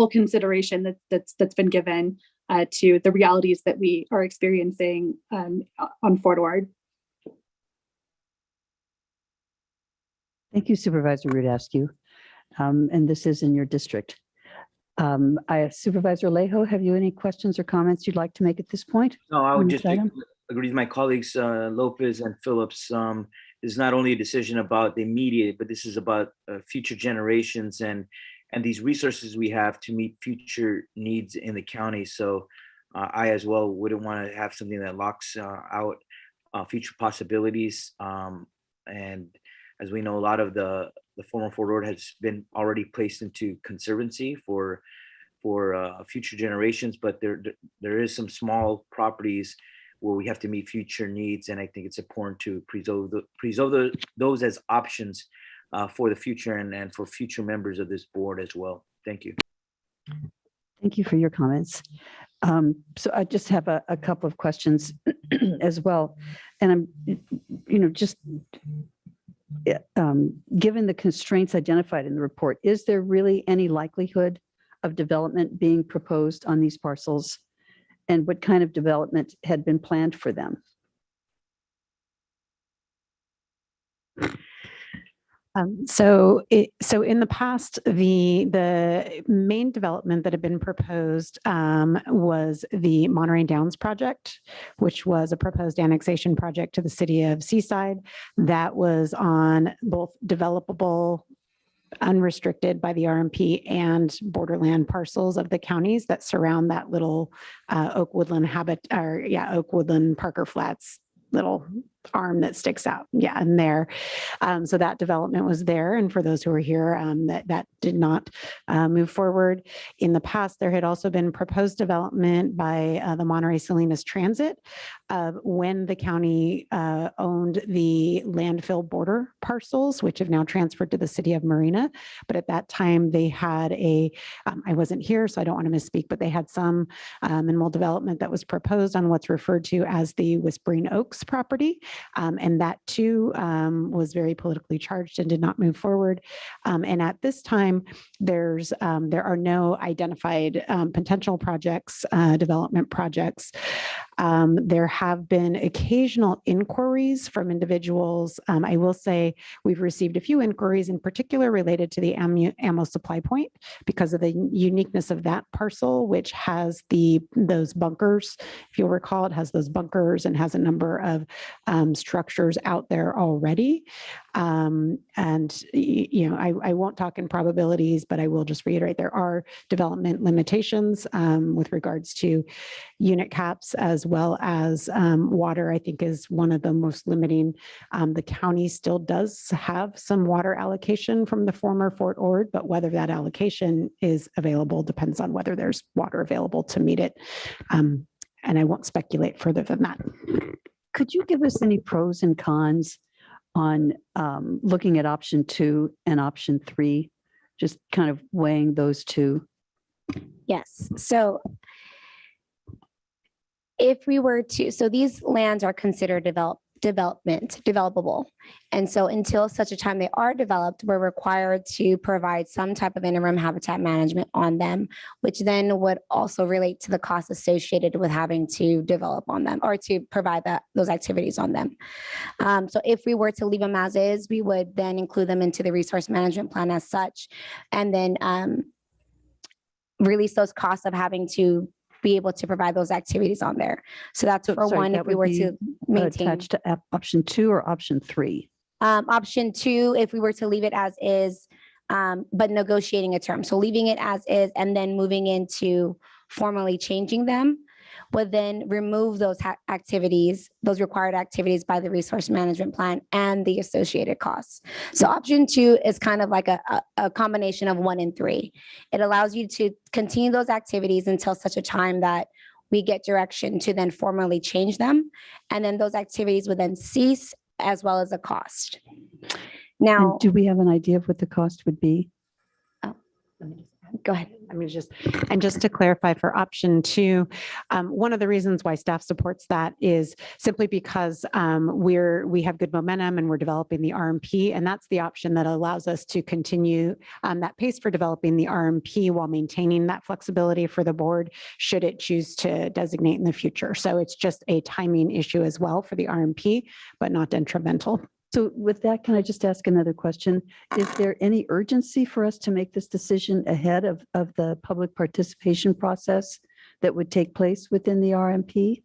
consideration that's been given to the realities that we are experiencing on Fort Ord. Thank you, Supervisor Rudascu. And this is in your district. Supervisor Alejo, have you any questions or comments you'd like to make at this point? No, I would just agree with my colleagues, Lopez and Phillips. This is not only a decision about the immediate, but this is about future generations and these resources we have to meet future needs in the county. So I as well wouldn't want to have something that locks out future possibilities. And as we know, a lot of the former Fort Ord has been already placed into conservancy for future generations, but there is some small properties where we have to meet future needs, and I think it's important to preserve those as options for the future and for future members of this board as well. Thank you. Thank you for your comments. So I just have a couple of questions as well, and I'm, just given the constraints identified in the report, is there really any likelihood of development being proposed on these parcels? And what kind of development had been planned for them? So in the past, the main development that had been proposed was the Monterey Downs project, which was a proposed annexation project to the city of Seaside that was on both developable, unrestricted by the RMP, and borderland parcels of the counties that surround that little Oak Woodland Oak Woodland Parker Flats little arm that sticks out. Yeah, and there. So that development was there. And for those who are here, that did not move forward. In the past, there had also been proposed development by the Monterey Salinas Transit when the county owned the landfill border parcels, which have now transferred to the city of Marina. But at that time, they had I wasn't here, so I don't want to misspeak, but they had some minimal development that was proposed on what's referred to as the Whispering Oaks property. And that too was very politically charged and did not move forward. And at this time, there are no identified potential projects, development projects. There have been occasional inquiries from individuals. I will say we've received a few inquiries in particular related to the ammo supply point because of the uniqueness of that parcel, which has those bunkers. If you'll recall, it has those bunkers and has a number of structures out there already. I won't talk in probabilities, but I will just reiterate there are development limitations with regards to unit caps as well as water, I think is one of the most limiting. The county still does have some water allocation from the former Fort Ord, but whether that allocation is available depends on whether there's water available to meet it. And I won't speculate further than that. Could you give us any pros and cons on looking at option 2 and option 3, just kind of weighing those two? Yes. So if we were to, so these lands are considered developable. And so until such a time they are developed, we're required to provide some type of interim habitat management on them, which then would also relate to the costs associated with having to develop on them or to provide those activities on them. So if we were to leave them as is, we would then include them into the resource management plan as such, and then release those costs of having to be able to provide those activities on there. So that's for one, if we were to maintain. Attached to option 2 or option 3? Option 2, if we were to leave it as is, but negotiating a term. So leaving it as is and then moving into formally changing them would then remove those activities, those required activities by the resource management plan and the associated costs. So option 2 is kind of like a combination of 1 and 3. It allows you to continue those activities until such a time that we get direction to then formally change them. And then those activities would then cease as well as a cost. Now, and do we have an idea of what the cost would be? Go ahead. Just to clarify for option 2, one of the reasons why staff supports that is simply because we have good momentum and we're developing the RMP, and that's the option that allows us to continue that pace for developing the RMP while maintaining that flexibility for the board should it choose to designate in the future. So it's just a timing issue as well for the RMP, but not detrimental. So with that, can I just ask another question? Is there any urgency for us to make this decision ahead of the public participation process that would take place within the RMP?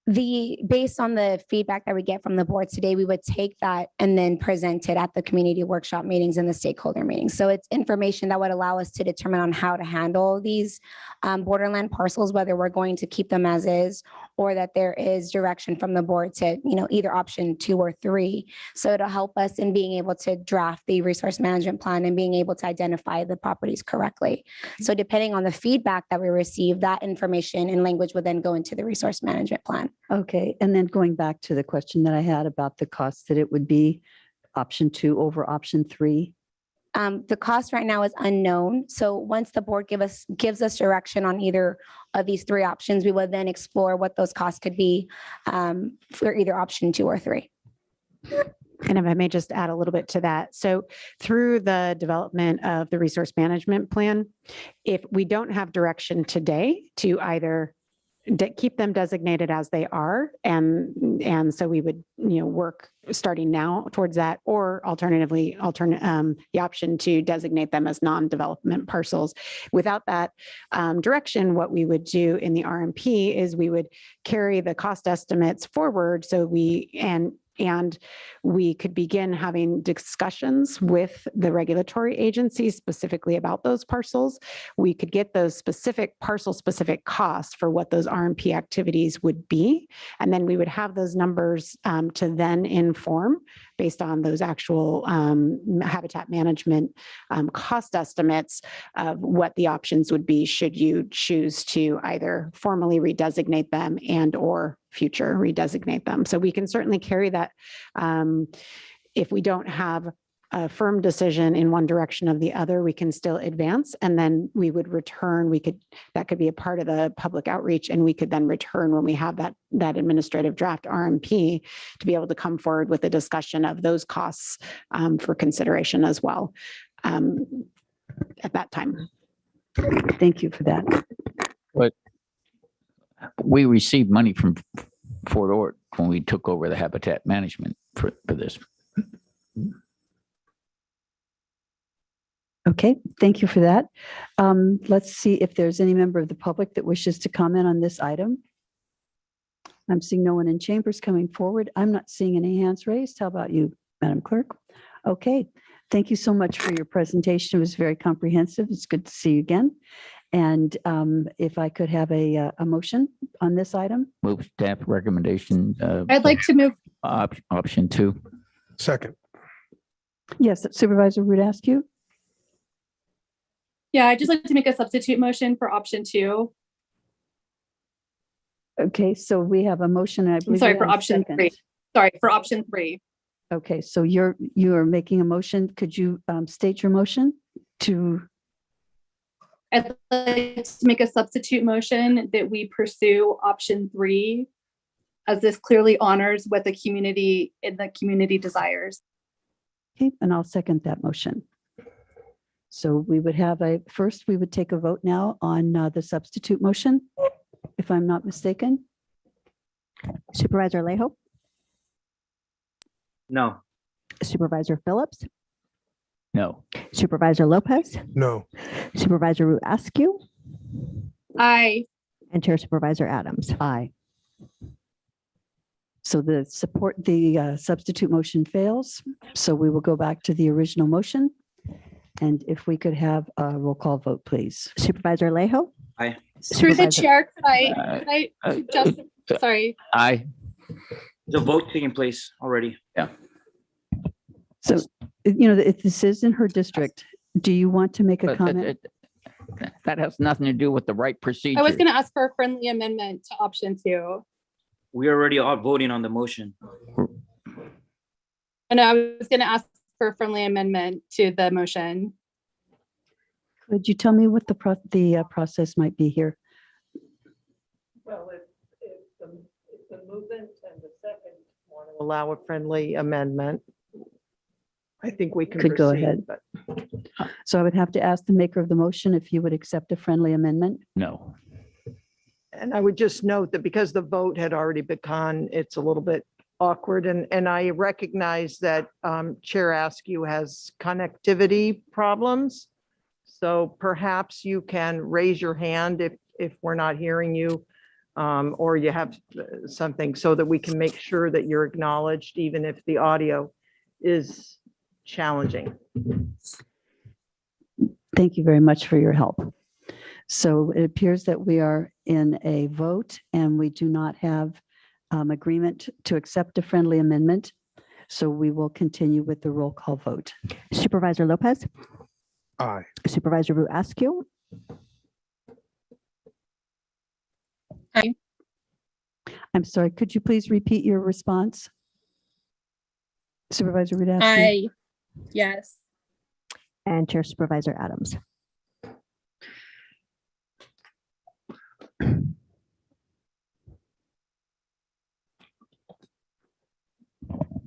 Based on the feedback that we get from the board today, we would take that and then present it at the community workshop meetings and the stakeholder meetings. So it's information that would allow us to determine on how to handle these borderland parcels, whether we're going to keep them as is, or that there is direction from the board to, either option 2 or 3. So it'll help us in being able to draft the resource management plan and being able to identify the properties correctly. So depending on the feedback that we receive, that information and language would then go into the resource management plan. Okay, and then going back to the question that I had about the cost, that it would be option 2 over option 3. The cost right now is unknown. So once the board gives us direction on either of these 3 options, we would then explore what those costs could be for either option 2 or 3. And if I may just add a little bit to that. So through the development of the resource management plan, if we don't have direction today to either keep them designated as they are, and so we would work starting now towards that, or alternatively the option to designate them as non-development parcels. Without that direction, what we would do in the RMP is we would carry the cost estimates forward, so and we could begin having discussions with the regulatory agencies specifically about those parcels. We could get those specific parcel-specific costs for what those RMP activities would be. And then we would have those numbers to then inform based on those actual habitat management cost estimates of what the options would be should you choose to either formally redesignate them and or future redesignate them. So we can certainly carry that if we don't have a firm decision in one direction or the other, we can still advance, and then we would return. That could be a part of the public outreach, and we could then return when we have that administrative draft RMP to be able to come forward with a discussion of those costs for consideration as well at that time. Thank you for that. But We received money from Fort Ord when we took over the habitat management for this. Okay, thank you for that. Let's see if there's any member of the public that wishes to comment on this item. I'm seeing no one in chambers coming forward. I'm not seeing any hands raised. How about you, Madam Clerk? Okay, thank you so much for your presentation. It was very comprehensive. It's good to see you again. And if I could have a motion on this item? Move staff recommendation. I'd like to move. Option 2. Second. Yes, Supervisor Rudascu? Yeah, I'd just like to make a substitute motion for option 2. Okay, so we have a motion. And I I'm believe sorry, we for have a option second. 3. Sorry, for option 3. Okay, so you are making a motion. Could you state your motion to? I'd like to make a substitute motion that we pursue option 3, as this clearly honors what the community desires. Okay, and I'll second that motion. So we would have first, we would take a vote now on the substitute motion, if I'm not mistaken. Supervisor Alejo, No. Supervisor Phillips, No. Supervisor Lopez, No. Supervisor Ruascu, Aye. and Chair Supervisor Adams. Aye. So the substitute motion fails. So we will go back to the original motion. And if we could have a roll call vote, please. Supervisor Alejo. Aye. Through the Supervisor- chair, could I just, sorry. Aye. The vote taking place already. Yeah. So, if this is in her district, do you want to make a But comment? that has nothing to do with the right procedure. I was going to ask for a friendly amendment to option 2. We already are voting on the motion. And I was going to ask for a friendly amendment to the motion. Could you tell me what the process might be here? Well, if the movement and the second want to allow a friendly amendment, I think we can Could go proceed, ahead. but So I would have to ask the maker of the motion if you would accept a friendly amendment. No. And I would just note that because the vote had already begun, it's a little bit awkward. And I recognize that Chair Askew has connectivity problems. So perhaps you can raise your hand if we're not hearing you, or you have something so that we can make sure that you're acknowledged, even if the audio is challenging. Thank you very much for your help. So it appears that we are in a vote and we do not have agreement to accept a friendly amendment. So we will continue with the roll call vote. Supervisor Lopez, Aye. Supervisor Ruascu, Aye. I'm sorry, could you please repeat your response? Supervisor Rudasky? Aye. Yes. and Chair Supervisor Adams.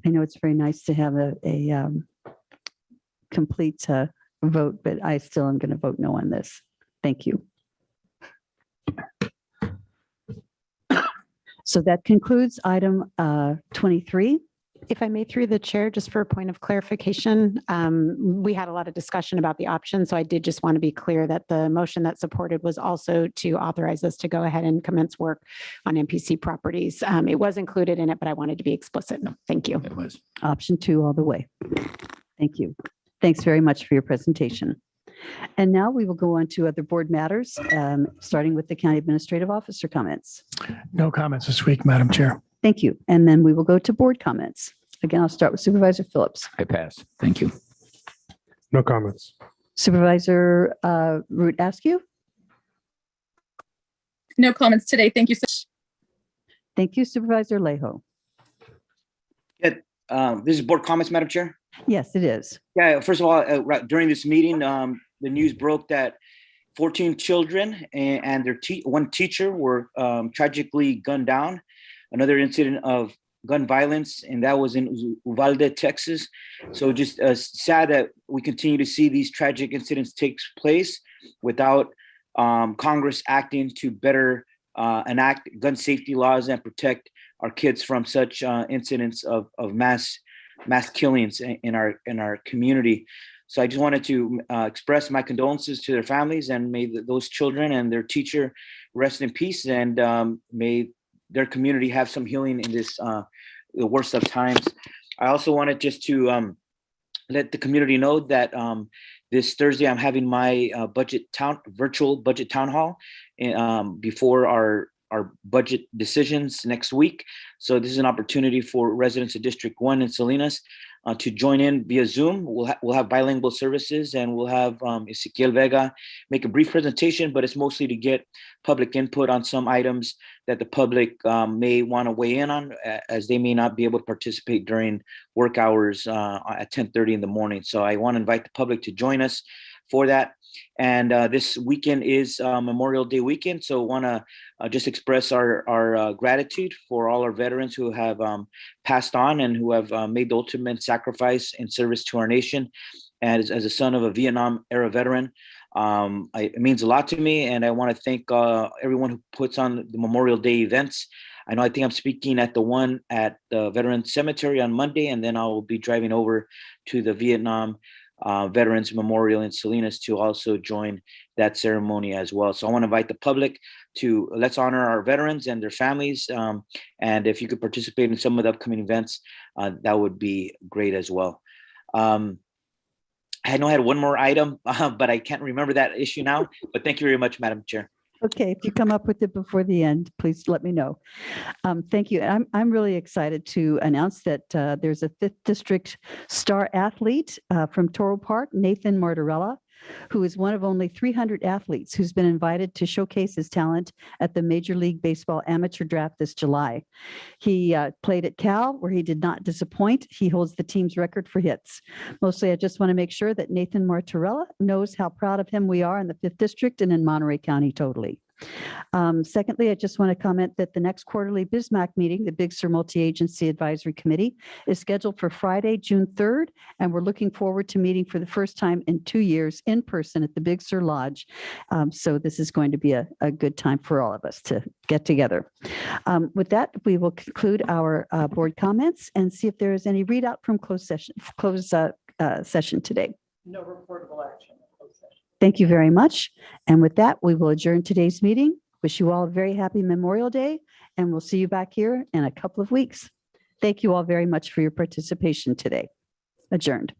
I know it's very nice to have a complete vote, but I still am going to vote no on this. Thank you. So that concludes item 23. If I may, through the chair, just for a point of clarification, we had a lot of discussion about the options, so I did just want to be clear that the motion that supported was also to authorize us to go ahead and commence work on MPC properties. It was included in it, but I wanted to be explicit. Thank you. It was. Option 2 all the way. Thank you. Thanks very much for your presentation. And now we will go on to other board matters, starting with the County Administrative Officer comments. No comments this week, Madam Chair. Thank you. And then we will go to board comments. Again, I'll start with Supervisor Phillips. I pass. Thank you. No comments. Supervisor Root Askew. No comments today. Thank you so much. Thank you, Supervisor Lejo. This is board comments, Madam Chair. Yes, it is. Yeah, first of all, during this meeting, the news broke that 14 children and their one teacher were tragically gunned down. Another incident of gun violence, and that was in Uvalde, Texas. So just sad that we continue to see these tragic incidents take place without Congress acting to better enact gun safety laws and protect our kids from such incidents of mass killings in our community. So I just wanted to express my condolences to their families, and may those children and their teacher rest in peace, and may their community have some healing in this the worst of times. I also wanted just to let the community know that this Thursday I'm having my virtual budget town hall before our budget decisions next week. So this is an opportunity for residents of District 1 in Salinas to join in via Zoom. We'll have bilingual services, and we'll have Ezequiel Vega make a brief presentation, but it's mostly to get public input on some items that the public may want to weigh in on, as they may not be able to participate during work hours at 10:30 in the morning. So I want to invite the public to join us for that. And this weekend is Memorial Day weekend, so want to just express our gratitude for all our veterans who have passed on and who have made the ultimate sacrifice in service to our nation. And as a son of a Vietnam era veteran, it means a lot to me, and I want to thank everyone who puts on the Memorial Day events. I think I'm speaking at the one at the Veterans Cemetery on Monday, and then I will be driving over to the Vietnam Veterans Memorial in Salinas to also join that ceremony as well. So I want to invite the public to let's honor our veterans and their families. And if you could participate in some of the upcoming events, that would be great as well. I know I had one more item, but I can't remember that issue now. But thank you very much, Madam Chair. Okay, if you come up with it before the end, please let me know. Thank you. I'm really excited to announce that there's a 5th District star athlete from Toro Park, Nathan Martorella, who is one of only 300 athletes who's been invited to showcase his talent at the Major League Baseball amateur draft this July. He played at Cal, where he did not disappoint. He holds the team's record for hits. Mostly, I just want to make sure that Nathan Martorella knows how proud of him we are in the 5th District and in Monterey County totally. Secondly, I just want to comment that the next quarterly BISMAC meeting, the Big Sur Multi-Agency Advisory Committee, is scheduled for Friday, June 3rd, and we're looking forward to meeting for the first time in 2 years in person at the Big Sur Lodge. So this is going to be a good time for all of us to get together. With that, we will conclude our board comments and see if there is any readout from closed session today. No reportable action. Thank you very much. And with that, we will adjourn today's meeting. Wish you all a very happy Memorial Day, and we'll see you back here in a couple of weeks. Thank you all very much for your participation today. Adjourned.